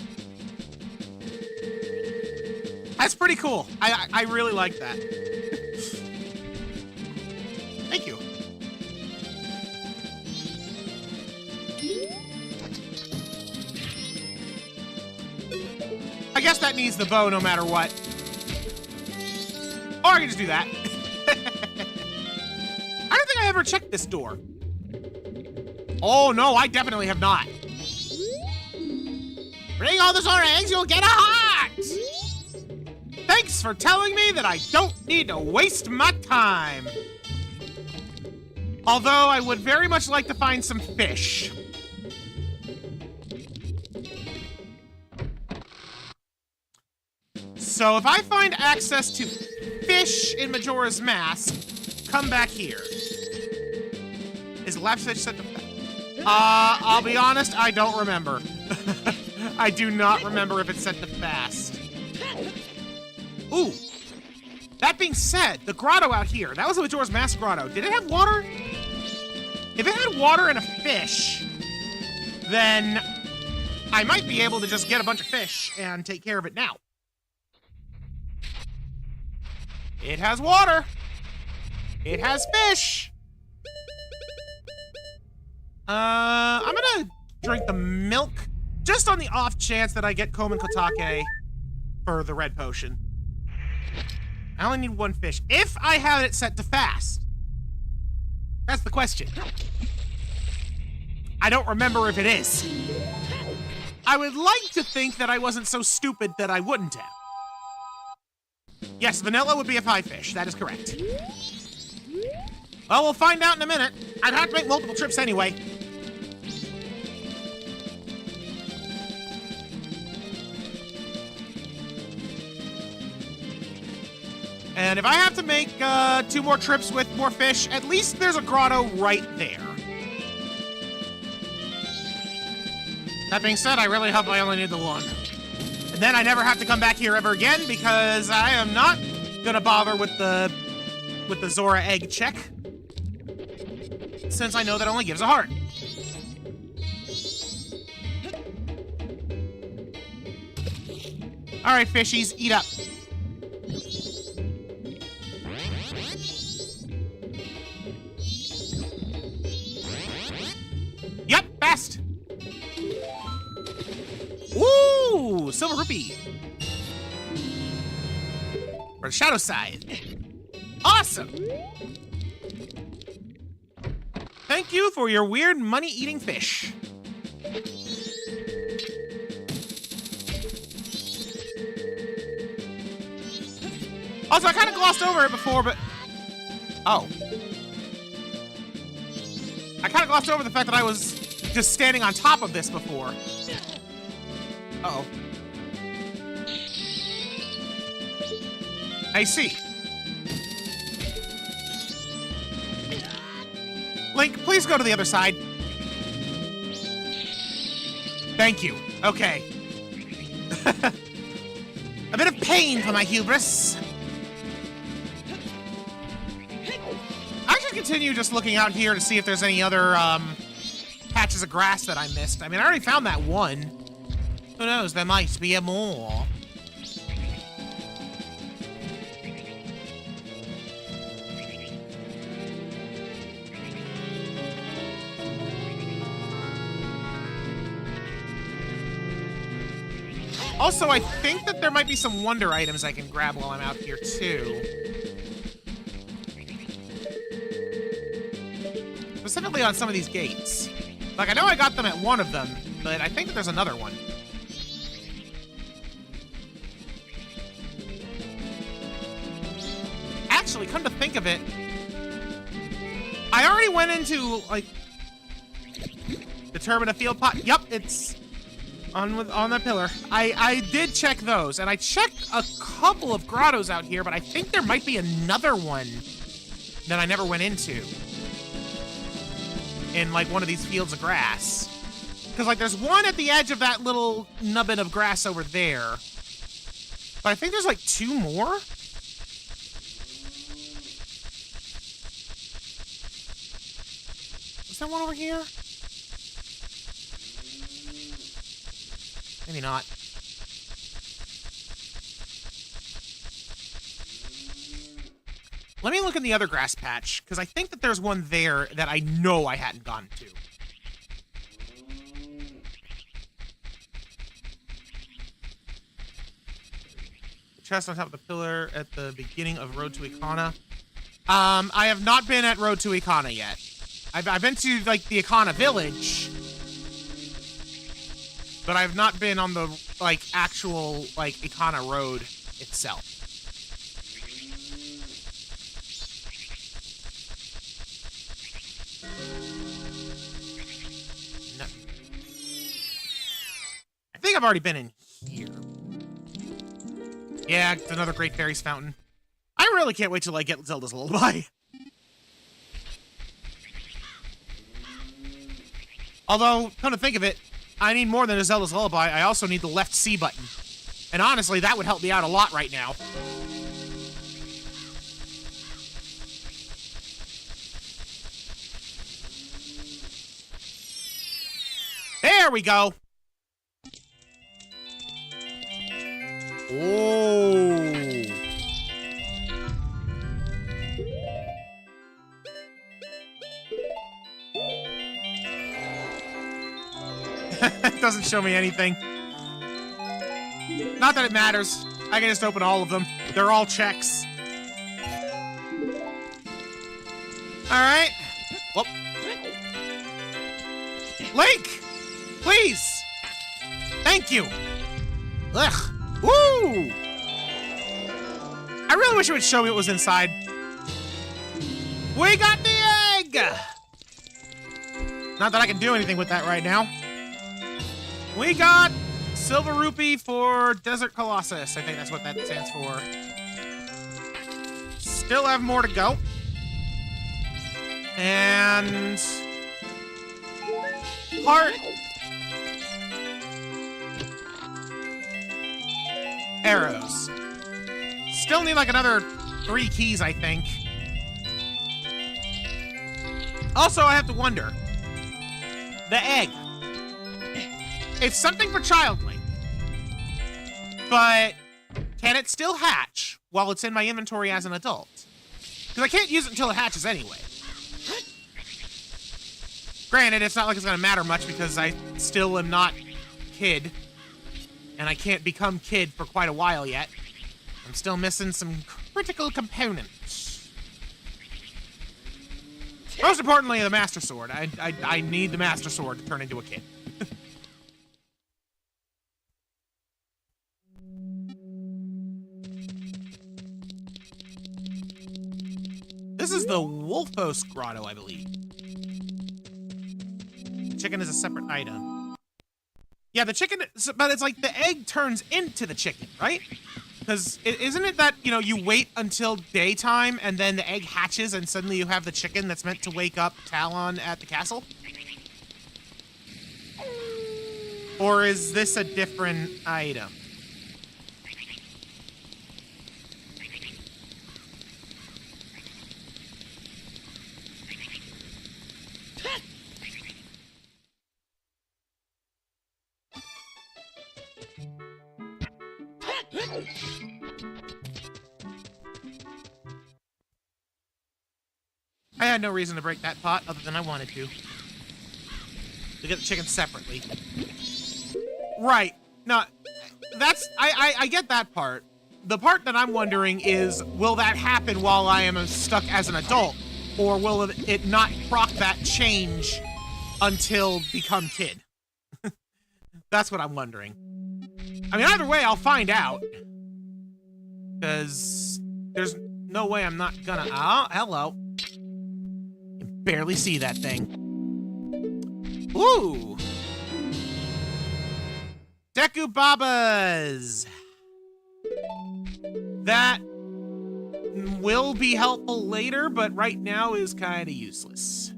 That's pretty cool. I really like that. Thank you. I guess that needs the bow no matter what. Or I can just do that. I don't think I ever checked this door. Oh, no, I definitely have not. Bring all the Zora eggs, you'll get a heart! Thanks for telling me that I don't need to waste my time. Although I would very much like to find some fish. So if I find access to fish in Majora's Mask, come back here. Is left switch set to fast? I'll be honest, I don't remember. I do not remember if it's set to fast. Ooh. That being said, the grotto out here, that was the Majora's Mask grotto. Did it have water? If it had water and a fish, then I might be able to just get a bunch of fish and take care of it now. It has water. It has fish. I'm gonna drink the milk just on the off chance that I get Komen Kotake for the red potion. I only need one fish. If I have it set to fast. That's the question. I don't remember if it is. I would like to think that I wasn't so stupid that I wouldn't have. Yes, vanilla would be a pie fish. That is correct. Well, we'll find out in a minute. I'd have to make multiple trips anyway. And if I have to make 2 more trips with more fish, at least there's a grotto right there. That being said, I really hope I only need the one. And then I never have to come back here ever again because I am not gonna bother with the Zora egg check. Since I know that only gives a heart. All right, fishies, eat up. Yep, best. Ooh, silver rupee. For the shadow side. Awesome. Thank you for your weird money-eating fish. Also, I kind of glossed over it before, but... Oh. I kind of glossed over the fact that I was just standing on top of this before. Uh-oh. I see. Link, please go to the other side. Thank you. Okay. A bit of pain for my hubris. I should continue just looking out here to see if there's any other patches of grass that I missed. I mean, I already found that one. Who knows? There might be a more. Also, I think that there might be some wonder items I can grab while I'm out here, too. Specifically on some of these gates. Like, I know I got them at one of them, but I think that there's another one. Actually, come to think of it, I already went into, like, the Termina field pot. Yup, it's... on that pillar. I did check those, and I checked a couple of grottos out here, but I think there might be another one that I never went into. In, like, one of these fields of grass. Because, like, there's one at the edge of that little nubbin of grass over there. But I think there's, like, 2 more? Is there one over here? Maybe not. Let me look in the other grass patch, because I think that there's one there that I know I hadn't gone to. The chest on top of the pillar at the beginning of Road to Ikana. I have not been at Road to Ikana yet. I've been to, like, the Ikana village, but I've not been on the, like, actual, like, Ikana road itself. No. I think I've already been in here. Yeah, it's another Great Fairies Fountain. I really can't wait till I get Zelda's Lullaby. Although, come to think of it, I need more than a Zelda's Lullaby. I also need the left C button. And honestly, that would help me out a lot right now. There we go. Oh. It doesn't show me anything. Not that it matters. I can just open all of them. They're all checks. Alright. Whoop. Link! Please! Thank you! Ugh. Woo! I really wish it would show me what was inside. We got the egg! Not that I can do anything with that right now. We got Silver Rupee for Desert Colossus. I think that's what that stands for. Still have more to go. And... Heart. Arrows. Still need like another 3 keys, I think. Also, I have to wonder. The egg. It's something for Child Link. But can it still hatch while it's in my inventory as an adult? Because I can't use it until it hatches anyway. Granted, it's not like it's going to matter much because I still am not Kid. And I can't become Kid for quite a while yet. I'm still missing some critical components. Most importantly, the Master Sword. I need the Master Sword to turn into a Kid. This is the Wolfos Grotto, I believe. Chicken is a separate item. Yeah, the chicken, but it's like the egg turns into the chicken, right? Because isn't it that, you know, you wait until daytime and then the egg hatches and suddenly you have the chicken that's meant to wake up Talon at the castle? Or is this a different item? I had no reason to break that pot other than I wanted to. To get the chicken separately. Right. No, that's... I get that part. The part that I'm wondering is, will that happen while I am stuck as an adult? Or will it not proc that change until become Kid? That's what I'm wondering. I mean, either way, I'll find out. Because there's no way I'm not gonna... Oh, hello. You can barely see that thing. Ooh! Deku Babas! That will be helpful later, but right now is kind of useless.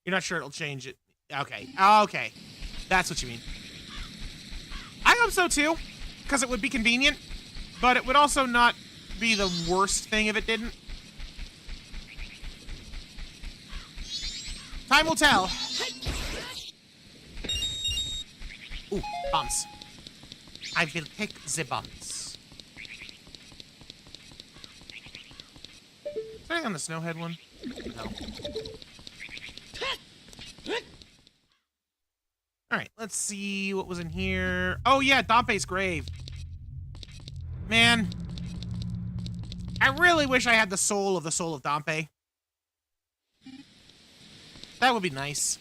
You're not sure it'll change it. Okay. Okay. That's what you mean. I hope so too, because it would be convenient, but it would also not be the worst thing if it didn't. Time will tell. Ooh, bombs. I will take the bombs. Is there anything on the Snowhead one? No. Alright, let's see what was in here. Oh yeah, Dompe's grave. Man. I really wish I had the soul of Dompe. That would be nice.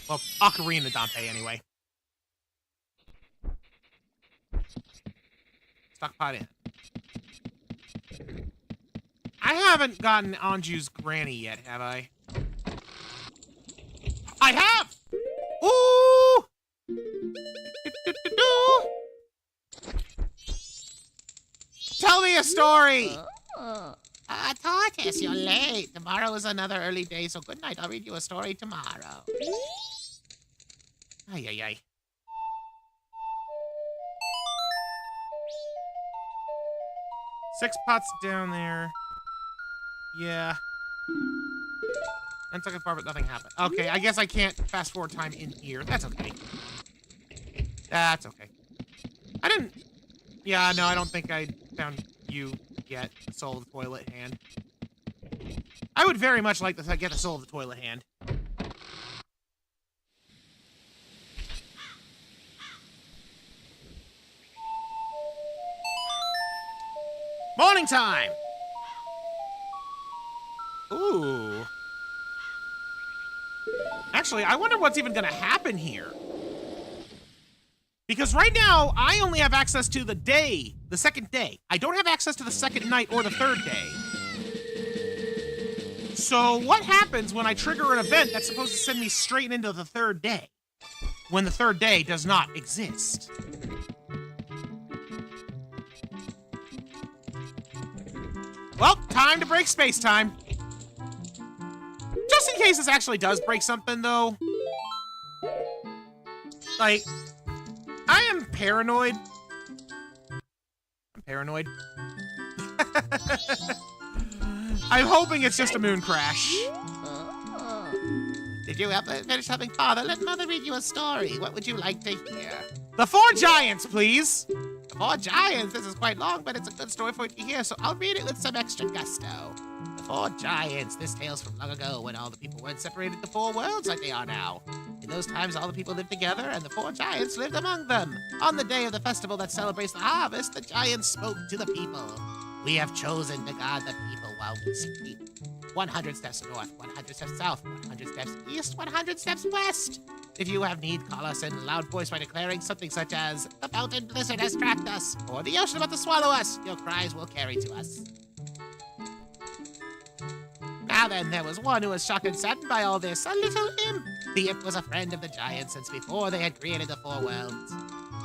Well, Ocarina Dompe anyway. Stockpot in. I haven't gotten Anju's granny yet, have I? I have! Ooh! Tell me a story! Tortoise, you're late. Tomorrow is another early day, so good night. I'll read you a story tomorrow. Ay, ay, ay. Six pots down there. Yeah. And took it far, but nothing happened. Okay, I guess I can't fast forward time in here. That's okay. That's okay. I didn't... Yeah, no, I don't think I found you yet. The soul of the toilet hand. I would very much like to get the soul of the toilet hand. Morning time! Ooh. Actually, I wonder what's even gonna happen here. Because right now, I only have access to the day, the second day. I don't have access to the second night or the third day. So what happens when I trigger an event that's supposed to send me straight into the third day? When the third day does not exist. Well, time to break space-time. Just in case this actually does break something, though. Like, I am paranoid. I'm paranoid. I'm hoping it's just a moon crash. Did you ever finish having father? Let mother read you a story. What would you like to hear? The Four Giants, please. The Four Giants. This is quite long, but it's a good story for you to hear, so I'll read it with some extra gusto. The Four Giants. This tale's from long ago when all the people weren't separated into four worlds like they are now. In those times, all the people lived together, and the Four Giants lived among them. On the day of the festival that celebrates the harvest, the Giants spoke to the people. We have chosen to guard the people while we sleep. 100 steps north, 100 steps south, 100 steps east, 100 steps west. If you have need, call us in a loud voice by declaring something such as, the mountain blizzard has trapped us, or the ocean about to swallow us. Your cries will carry to us. Now then, there was one who was shocked and saddened by all this, a little imp. The imp was a friend of the giants since before they had created the four worlds.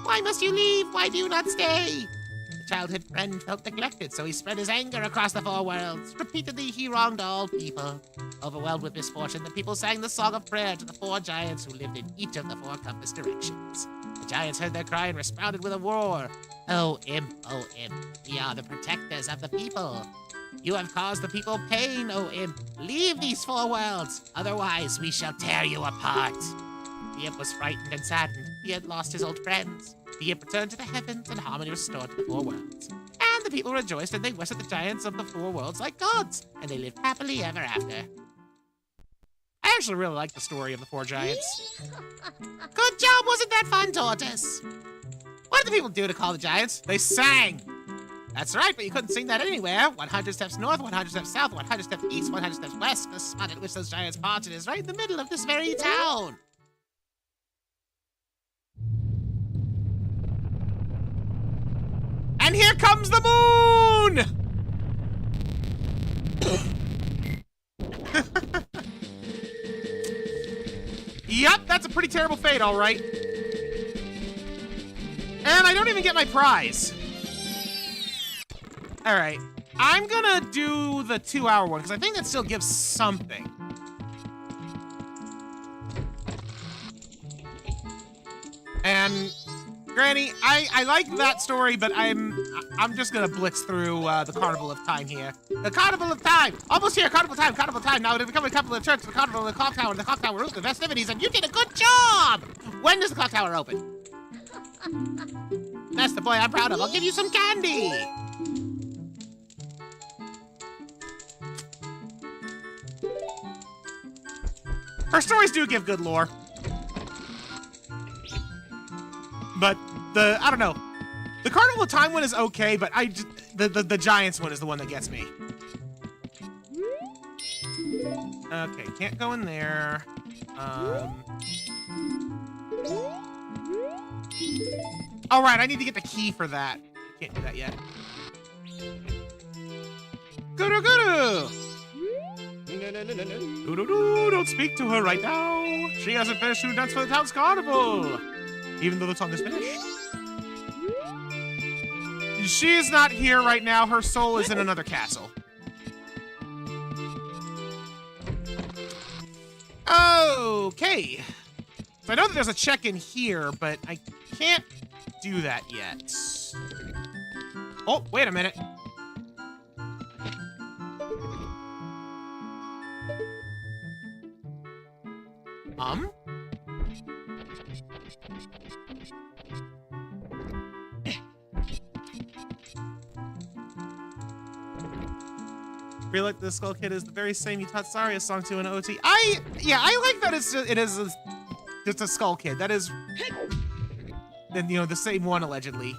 Why must you leave? Why do you not stay? The childhood friend felt neglected, so he spread his anger across the four worlds. Repeatedly, he wronged all people. Overwhelmed with misfortune, the people sang the song of prayer to the four giants who lived in each of the four compass directions. The giants heard their cry and responded with a roar. Oh, imp, we are the protectors of the people. You have caused the people pain, oh imp. Leave these four worlds, otherwise we shall tear you apart. The imp was frightened and saddened. He had lost his old friends. The imp returned to the heavens and harmony restored to the four worlds. And the people rejoiced and they worshipped the giants of the four worlds like gods. And they lived happily ever after. I actually really like the story of the four giants. Good job, wasn't that fun, Tortoise? What did the people do to call the giants? They sang. That's right, but you couldn't sing that anywhere. 100 steps north, 100 steps south, 100 steps east, 100 steps west. The spot at which those giants parted is right in the middle of this very town. And here comes the moon! Yep, that's a pretty terrible fate, all right. And I don't even get my prize. All right, I'm gonna do the 2-hour one because I think that still gives something. And Granny, I like that story, but I'm just gonna blitz through the Carnival of Time here. The Carnival of Time, almost here. Carnival time, Carnival time. Now to become a couple of church, the Carnival of the Clock Tower, and the Clock Tower roof, the festivities, and you did a good job. When does the Clock Tower open? That's the boy I'm proud of. I'll give you some candy. Her stories do give good lore. But I don't know. The Carnival of Time one is okay, but the Giants one is the one that gets me. Okay, can't go in there. All right, I need to get the key for that. Can't do that yet. Guru! Don't speak to her right now. She hasn't finished her dance for the town's carnival. Even though the song is finished. She's not here right now. Her soul is in another castle. Okay. So I know that there's a check-in here, but I can't do that yet. Oh, wait a minute. I feel like the Skull Kid is the very same you taught Sari a song to in OT. I like that it is just a Skull Kid. That is, then you know, the same one allegedly.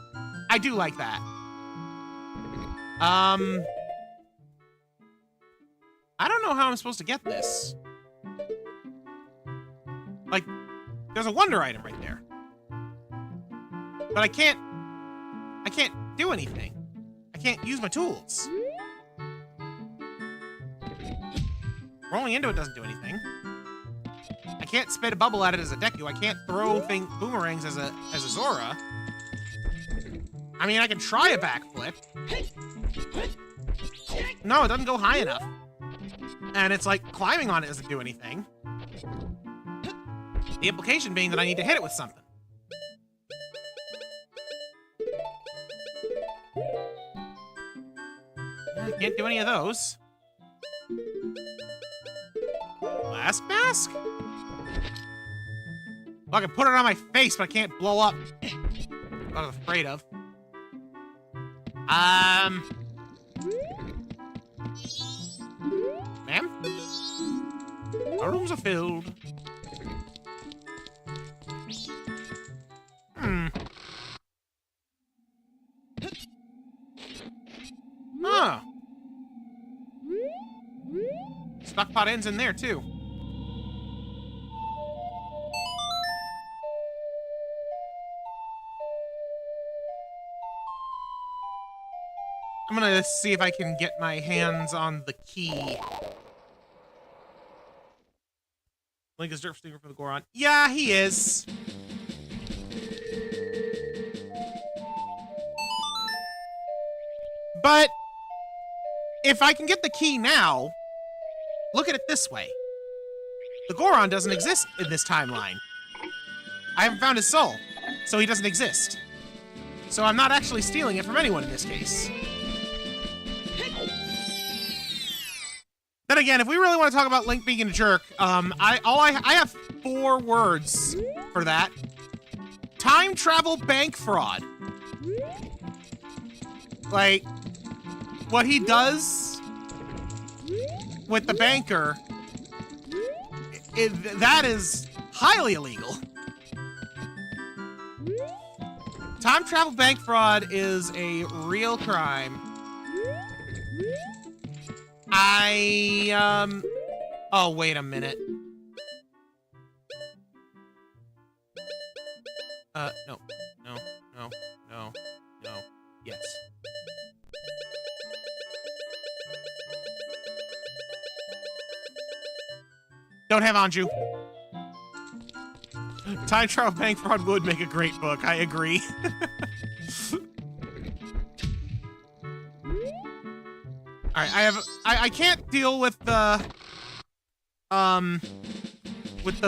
I do like that. I don't know how I'm supposed to get this. Like, there's a wonder item right there. But I can't do anything. I can't use my tools. Rolling into it doesn't do anything. I can't spit a bubble at it as a Deku. I can't throw boomerangs as a Zora. I mean, I can try a backflip. No, it doesn't go high enough. And it's like climbing on it doesn't do anything. The implication being that I need to hit it with something. I can't do any of those. Blast mask? Well, I can put it on my face, but I can't blow up. What I'm afraid of. Ma'am? Our rooms are filled. Huh. Stockpot ends in there, too. I'm gonna see if I can get my hands on the key. Link is dirt stinger for the Goron. Yeah, he is. But if I can get the key now, look at it this way. The Goron doesn't exist in this timeline. I haven't found his soul, so he doesn't exist. So I'm not actually stealing it from anyone in this case. Then again, if we really want to talk about Link being a jerk, I have 4 words for that. Time travel bank fraud. Like, what he does with the banker, that is highly illegal. Time travel bank fraud is a real crime. Oh, wait a minute. No. Yes. Don't have Anju. Time travel bank fraud would make a great book. I agree. All right, I can't deal with the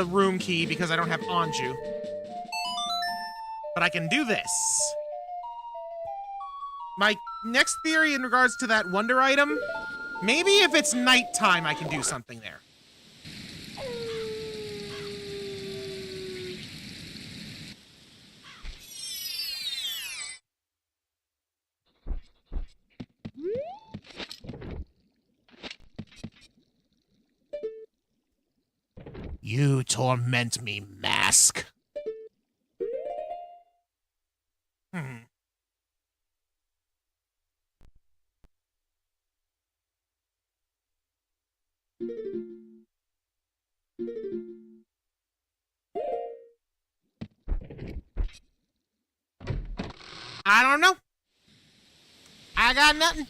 room key because I don't have Anju. But I can do this. My next theory in regards to that wonder item, maybe if it's nighttime I can do something there. You torment me, mask. I don't know. I got nothing.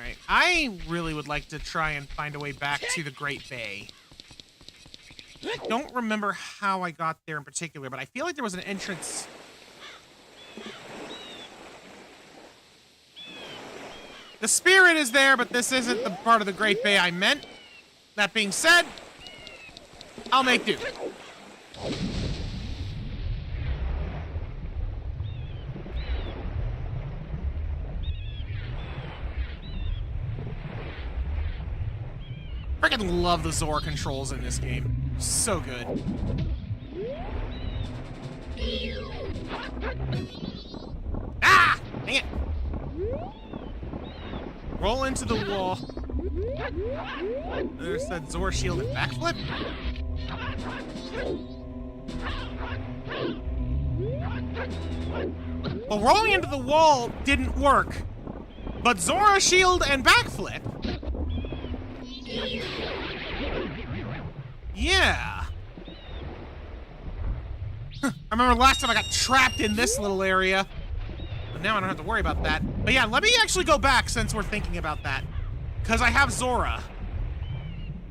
Alright, I really would like to try and find a way back to the Great Bay. I don't remember how I got there in particular, but I feel like there was an entrance. The spirit is there, but this isn't the part of the Great Bay I meant. That being said, I'll make do. Freaking love the Zora controls in this game. So good. Ah! Dang it! Roll into the wall. There's that Zora shield and backflip. Well, rolling into the wall didn't work, but Zora shield and backflip. Yeah. I remember last time I got trapped in this little area. But now I don't have to worry about that. But yeah, let me actually go back since we're thinking about that. Because I have Zora.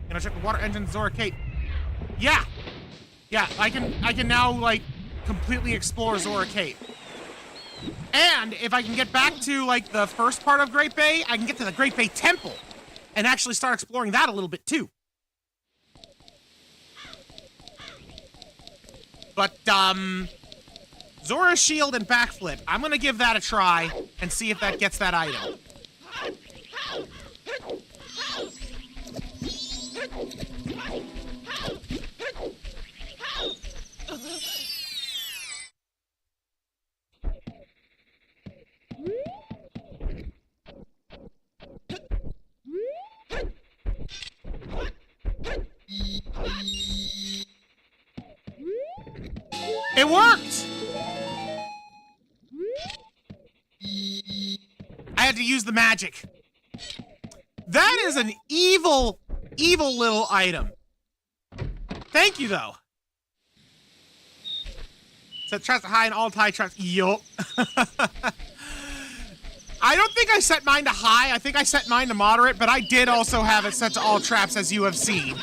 And I check the water engine, Zora Kate. Yeah. Yeah, I can now, like, completely explore Zora Kate. And if I can get back to, like, the first part of Great Bay, I can get to the Great Bay Temple. And actually start exploring that a little bit, too. But, Zora's shield and backflip. I'm gonna give that a try and see if that gets that item. It worked! I had to use the magic. That is an evil, evil little item. Thank you, though. Set traps to high and all tie traps. Yup. I don't think I set mine to high. I think I set mine to moderate, but I did also have it set to all traps, as you have seen.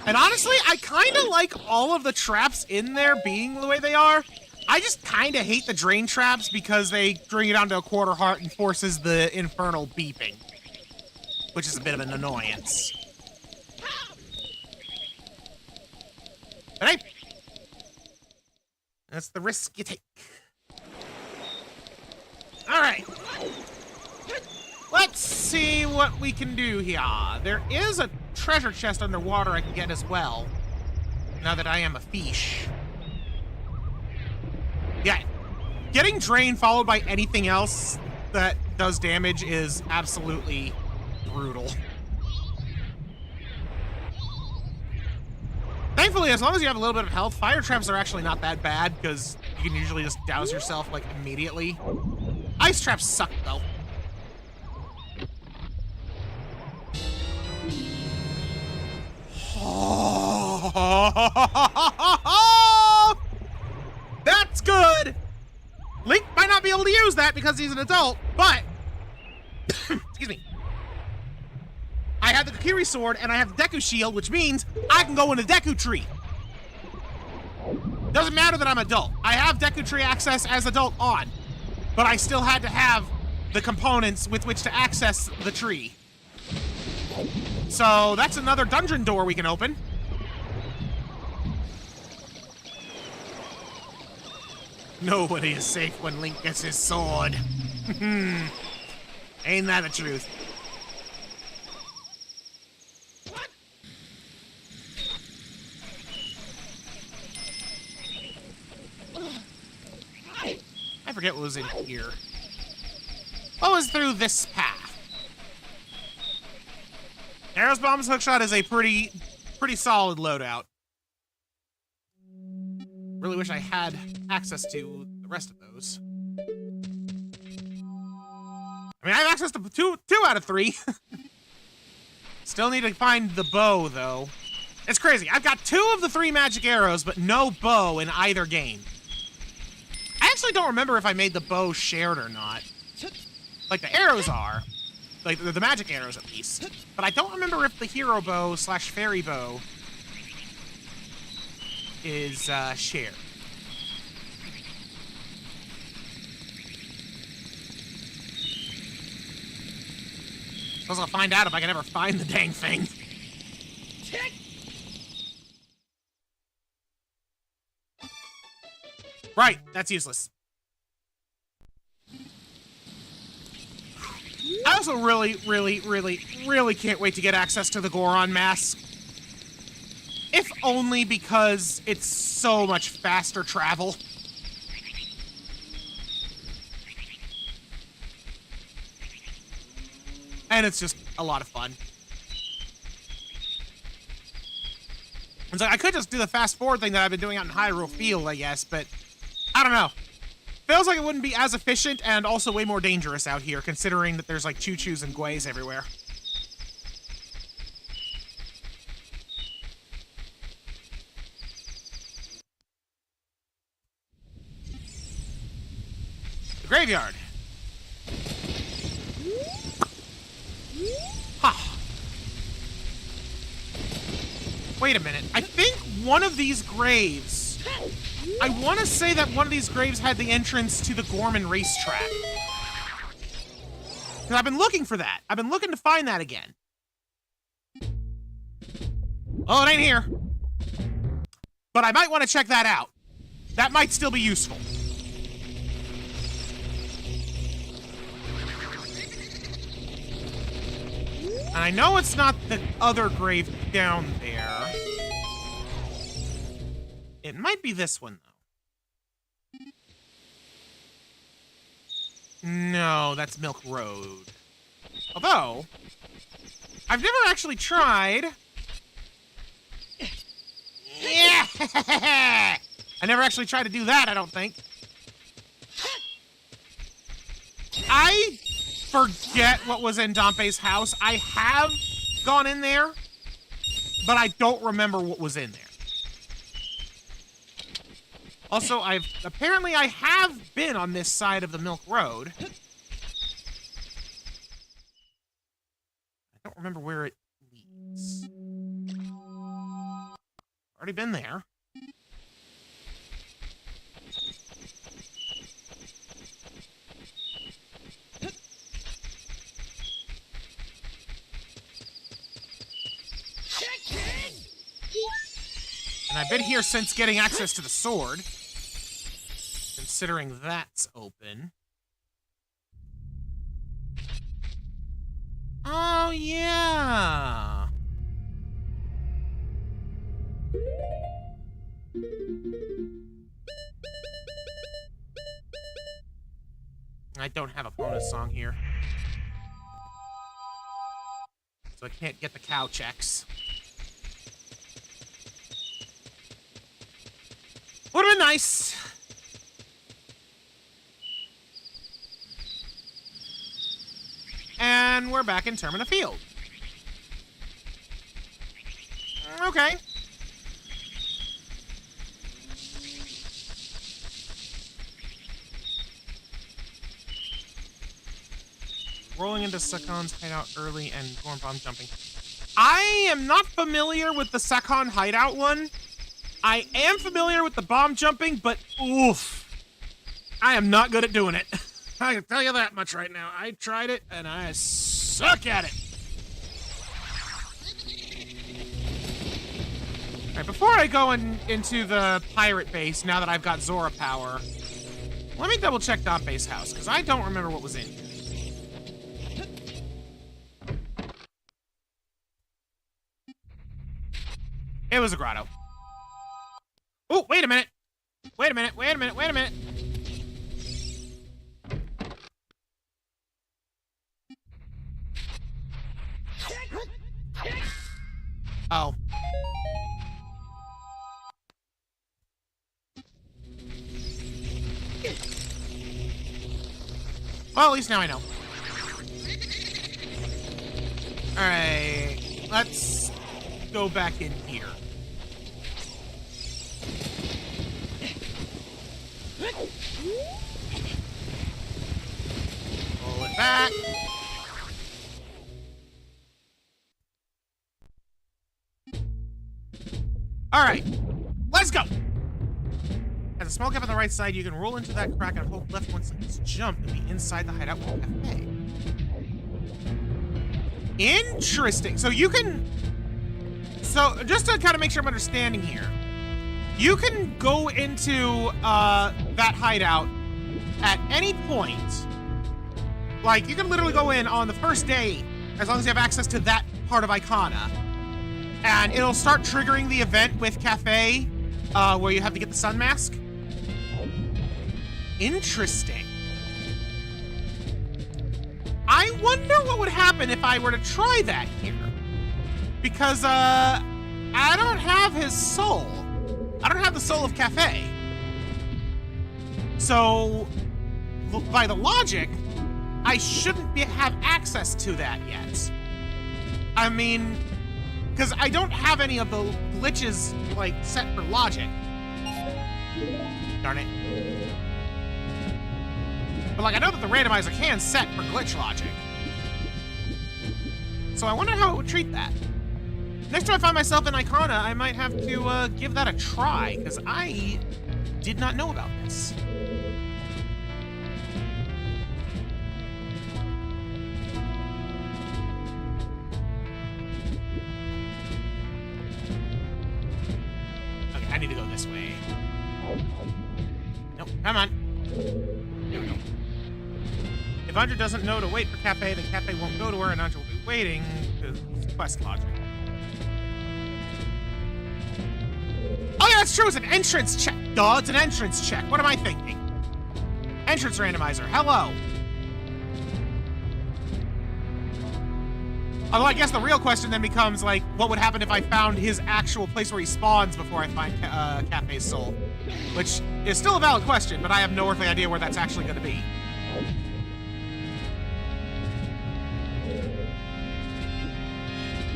And honestly, I kind of like all of the traps in there being the way they are. I just kind of hate the drain traps because they bring you down to a quarter heart and forces the infernal beeping, which is a bit of an annoyance. But hey, that's the risk you take. All right. Let's see what we can do here. There is a treasure chest underwater I can get as well, now that I am a fish. Yeah, getting drained followed by anything else that does damage is absolutely brutal. Thankfully, as long as you have a little bit of health, fire traps are actually not that bad because you can usually just douse yourself, like, immediately. Ice traps suck, though. That's good! Link might not be able to use that because he's an adult, but... excuse me. I have the Kokiri sword and I have the Deku shield, which means I can go in the Deku tree. Doesn't matter that I'm adult. I have Deku tree access as adult on, but I still had to have the components with which to access the tree. So that's another dungeon door we can open. Nobody is safe when Link gets his sword. Ain't that the truth? I forget what was in here. What was through this path? Arrows, bombs, hookshot is a pretty solid loadout. Really wish I had access to the rest of those. I mean, I have access to two out of 3. Still need to find the bow, though. It's crazy. I've got 2 of the 3 magic arrows, but no bow in either game. I actually don't remember if I made the bow shared or not. Like, the arrows are, Like, the magic arrows, at least. But I don't remember if the hero bow / fairy bow is shared. Suppose I'll find out if I can ever find the dang thing. Right, that's useless. I also really can't wait to get access to the Goron mask. If only because it's so much faster travel. And it's just a lot of fun. It's like, I could just do the fast forward thing that I've been doing out in Hyrule Field, I guess, but I don't know. Feels like it wouldn't be as efficient and also way more dangerous out here, considering that there's like choo-choos and guays everywhere. The graveyard. Ha. Wait a minute. I think one of these graves... I want to say that one of these graves had the entrance to the Gorman racetrack. Because I've been looking for that. I've been looking to find that again. Oh, it ain't here. But I might want to check that out. That might still be useful. And I know it's not the other grave down there. It might be this one, though. No, that's Milk Road. Although, I've never actually tried... Yeah! I never actually tried to do that, I don't think. I forget what was in Dompe's house. I have gone in there, but I don't remember what was in there. Also, apparently I have been on this side of the Milk Road. I don't remember where it leads. Already been there. And I've been here since getting access to the sword. Considering that's open. Oh, yeah. I don't have a bonus song here. So I can't get the cow checks. Would've been nice. And we're back in Termina Field. Okay. Rolling into Sakon's hideout early and Gorn bomb jumping. I am not familiar with the Sakon hideout one. I am familiar with the bomb jumping, but oof. I am not good at doing it. I can tell you that much right now. I tried it, and I suck at it. All right, before I go into the pirate base, now that I've got Zora power, let me double check Dompe's house, because I don't remember what was in here. It was a grotto. Oh, wait a minute. Wait a minute, wait a minute, wait a minute. Oh. Well, at least now I know. Alright, let's go back in here. Pull it back. All right, let's go. At a small gap on the right side, you can roll into that crack and hold left once it's jumped and be inside the hideout cafe. Interesting. So you can... So just to kind of make sure I'm understanding here, you can go into that hideout at any point. Like, you can literally go in on the first day as long as you have access to that part of Icona. And it'll start triggering the event with Cafe, where you have to get the sun mask. Interesting. I wonder what would happen if I were to try that here. Because, I don't have his soul. I don't have the soul of Cafe. So, by the logic, I shouldn't have access to that yet. I mean, because I don't have any of the glitches, like, set for logic. Darn it. But, like, I know that the randomizer can set for glitch logic. So I wonder how it would treat that. Next time I find myself in Icona, I might have to give that a try, because I did not know about this. Okay, I need to go this way. Nope, come on. There we go. If Andrea doesn't know to wait for Cafe, then Cafe won't go to her, and Andrea will be waiting, because it's quest logic. Oh yeah, that's true, it's an entrance check. Duh, it's an entrance check. What am I thinking? Entrance randomizer, hello. Although I guess the real question then becomes, like, what would happen if I found his actual place where he spawns before I find Cafe's soul? Which is still a valid question, but I have no earthly idea where that's actually going to be.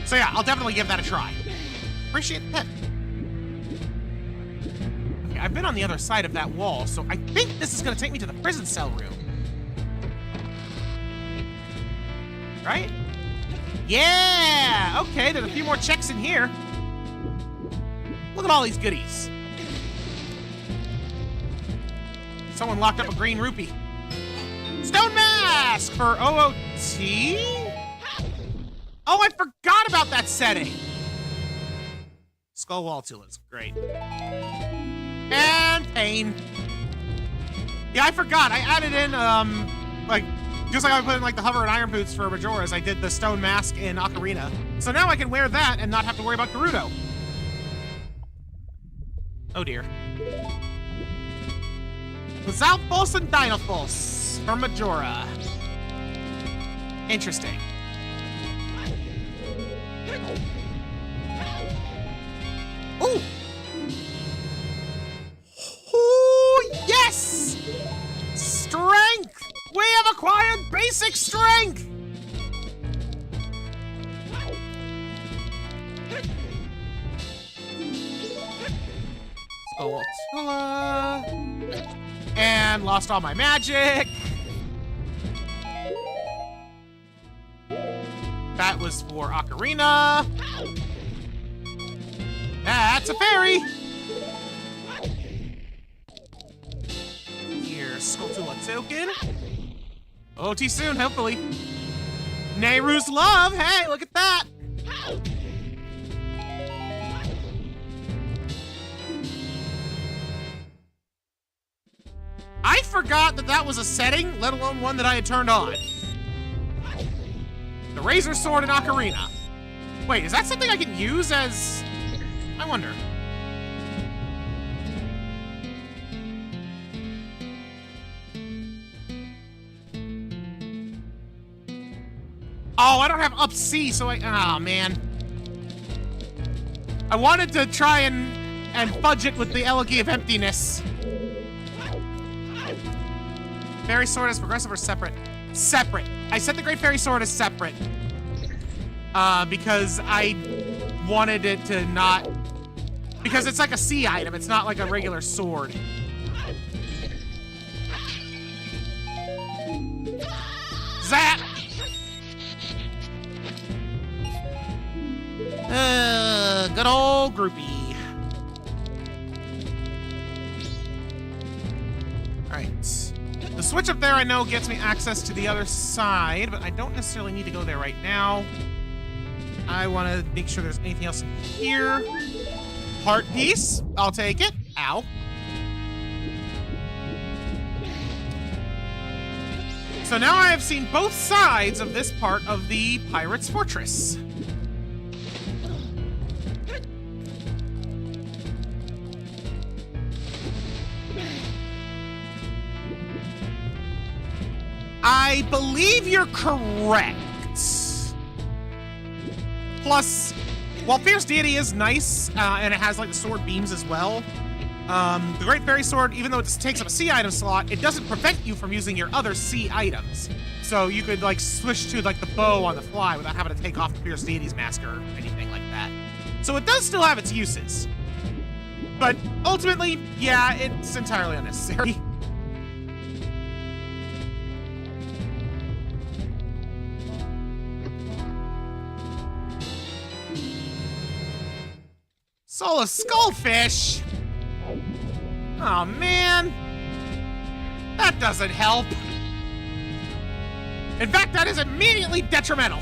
So yeah, I'll definitely give that a try. Appreciate the tip. Okay, I've been on the other side of that wall, so I think this is going to take me to the prison cell room. Right? Yeah! Okay, there's a few more checks in here. Look at all these goodies. Someone locked up a green rupee. Stone mask for OOT? Oh, I forgot about that setting. Skull wall tool is great. And pain. Yeah, I forgot. I added in, like, just like I put in, like, the hover and iron boots for Majora's, I did the stone mask in Ocarina. So now I can wear that and not have to worry about Gerudo. Oh, dear. Without Pulse and Dynapulse for Majora. Interesting. Ooh! Ooh, yes! Strength! We have acquired basic strength! Skulltula. And lost all my magic. That was for Ocarina. That's a fairy! Here's Skulltula token. OT soon, hopefully. Nehru's love! Hey, look at that! I forgot that that was a setting, let alone one that I had turned on. The Razor Sword in Ocarina. Wait, is that something I can use as... I wonder. Oh, I don't have up C, so oh, man. I wanted to try and fudge it with the Elegy of Emptiness. Fairy Sword is progressive or separate? Separate. I set the Great Fairy Sword as separate. Because I wanted it to not... Because it's like a C item, it's not like a regular sword. Zap! Good old groupie. switch up there I know gets me access to the other side, but I don't necessarily need to go there right now. I want to make sure there's anything else in here. Heart piece. I'll take it. Ow. So now I have seen both sides of this part of the Pirate's Fortress. I believe you're correct. Plus, while Fierce Deity is nice, and it has like the sword beams as well, the Great Fairy Sword, even though it takes up a C item slot, it doesn't prevent you from using your other C items. So you could like switch to like the bow on the fly without having to take off the Fierce Deity's mask or anything like that. So it does still have its uses. But ultimately, yeah, it's entirely unnecessary. Soul of Skullfish? Oh man, that doesn't help. In fact, that is immediately detrimental.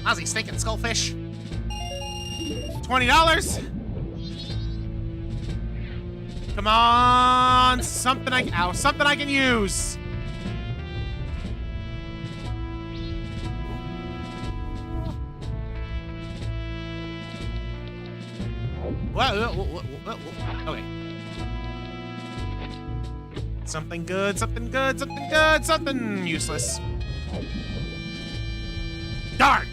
How's he stinking skullfish? $20. Come on, something I can use. Whoa. Okay. Something good, something useless. Darn!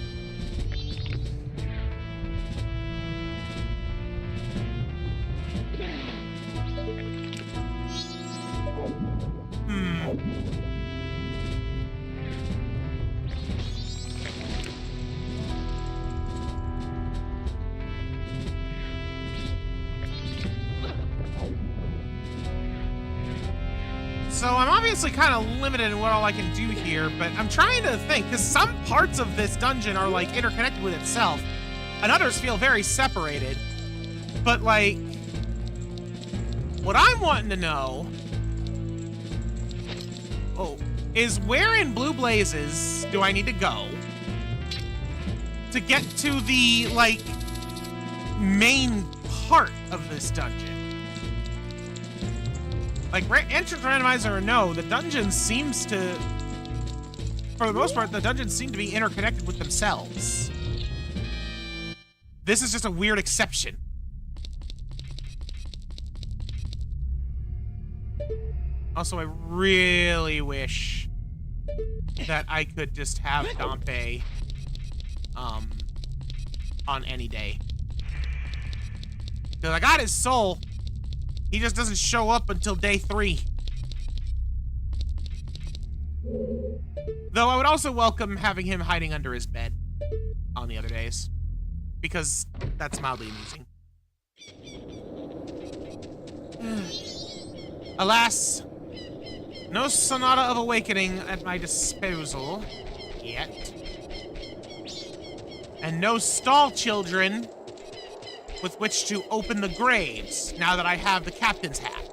So I'm obviously kind of limited in what all I can do here, but I'm trying to think, because some parts of this dungeon are like interconnected with itself, and others feel very separated. But like, what I'm wanting to know, is where in Blue Blazes do I need to go to get to the like main part of this dungeon? Like, entrance randomizer or no, the dungeon seems to, for the most part, the dungeons seem to be interconnected with themselves. This is just a weird exception. Also, I really wish that I could just have Dompe, on any day. Because I got his soul. He just doesn't show up until day 3. Though I would also welcome having him hiding under his bed on the other days, because that's mildly amusing. Alas, no Sonata of Awakening at my disposal yet. And no stall children with which to open the graves, now that I have the captain's hat.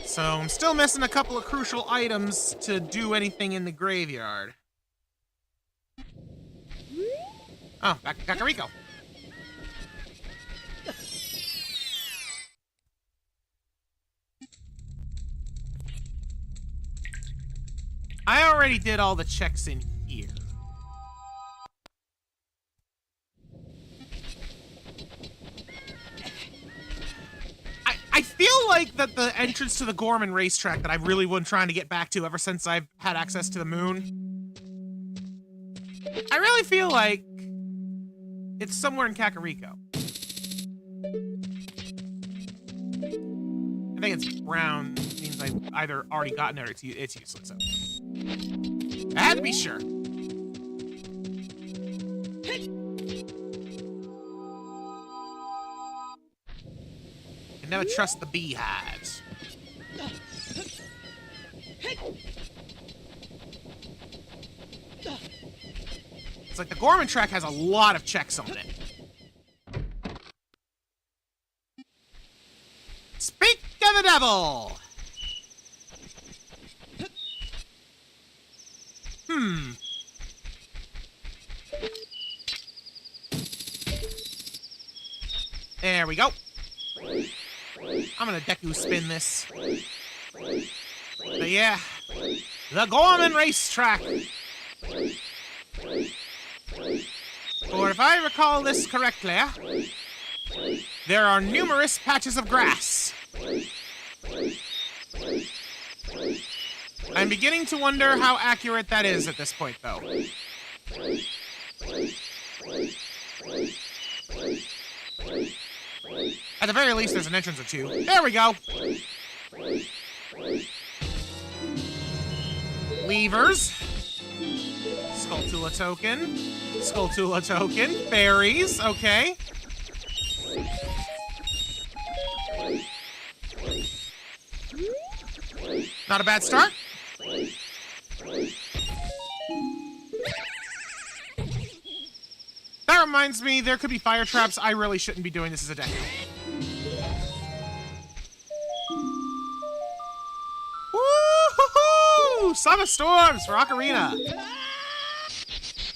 So I'm still missing a couple of crucial items to do anything in the graveyard. Oh, back to Kakariko. I already did all the checks in here. I feel like that the entrance to the Gorman racetrack that I've really been trying to get back to ever since I've had access to the moon, I really feel like it's somewhere in Kakariko. I think it's brown, means I've either already gotten it or it's useless. So I had to be sure. You never trust the beehives. It's like the Gorman track has a lot of checks on it. Speak of the devil! There we go. I'm gonna Deku spin this. But yeah, the Gorman racetrack. Or if I recall this correctly, there are numerous patches of grass. I'm beginning to wonder how accurate that is at this point, though. At the very least, there's an entrance or two. There we go! Levers. Skulltula token. Skulltula token. Fairies. Okay. Not a bad start. That reminds me, there could be fire traps. I really shouldn't be doing this as a deck. Woo-hoo-hoo! Song of Storms for Ocarina.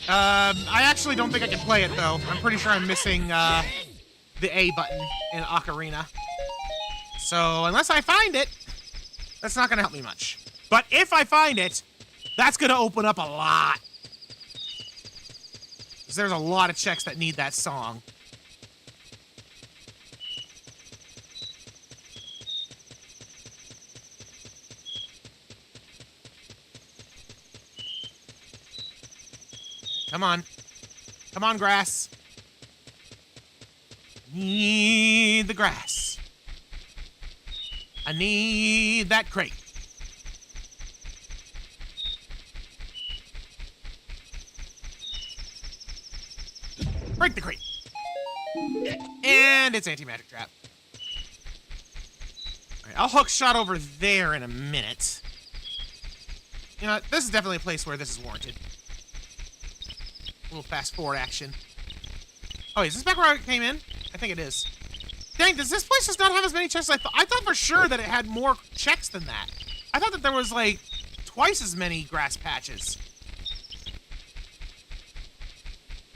I actually don't think I can play it, though. I'm pretty sure I'm missing, the A button in Ocarina. So, unless I find it, that's not gonna help me much. But if I find it, that's gonna open up a lot. Because there's a lot of checks that need that song. Come on. Come on, grass. Need the grass. I need that crate. Break the crate. And it's anti-magic trap. Alright, I'll hook shot over there in a minute. You know, this is definitely a place where this is warranted. A little fast forward action. Oh, is this back where I came in? I think it is. Dang, does this place just not have as many checks as I thought? I thought for sure that it had more checks than that. I thought that there was, like, twice as many grass patches.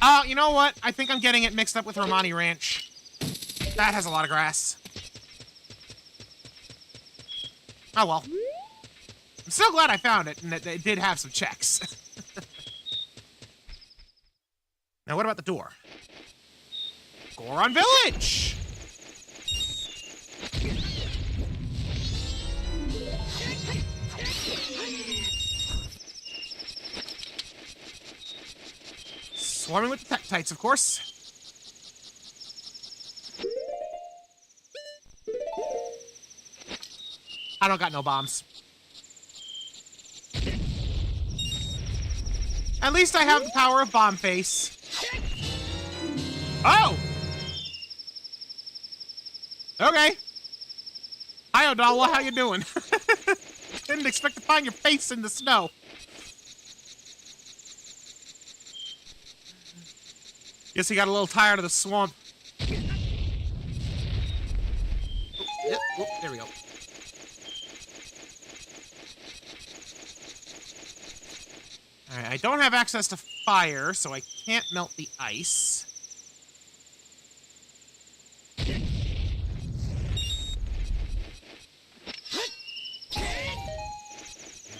Oh, you know what? I think I'm getting it mixed up with Romani Ranch. That has a lot of grass. Oh, well. I'm so glad I found it, and that it did have some checks. Now, what about the door? Goron Village! Swarming with the Tektites, of course. I don't got no bombs. At least I have the power of Bomb Face. Oh! Okay. Hi, Odawa, how you doing? Didn't expect to find your face in the snow. Guess he got a little tired of the swamp. Oh, yep, oh, there we go. Alright, I don't have access to fire, so I can't melt the ice.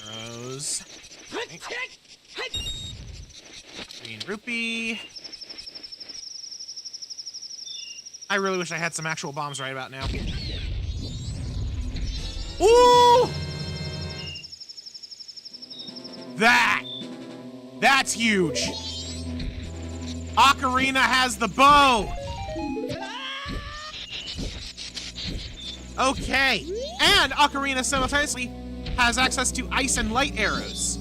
Arrows. Okay. Green rupee. I really wish I had some actual bombs right about now. Ooh! That's huge. Ocarina has the bow. Okay. And Ocarina simultaneously has access to ice and light arrows.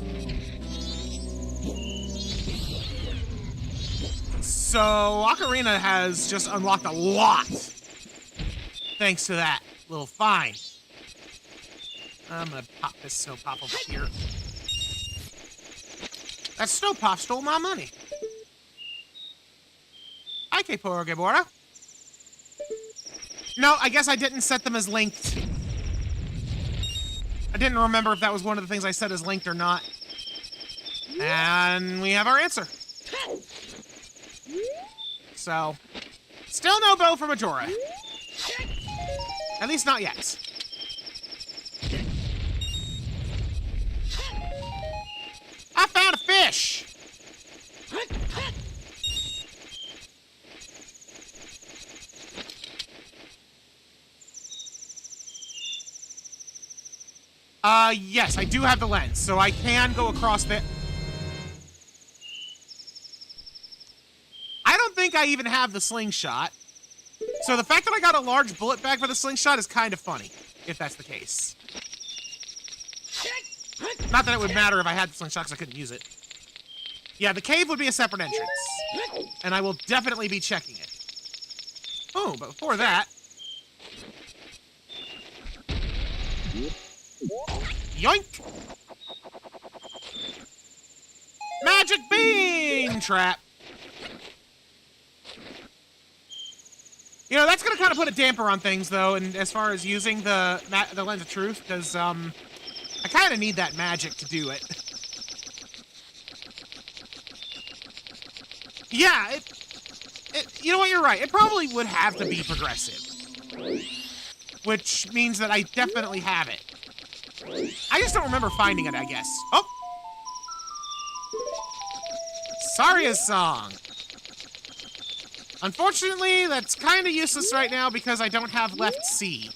So Ocarina has just unlocked a lot. Thanks to that little find. I'm gonna pop this snow pop over here. That snow pop stole my money. Ike Porgebora. No, I guess I didn't set them as linked. I didn't remember if that was one of the things I set as linked or not. And we have our answer. So, still no bow for Majora. At least not yet. I found a fish! Yes, I do have the lens, so I can go across the... I don't think I even have the slingshot. So the fact that I got a large bullet bag for the slingshot is kind of funny, if that's the case. Not that it would matter if I had the slingshot, because I couldn't use it. Yeah, the cave would be a separate entrance. And I will definitely be checking it. Oh, but before that... Yoink! Magic bean trap! You know, that's gonna kind of put a damper on things, though, and as far as using the Lens of Truth, because, I kind of need that magic to do it. Yeah, you know what, you're right. It probably would have to be progressive. Which means that I definitely have it. I just don't remember finding it, I guess. Oh! Saria's song. Unfortunately, that's kind of useless right now because I don't have left C.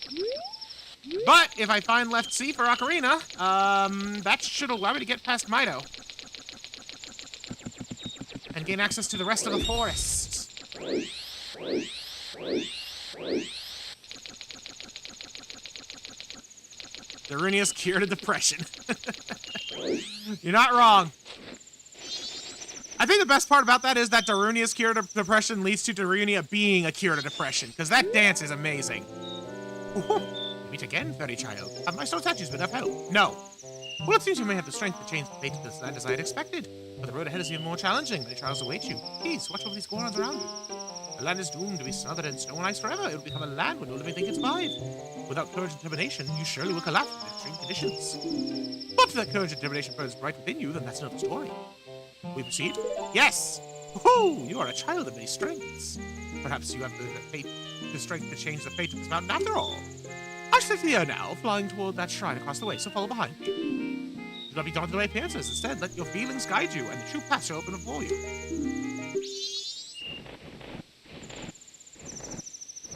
But if I find left C for Ocarina, that should allow me to get past Mido. And gain access to the rest of the forest. Darunia's cure to depression. You're not wrong. I think the best part about that is that Darunia's cure to depression leads to Darunia being a cure to depression, because that dance is amazing. Meet again, fairy child. Have my soul statues been of help? No. Well, it seems you may have the strength to change the fate of this land as I had expected. But the road ahead is even more challenging. Many trials await you. Please, watch over these Gorons around you. The land is doomed to be smothered in snow and ice forever. It will become a land where no living thing can survive. Without courage and determination, you surely will collapse in extreme conditions. But if that courage and determination burns bright within you, then that's another story. We proceed? Yes! Woohoo! You are a child of many strengths. Perhaps you have the strength to change the fate of this mountain after all. I shall take the air now, flying toward that shrine across the way, so follow behind me. Do not be daunted by appearances. Instead, let your feelings guide you, and the true path shall open before you.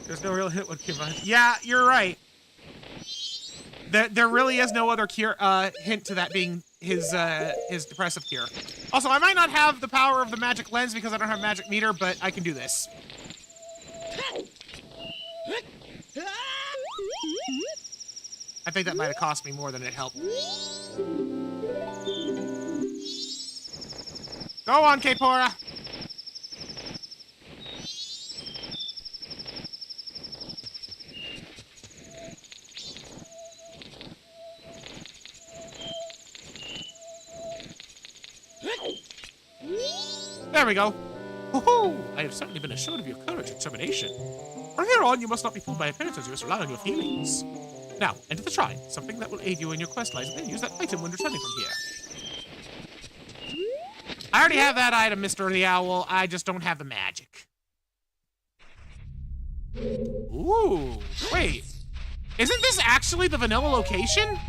There's no real hint what came behind. Yeah, you're right. There really is no other cure, hint to that being his depressive cure. Also, I might not have the power of the magic lens because I don't have magic meter, but I can do this. I think that might have cost me more than it helped. Go on, Kaepora! There we go. Woohoo! I have certainly been assured of your courage and determination. From here on, you must not be fooled by appearances, you must rely on your feelings. Now, enter the shrine. Something that will aid you in your quest lies within. Use that item when returning from here. I already have that item, Mr. the Owl. I just don't have the magic. Ooh, wait. Isn't this actually the vanilla location?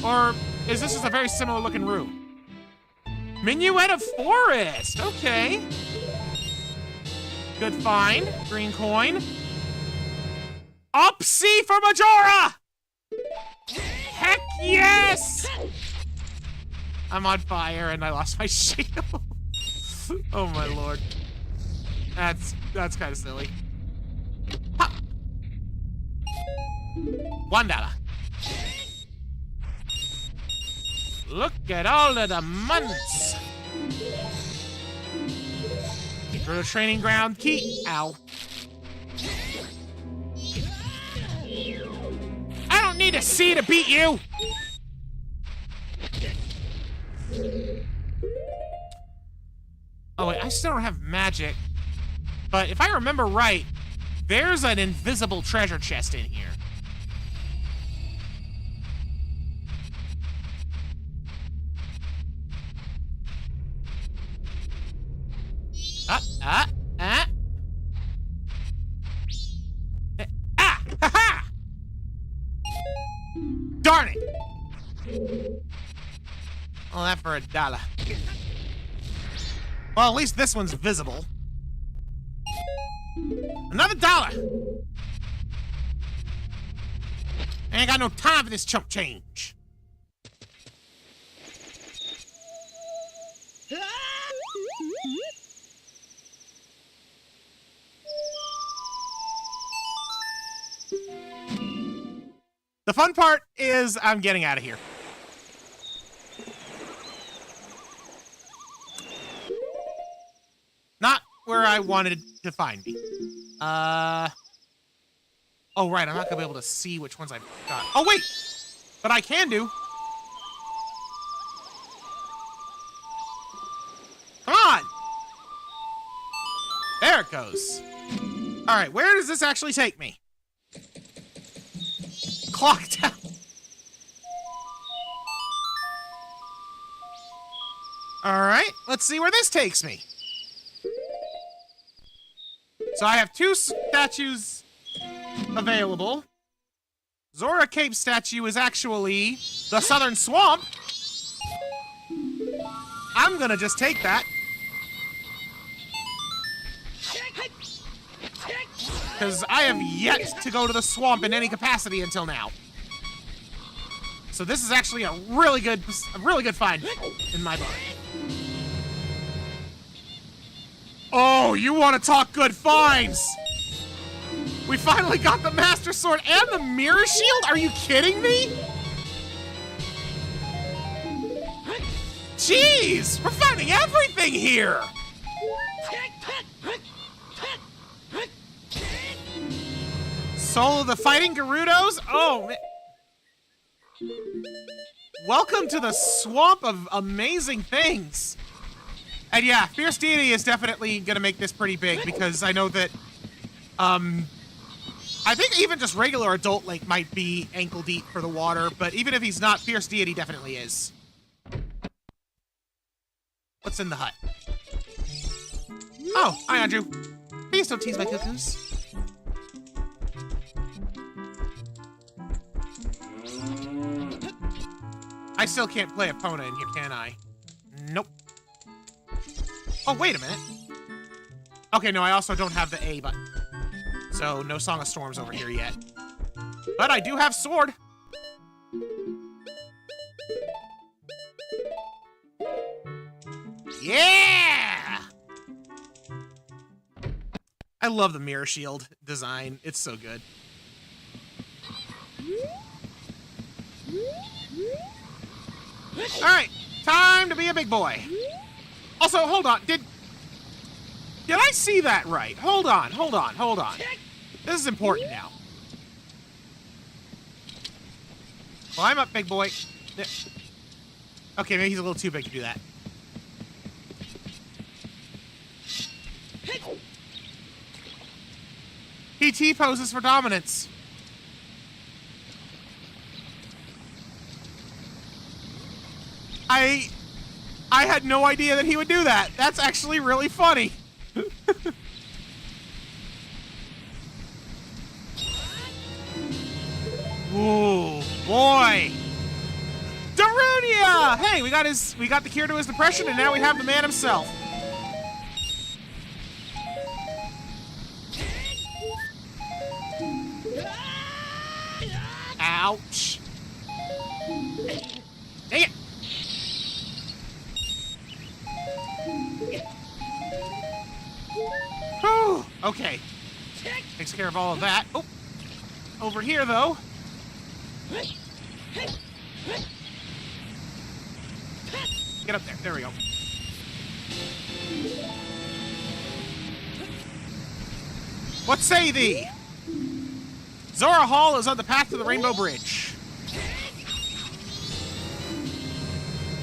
Or is this just a very similar looking room? Minuet of Forest, okay. Good find, green coin. Up C for Majora! Heck yes! I'm on fire and I lost my shield. Oh my lord. That's kind of silly. Ha! $1. Look at all of the months. For the training ground key. Ow. I don't need a C to beat you. Oh wait, I still don't have magic. But if I remember right, There's an invisible treasure chest in here. Ah! Ha ha! Darn it! All that for $1. Well, at least this one's visible. Another $1! I ain't got no time for this chump change. The fun part is I'm getting out of here. Not where I wanted to find me. Oh, right, I'm not gonna be able to see which ones I've got. Oh, wait! But I can do. Come on! There it goes. All right, where does this actually take me? Clock down. All right, let's see where this takes me. So I have 2 statues available. Zora Cape statue is actually the Southern Swamp. I'm gonna just take that. Because I have yet to go to the swamp in any capacity until now. So this is actually a really good find in my book. Oh, you want to talk good finds? We finally got the Master Sword and the Mirror Shield? Are you kidding me? Jeez, we're finding everything here. Soul of the Fighting Gerudos? Oh, man. Welcome to the swamp of amazing things. And yeah, Fierce Deity is definitely gonna make this pretty big because I know that, I think even just regular Adult Link might be ankle deep for the water, but even if he's not, Fierce Deity definitely is. What's in the hut? Oh, hi, Andrew. Please don't tease my cuckoos. I still can't play Epona in here, can I? Nope. Oh, wait a minute. Okay, no, I also don't have the A button. So, no Song of Storms over here yet. But I do have Sword. Yeah! I love the Mirror Shield design. It's so good. Alright, time to be a big boy. Also, hold on, did I see that right? Hold on. This is important now. Climb up, big boy. Okay, maybe he's a little too big to do that. PT poses for dominance. I had no idea that he would do that. That's actually really funny. Ooh, boy. Darunia! Hey, we got the cure to his depression, and now we have the man himself. Ouch. Dang it. Whew. Okay. Takes care of all of that. Oh. Over here, though. Get up there. There we go. What say thee? Zora Hall is on the path to the Rainbow Bridge.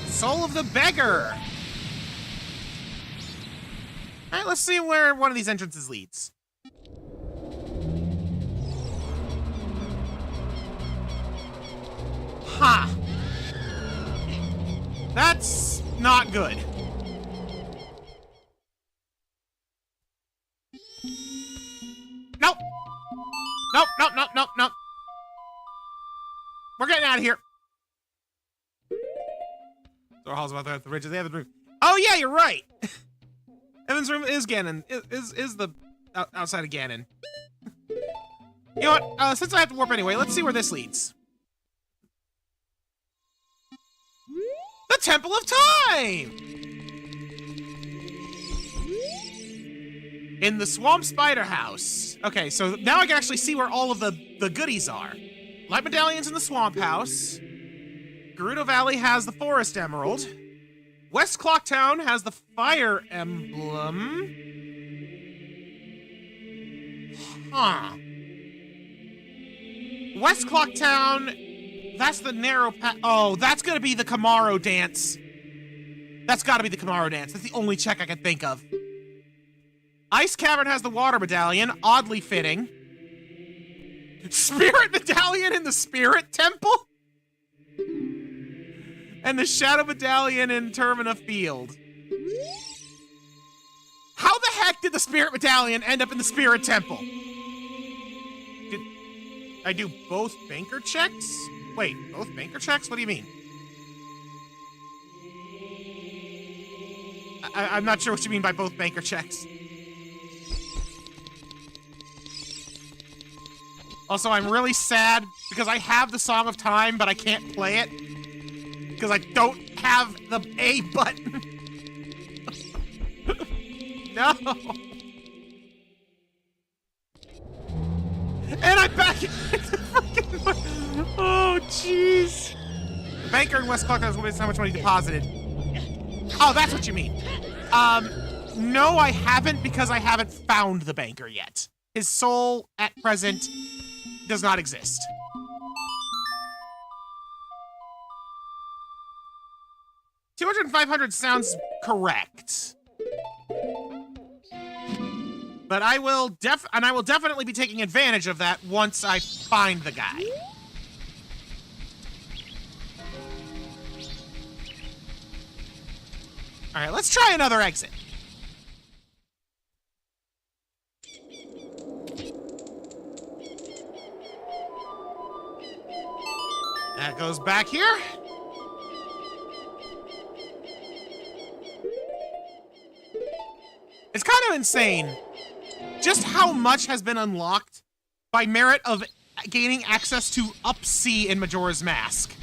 Soul of the Beggar. All right, let's see where one of these entrances leads. Huh. That's not good. Nope. Nope, nope, nope, nope, nope. We're getting out of here. Door halls about the ridges. They have the roof. Oh yeah, you're right. Evan's room is Ganon. Is the outside of Ganon. You know what? Since I have to warp anyway, let's see where this leads. The Temple of Time! In the Swamp Spider House. Okay, so now I can actually see where all of the goodies are. Light Medallion's in the Swamp House. Gerudo Valley has the Forest Emerald. West Clocktown has the Fire Emblem. Huh. West Clocktown, that's the narrow path. Oh, that's gonna be the Kamaro dance. That's gotta be the Kamaro dance. That's the only check I can think of. Ice Cavern has the Water Medallion, oddly fitting. Spirit Medallion in the Spirit Temple? And the Shadow Medallion in Termina Field. How the heck did the Spirit Medallion end up in the Spirit Temple? Did I do both banker checks? Wait, both banker checks? What do you mean? I'm not sure what you mean by both banker checks. Also, I'm really sad because I have the Song of Time, but I can't play it. Because I don't have the A button. No. And I'm back into fucking... Oh, jeez. The banker in West Clocktown is how much money deposited. Oh, that's what you mean. No, I haven't because I haven't found the banker yet. His soul, at present, does not exist. $200 and $500 sounds correct. But I will definitely be taking advantage of that once I find the guy. All right, let's try another exit. That goes back here. It's kind of insane just how much has been unlocked by merit of gaining access to Up C in Majora's Mask.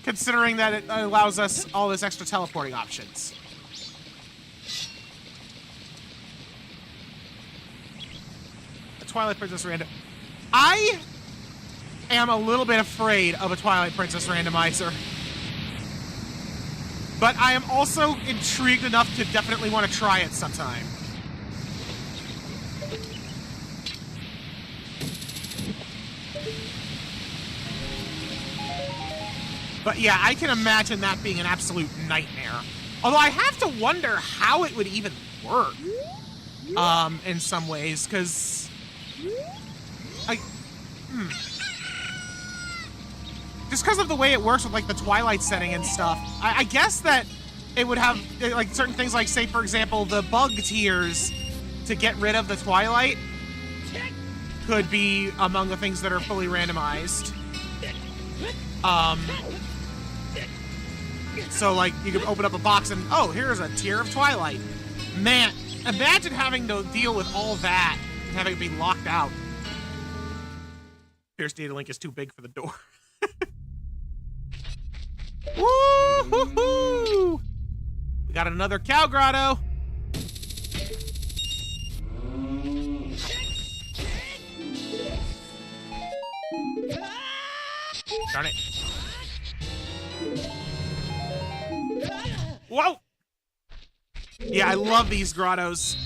Considering that it allows us all this extra teleporting options. A Twilight Princess random. I am a little bit afraid of a Twilight Princess randomizer. But I am also intrigued enough to definitely want to try it sometime. But yeah, I can imagine that being an absolute nightmare. Although I have to wonder how it would even work. In some ways, because... Just because of the way it works with, like, the Twilight setting and stuff, I guess that it would have, like, certain things like, say, for example, the bug tiers to get rid of the Twilight could be among the things that are fully randomized. So, like, you could open up a box and, oh, here's a tier of Twilight. Man, imagine having to deal with all that and having it be locked out. Pierce Data Link is too big for the door. Woo-hoo-hoo! We got another cow grotto. Darn it. Whoa! Yeah, I love these grottos.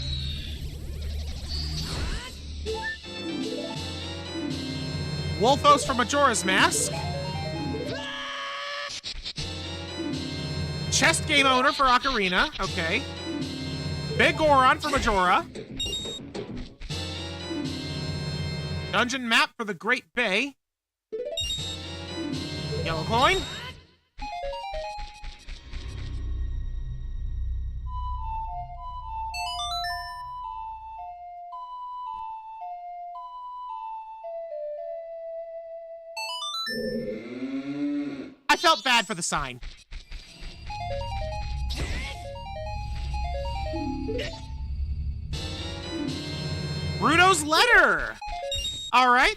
Wolfos from Majora's Mask. Chest game owner for Ocarina. Okay. Big Goron for Majora. Dungeon map for the Great Bay. Yellow coin. I felt bad for the sign. Bruno's letter. All right.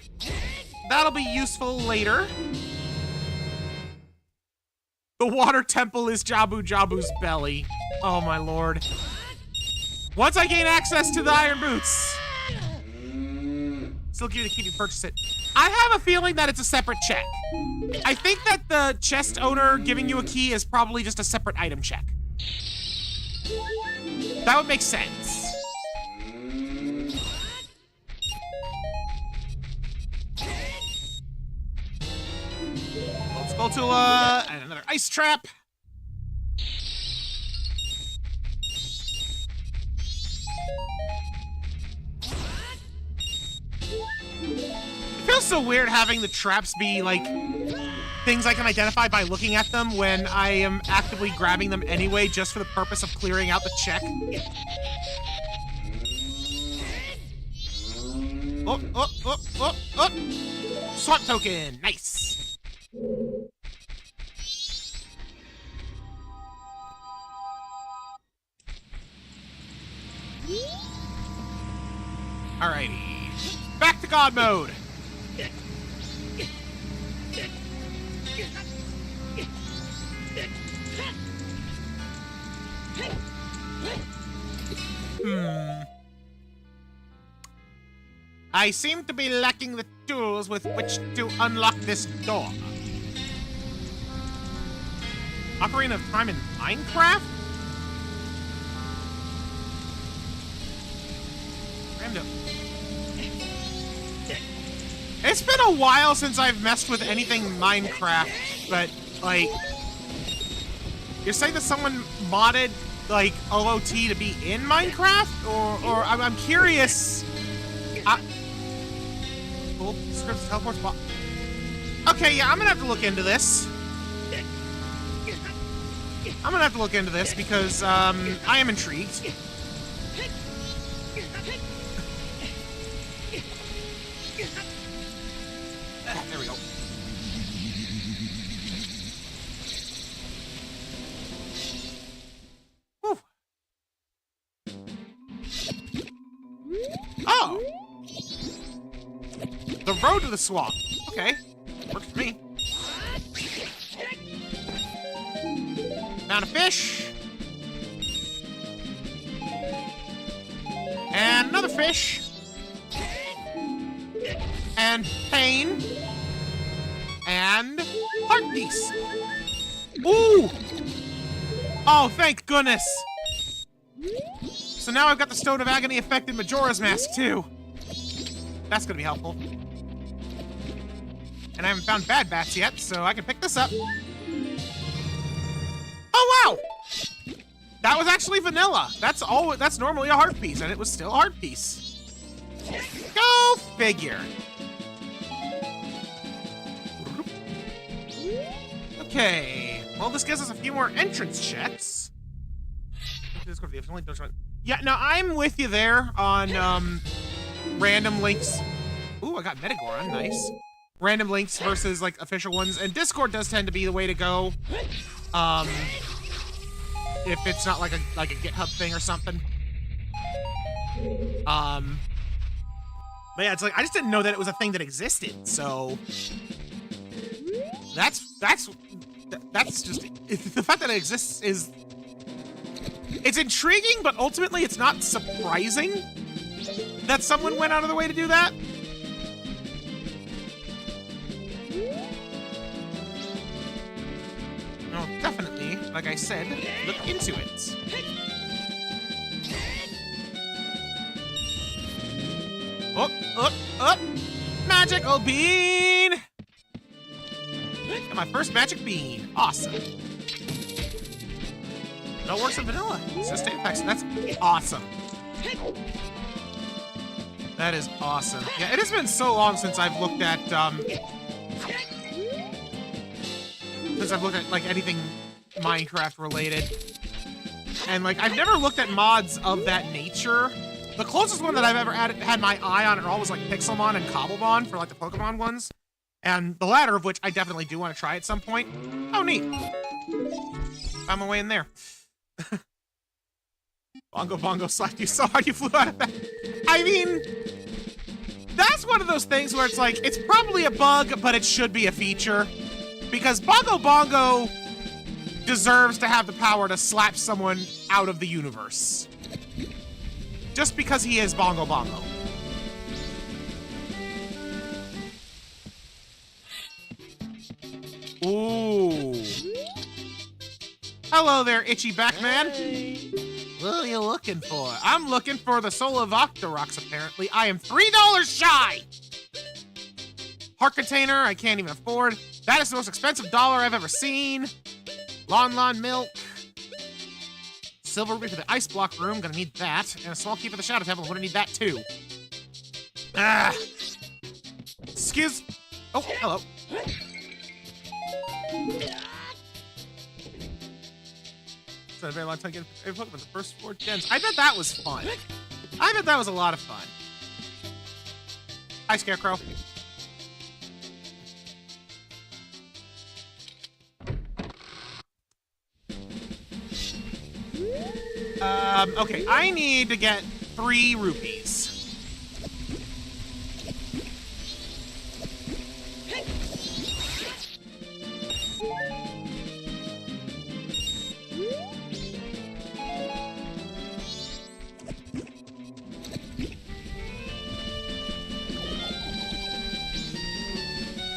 That'll be useful later. The water temple is Jabu Jabu's belly. Oh my lord. Once I gain access to the iron boots. Still give you the key to purchase it. I have a feeling that it's a separate check. I think that the chest owner giving you a key is probably just a separate item check. That would make sense. Spatula, and another ice trap. It feels so weird having the traps be like things I can identify by looking at them when I am actively grabbing them anyway just for the purpose of clearing out the check. Oh. Swap token, nice. Alrighty, back to God mode. I seem to be lacking the tools with which to unlock this door. Ocarina of Time in Minecraft? Random. It's been a while since I've messed with anything Minecraft, but, like... You're saying that someone modded, like, OOT to be in Minecraft? Or I'm curious... Cool. Scripts, teleports, okay, yeah, I'm gonna have to look into this. I'm gonna have to look into this because, I am intrigued. There we go. Whew. Oh! The road to the swamp. Okay. Works for me. Found a fish. And another fish. And pain. And heart piece. Ooh! Oh, thank goodness. So now I've got the Stone of Agony affected Majora's Mask too. That's gonna be helpful. And I haven't found Bad Bats yet, so I can pick this up. Oh, wow! That was actually vanilla. That's normally a heart piece, and it was still a heart piece. Go figure. Okay. Well, this gives us a few more entrance checks. Yeah, no, I'm with you there on random links. Ooh, I got Metagoron, nice. Random links versus like official ones, and Discord does tend to be the way to go. If it's not like a GitHub thing or something. But yeah, it's like I just didn't know that it was a thing that existed. So that's just the fact that it exists is it's intriguing, but ultimately it's not surprising that someone went out of the way to do that. No, definitely, like I said, look into it. Up! Magical bean! Got my first magic bean. Awesome. It all works in vanilla. It's just state effects. That's awesome. That is awesome. Yeah, it has been so long since I've looked at, since I've looked at like anything Minecraft related. And like I've never looked at mods of that nature. The closest one that I've ever had my eye on at all was like Pixelmon and Cobblebon for like the Pokemon ones. And the latter of which I definitely do want to try at some point. Oh, neat. Found my way in there. Bongo Bongo slapped you so hard you flew out of that. I mean, that's one of those things where it's like, it's probably a bug, but it should be a feature. Because Bongo Bongo deserves to have the power to slap someone out of the universe. Just because he is Bongo Bongo. Ooh. Hello there, itchy back man. Hey. What are you looking for? I'm looking for the soul of Octoroks, apparently. I am $3 shy! Heart container, I can't even afford. That is the most expensive dollar I've ever seen. Lon milk. Silver ruby for the ice block room, gonna need that. And a small key for the shadow temple, I'm gonna need that too. Ah. Excuse. Oh, hello. It's been a very long time getting a Pokemon the first 4 gens. I bet that was fun. I bet that was a lot of fun. Hi, Scarecrow. Okay, I need to get 3 rupees.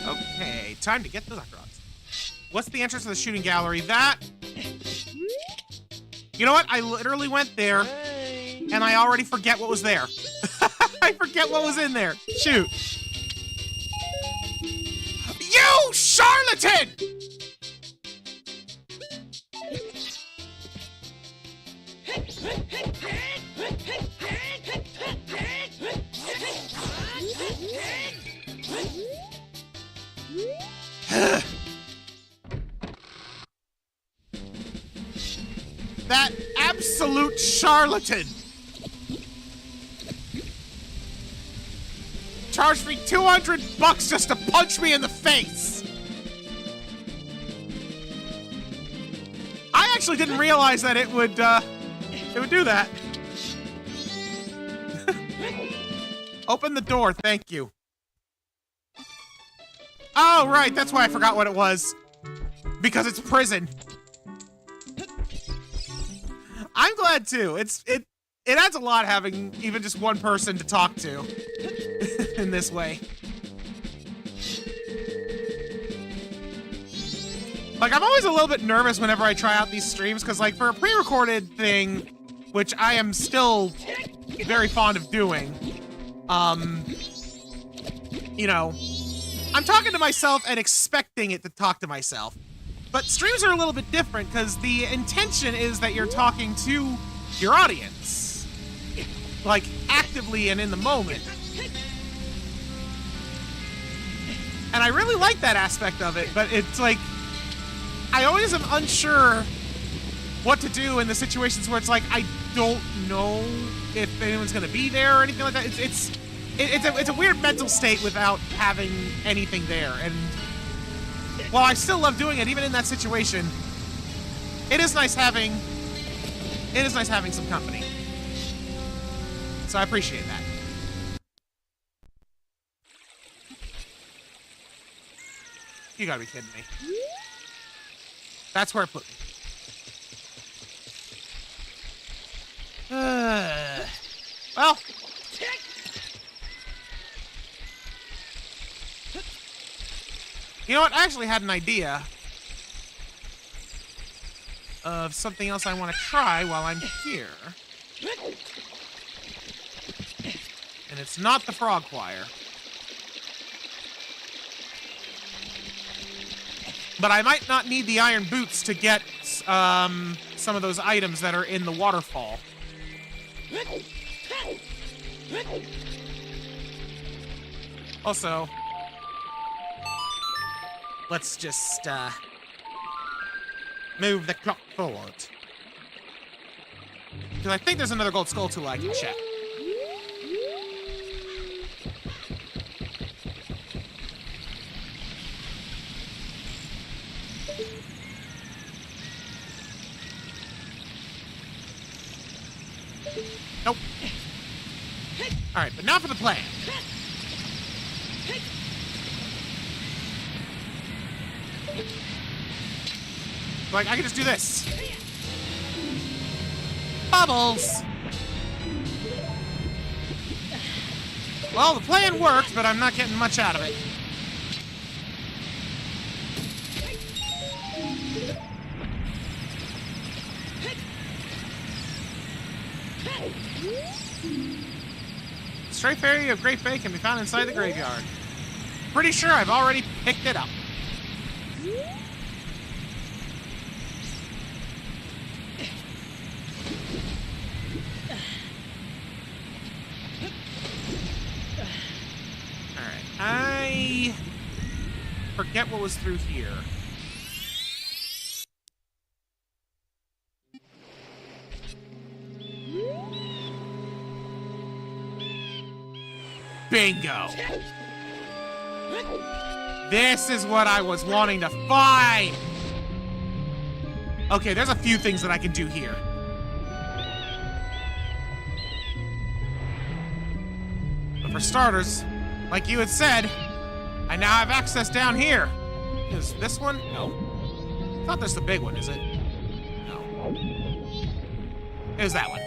Okay, time to get the Octoroks. What's the entrance to the shooting gallery? That... You know what? I literally went there, and I already forget what was there. I forget what was in there. Shoot. You charlatan! That absolute charlatan charged me $200 just to punch me in the face. I actually didn't realize that it would do that. Open the door, thank you. Oh, right, that's why I forgot what it was. Because it's prison. I'm glad too. It adds a lot having even just one person to talk to in this way. Like, I'm always a little bit nervous whenever I try out these streams, because like for a pre-recorded thing, which I am still very fond of doing, you know, I'm talking to myself and expecting it to talk to myself. But streams are a little bit different because the intention is that you're talking to your audience. Like, actively and in the moment. And I really like that aspect of it, but it's like, I always am unsure what to do in the situations where it's like, I don't know if anyone's gonna be there or anything like that. It's a weird mental state without having anything there, and while I still love doing it, even in that situation, it is nice having some company. So I appreciate that. You gotta be kidding me. That's where it put me. Well. You know what? I actually had an idea of something else I want to try while I'm here. And it's not the frog choir. But I might not need the iron boots to get some of those items that are in the waterfall. Also, let's just move the clock forward. Because I think there's another gold skull tool I can check. Nope. Alright, but now for the plan. Like, I can just do this. Bubbles! Well, the plan worked, but I'm not getting much out of it. Stray fairy of Great Bay can be found inside the graveyard. Pretty sure I've already picked it up. Alright, I forget what was through here. Bingo! This is what I was wanting to find! Okay, there's a few things that I can do here. But for starters, like you had said, I now have access down here. Is this one? No. I thought there's the big one, is it? No. There's that one.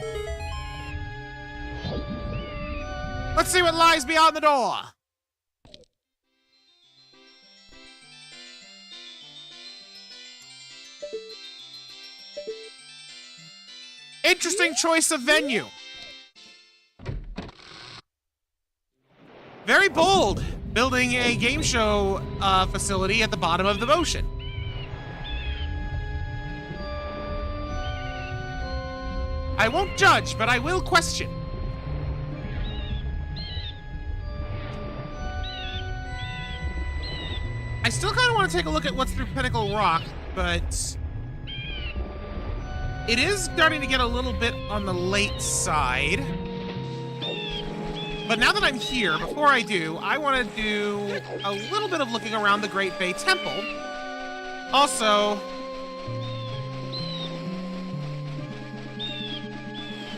Let's see what lies beyond the door. Interesting choice of venue. Very bold, building a game show facility at the bottom of the ocean. I won't judge, but I will question. I still kind of want to take a look at what's through Pinnacle Rock, but it is starting to get a little bit on the late side. But now that I'm here, before I do, I want to do a little bit of looking around the Great Bay Temple. Also,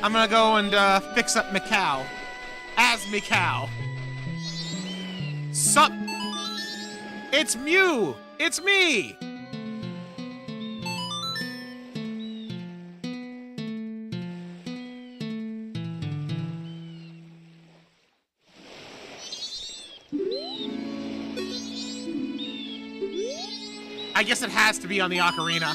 I'm going to go and fix up Mikau. As Mikau. Sup? It's Mew! It's me! I guess it has to be on the ocarina.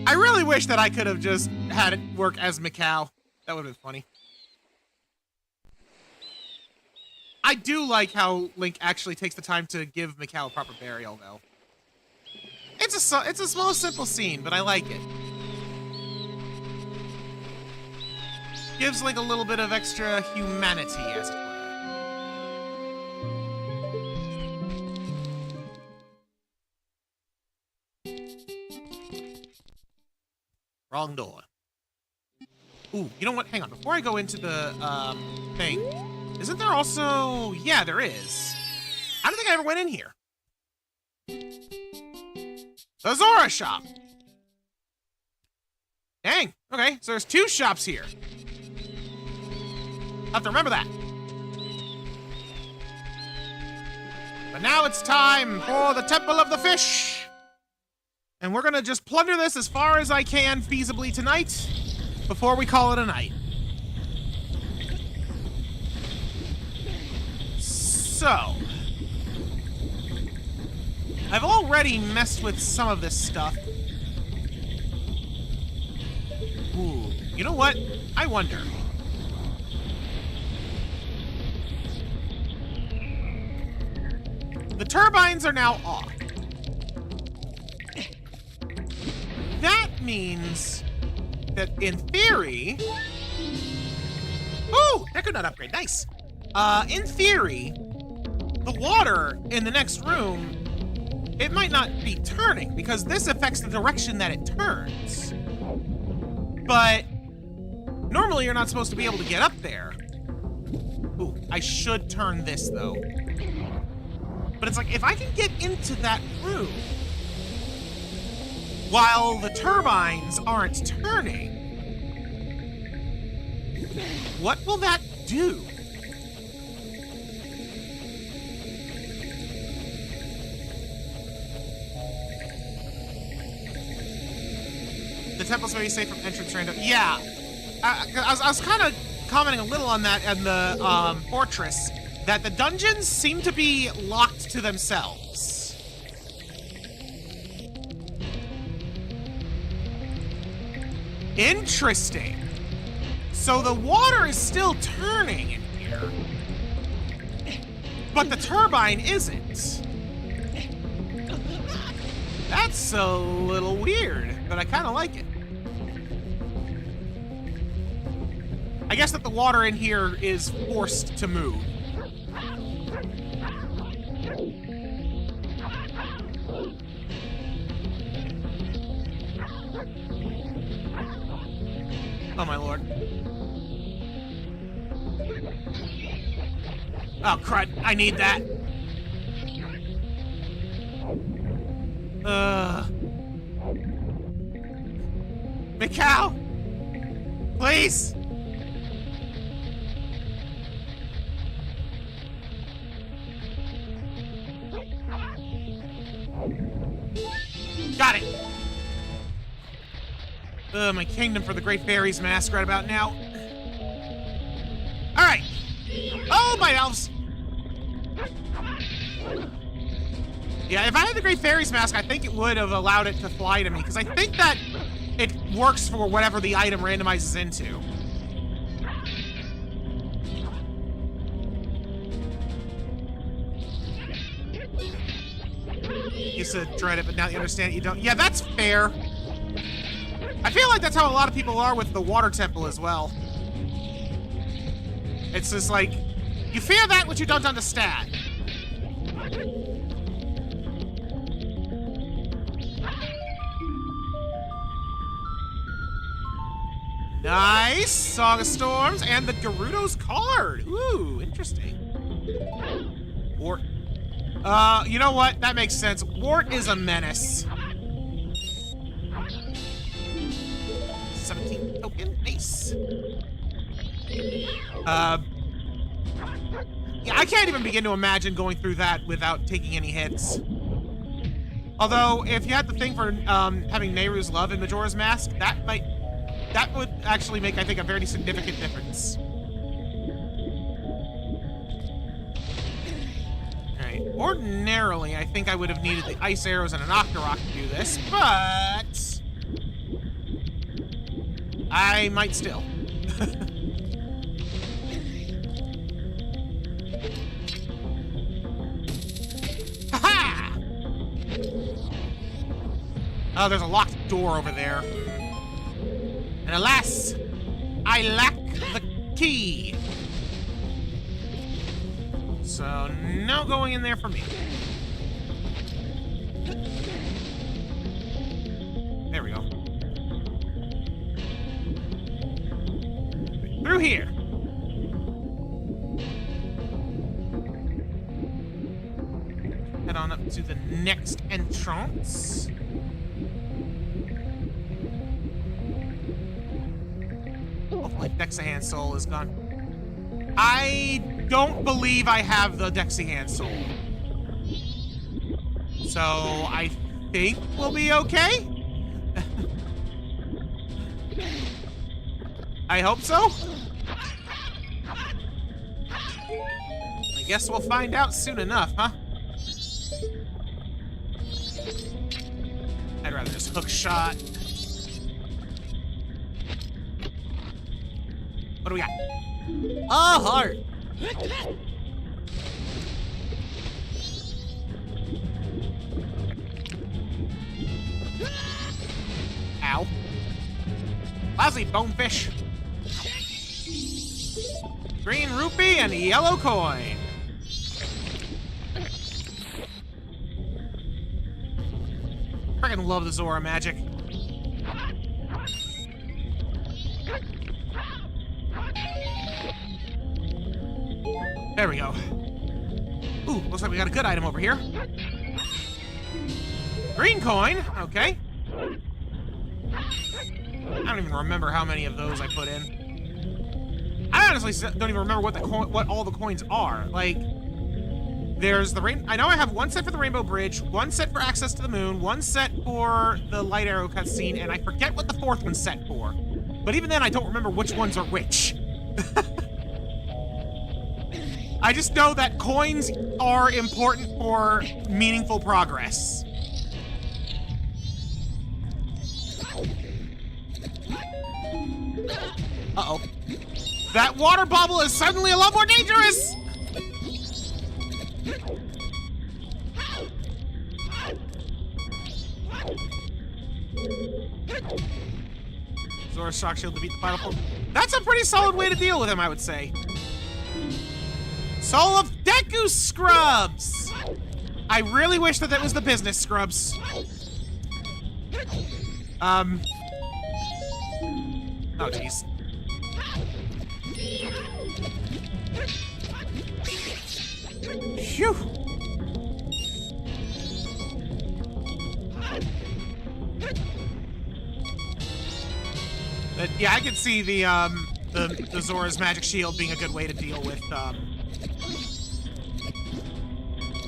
I really wish that I could have just had it work as Mikau. That would have been funny. I do like how Link actually takes the time to give Mikau a proper burial, though. It's a small, simple scene, but I like it. Gives Link a little bit of extra humanity, as it were. Wrong door. Ooh, you know what? Hang on. Before I go into the, thing, isn't there also... Yeah, there is. I don't think I ever went in here. The Zora shop. Dang. Okay, so there's 2 shops here. I'll have to remember that. But now it's time for the Temple of the Fish. And we're gonna just plunder this as far as I can feasibly tonight before we call it a night. So, I've already messed with some of this stuff. Ooh, you know what? I wonder. The turbines are now off. That means that, in theory, Ooh, Deku Nut upgrade, nice. In theory, the water in the next room, it might not be turning because this affects the direction that it turns. But normally you're not supposed to be able to get up there. Ooh, I should turn this though. But it's like, if I can get into that room while the turbines aren't turning, what will that do? The temple's very safe from entrance random. Yeah. I was kind of commenting a little on that in the fortress, that the dungeons seem to be locked to themselves. Interesting. So the water is still turning in here, but the turbine isn't. That's a little weird, but I kind of like it. I guess that the water in here is forced to move. Oh my lord. Oh crud, I need that. Mikau! Please! Got it! My kingdom for the Great Fairies Mask right about now. Alright! Oh, my elves! Yeah, if I had the Great Fairies Mask, I think it would have allowed it to fly to me, because I think that it works for whatever the item randomizes into. Used to dread it, but now you understand you don't. Yeah, that's fair. I feel like that's how a lot of people are with the water temple as well. It's just like, you fear that which you don't understand. Nice! Song of Storms and the Gerudo's card. Ooh, interesting. Wart. You know what? That makes sense. Wart is a menace. 17 token. Nice. Yeah, I can't even begin to imagine going through that without taking any hits. Although, if you had the thing for having Nehru's love in Majora's Mask, that would actually make, I think, a very significant difference. Alright, ordinarily, I think I would have needed the ice arrows and an Octorok to do this, but I might still. Ha-ha! Oh, there's a locked door over there. And alas, I lack the key. So, no going in there for me. There we go. Through here. Head on up to the next entrance. Hopefully Dexahand Soul is gone. I don't believe I have the Dexahand Soul. So I think we'll be okay? I hope so. I guess we'll find out soon enough, huh? I'd rather just hook shot. What do we got? A heart. Ow. Lousy bonefish. Green rupee and a yellow coin. Freaking love the Zora magic. There we go. Ooh, looks like we got a good item over here. Green coin, okay. I don't even remember how many of those I put in. I honestly don't even remember what all the coins are. Like, there's the I know I have one set for the Rainbow Bridge, one set for access to the moon, one set for the light arrow cutscene, and I forget what the fourth one's set for. But even then, I don't remember which ones are which. I just know that coins are important for meaningful progress. Uh-oh. That water bubble is suddenly a lot more dangerous! Zora's shock shield to beat the final form. That's a pretty solid way to deal with him, I would say. Soul of Deku Scrubs! I really wish that was the business scrubs. Oh, jeez. Phew. But yeah, I could see the Zora's magic shield being a good way to deal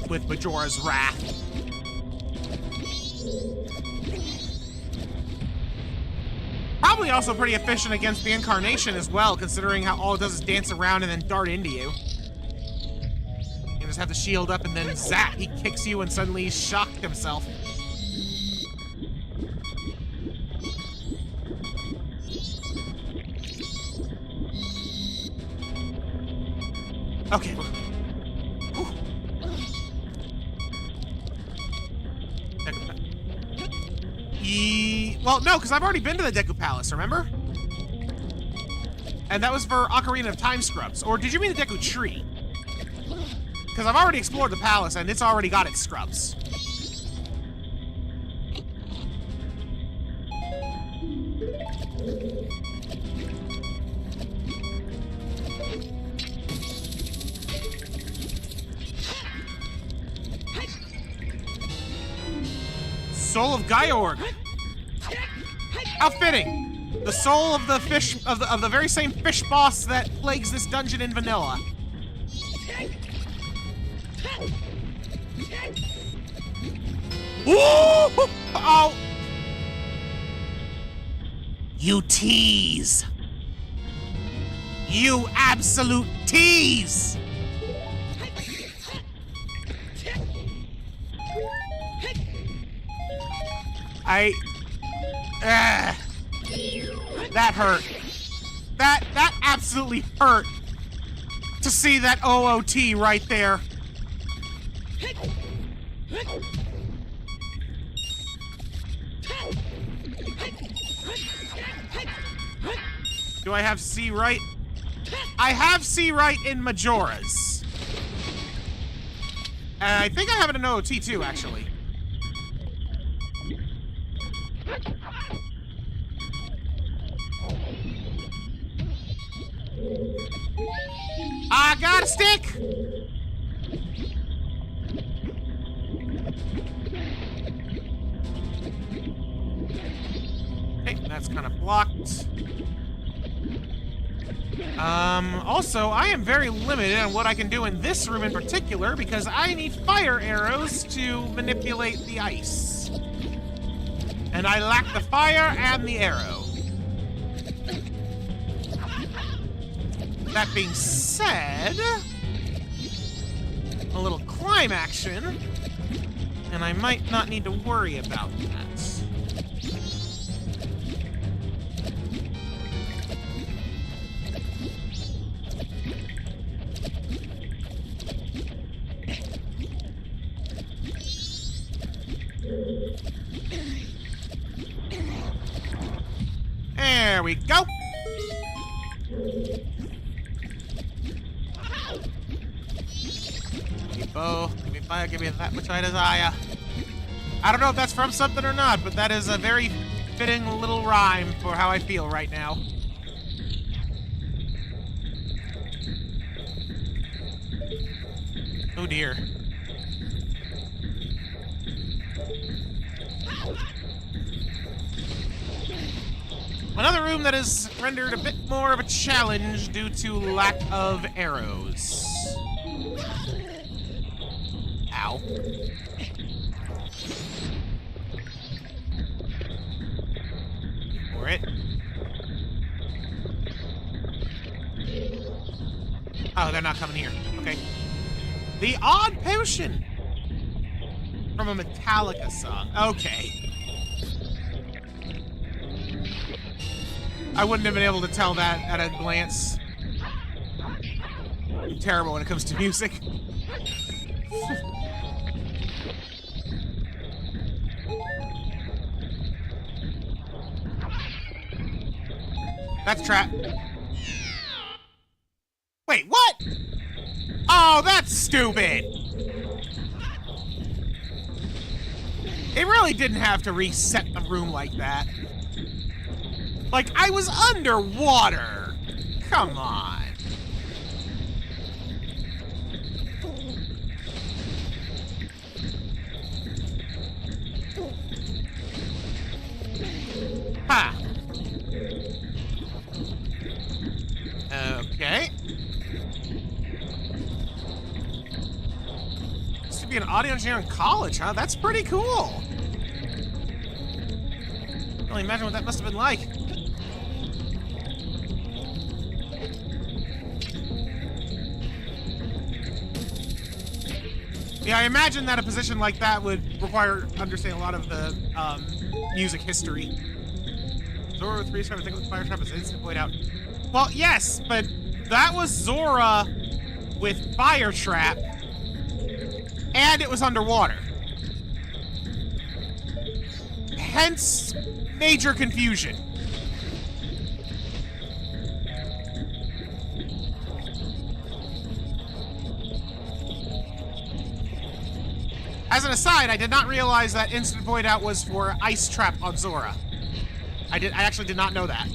with Majora's Wrath. Probably also pretty efficient against the Incarnation as well, considering how all it does is dance around and then dart into you. You just have the shield up and then zap, he kicks you and suddenly he's shocked himself. Okay. Well, no, because I've already been to the Deku Palace, remember? And that was for Ocarina of Time scrubs. Or did you mean the Deku Tree? Because I've already explored the palace and it's already got its scrubs. Soul of Gyorg. How fitting! The soul of the fish of the very same fish boss that plagues this dungeon in vanilla. Ooh! Oh! You tease! You absolute tease! That hurt. That absolutely hurt. To see that OOT right there. Do I have C right? I have C right in Majora's. I think I have it in OOT too, actually. I got a stick! Okay, that's kind of blocked. Also, I am very limited on what I can do in this room in particular because I need fire arrows to manipulate the ice. And I lack the fire and the arrow. That being said, a little climb action, and I might not need to worry about that. There we go. bow. Give me fire, give me that which I desire. I don't know if that's from something or not, but that is a very fitting little rhyme for how I feel right now. Oh dear. Another room that is rendered a bit more of a challenge due to lack of arrows. Ow. For it. Oh, they're not coming here. Okay. The Odd Potion! From a Metallica song. Okay. I wouldn't have been able to tell that at a glance. I'm terrible when it comes to music. That's a trap. Wait, what? Oh, that's stupid. It really didn't have to reset the room like that. Like, I was underwater. Come on. Ha. Okay. Used to be an audio engineer in college, huh? That's pretty cool. Can't really imagine what that must have been like. Yeah, I imagine that a position like that would require understanding a lot of the music history. Zora with 3 strap, I think with fire trap is instant void out. Well, yes, but that was Zora with fire trap, and it was underwater. Hence, major confusion. As an aside, I did not realize that instant void out was for ice trap on Zora. I actually did not know that.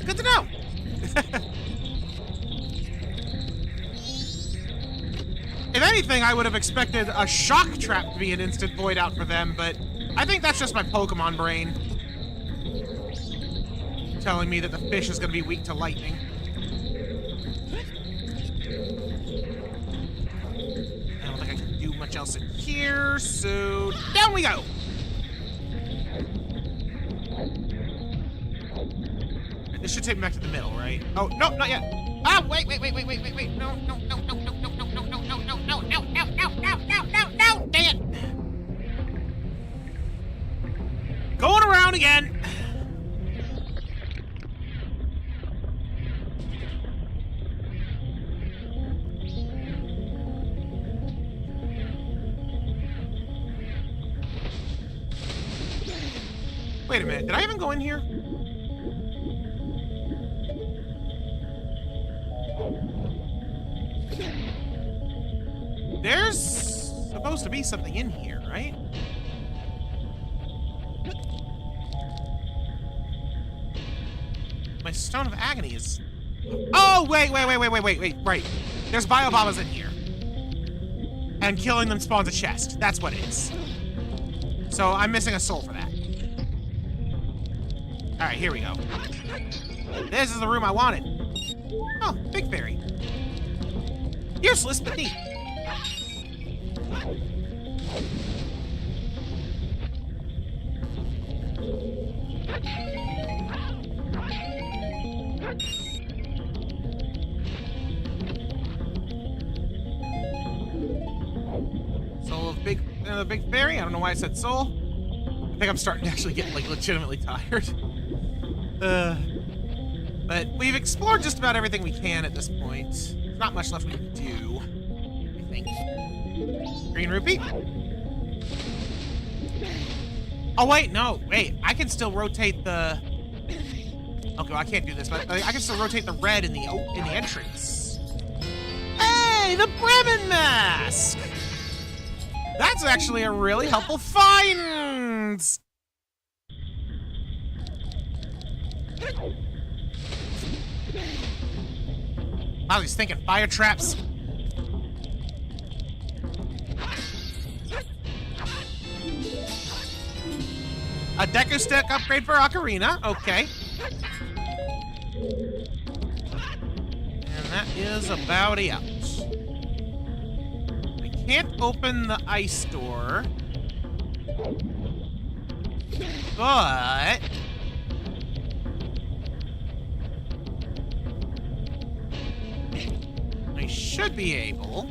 Good to know. If anything, I would have expected a shock trap to be an instant void out for them, but I think that's just my Pokemon brain telling me that the fish is going to be weak to lightning. I don't think I can do much else in here, so down we go. This should take me back to the middle, right? Oh, no, not yet. Ah, wait. No. Dang it. Going around again. Wait a minute, did I even go in here? There's supposed to be something in here, right? My Stone of Agony is... Oh, wait, right. There's Biobombas in here. And killing them spawns a chest. That's what it is. So I'm missing a soul for that. Alright, here we go. This is the room I wanted. Oh, Big Fairy. Useless, but neat. Soul of Big Fairy. I don't know why I said soul. I think I'm starting to actually get, like, legitimately tired. But we've explored just about everything we can at this point. There's not much left we can do, I think. Green rupee. Oh, wait, no, wait. I can still rotate the... Okay, well, I can't do this, but I can still rotate the red in the entrance. Hey! Hey, the Bremen mask! That's actually a really helpful find! I was thinking fire traps. A Deku Stick upgrade for Ocarina, okay. And that is about it. I can't open the ice door. But... I should be able...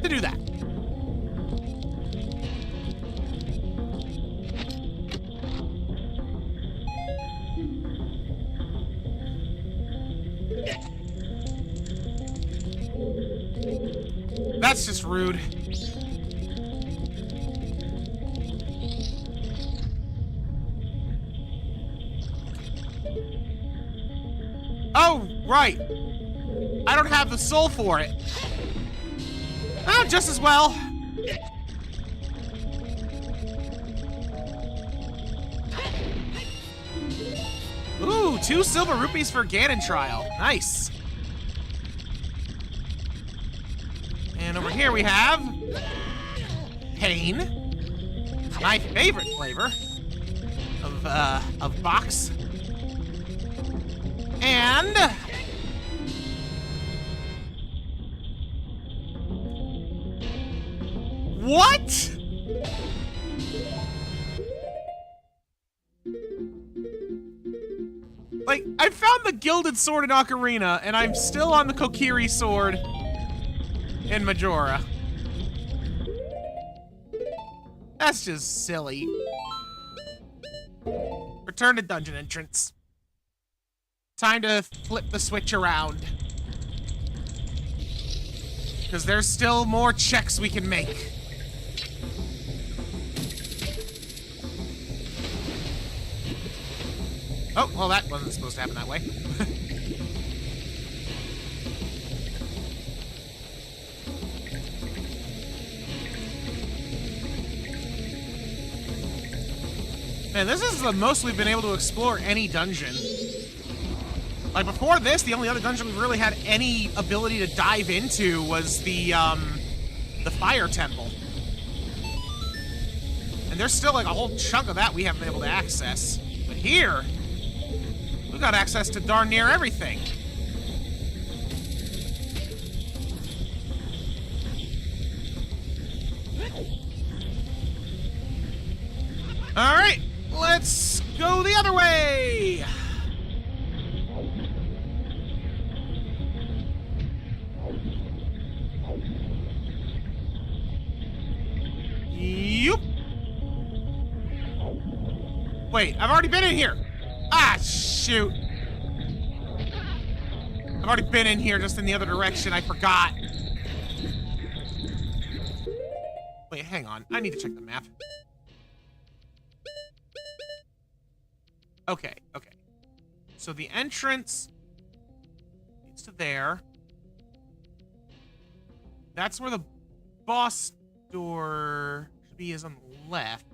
to do that. That's just rude. Oh, right. I don't have the soul for it. Oh, just as well. Ooh, 2 silver rupees for Ganon trial. Nice. And over here we have pain, my favorite flavor of box, and what? Like, I found the gilded sword in Ocarina, and I'm still on the Kokiri sword in Majora. That's just silly. Return to dungeon entrance. Time to flip the switch around. Because there's still more checks we can make. Oh, well, that wasn't supposed to happen that way. Man, this is the most we've been able to explore any dungeon. Like, before this, the only other dungeon we really had any ability to dive into was the Fire Temple. And there's still, like, a whole chunk of that we haven't been able to access. But here, we got access to darn near everything. All right, let's go the other way. Yup. Wait, I've already been in here. Ah, shoot. I've already been in here, just in the other direction. I forgot. Wait, hang on. I need to check the map. Okay, okay. So the entrance leads to there. That's where the boss door should be, is on the left.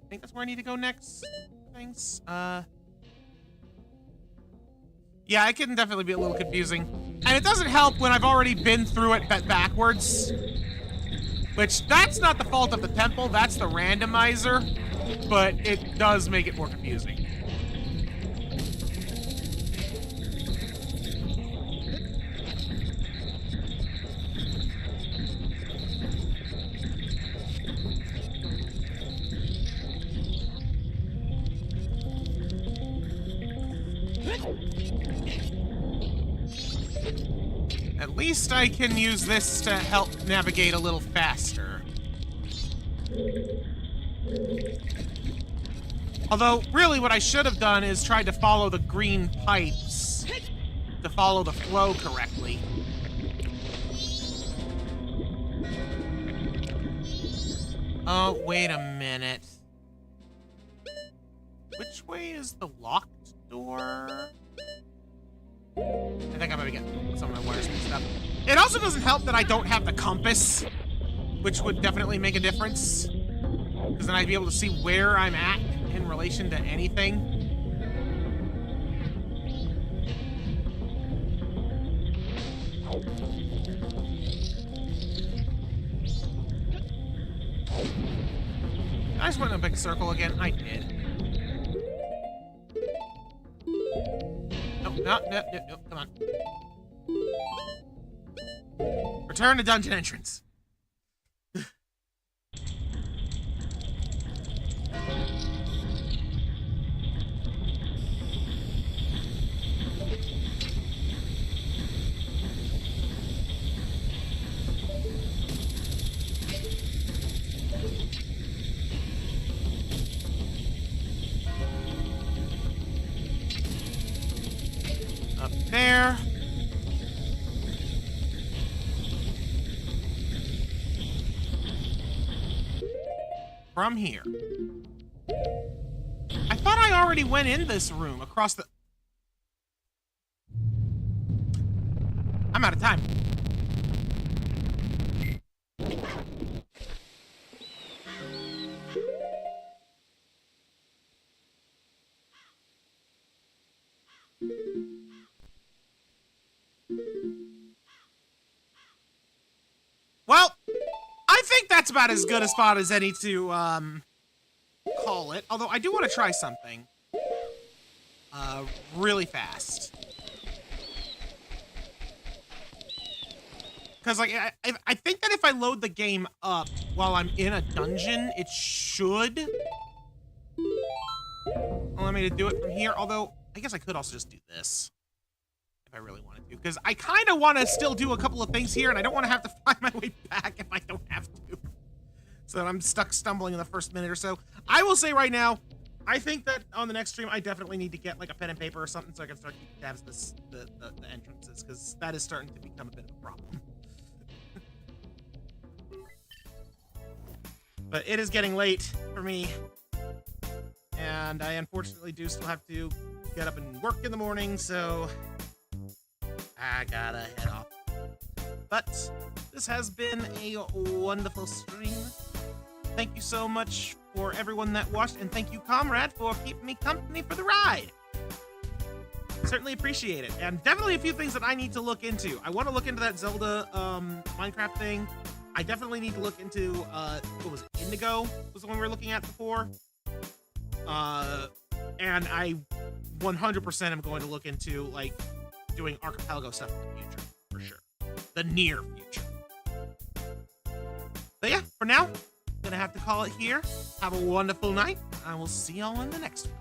I think that's where I need to go next. Thanks. Yeah, it can definitely be a little confusing. And it doesn't help when I've already been through it backwards. Which, that's not the fault of the temple, that's the randomizer. But it does make it more confusing. At least I can use this to help navigate a little faster. Although, really what I should have done is tried to follow the green pipes to follow the flow correctly. Oh, wait a minute. Which way is the locked door? I think I might get some of my wires mixed up. It also doesn't help that I don't have the compass, which would definitely make a difference. Because then I'd be able to see where I'm at in relation to anything. I just went in a big circle again. I did. No, come on. Return to dungeon entrance. Up there. From here. I thought I already went in this room across the... I'm out of time. Well, I think that's about as good a spot as any to, call it. Although I do want to try something. Really fast. Because, like, I think that if I load the game up while I'm in a dungeon, it should allow me to do it from here. Although, I guess I could also just do this. If I really wanted to. Because I kind of want to still do a couple of things here, and I don't want to have to find my way back if I don't have to. So I'm stuck stumbling in the first minute or so. I will say right now, I think that on the next stream, I definitely need to get like a pen and paper or something so I can start keeping tabs of the entrances, because that is starting to become a bit of a problem. But it is getting late for me, and I unfortunately do still have to get up and work in the morning, so I gotta head off. But this has been a wonderful stream. Thank you so much for everyone that watched, and thank you, Comrade, for keeping me company for the ride. Certainly appreciate it, and definitely a few things that I need to look into. I want to look into that Zelda Minecraft thing. I definitely need to look into, what was it, Indigo was the one we were looking at before. And I 100% am going to look into, like, doing Archipelago stuff in the future, for sure. The near future. But yeah, for now, I'm gonna have to call it here. Have a wonderful night. I will see y'all in the next one.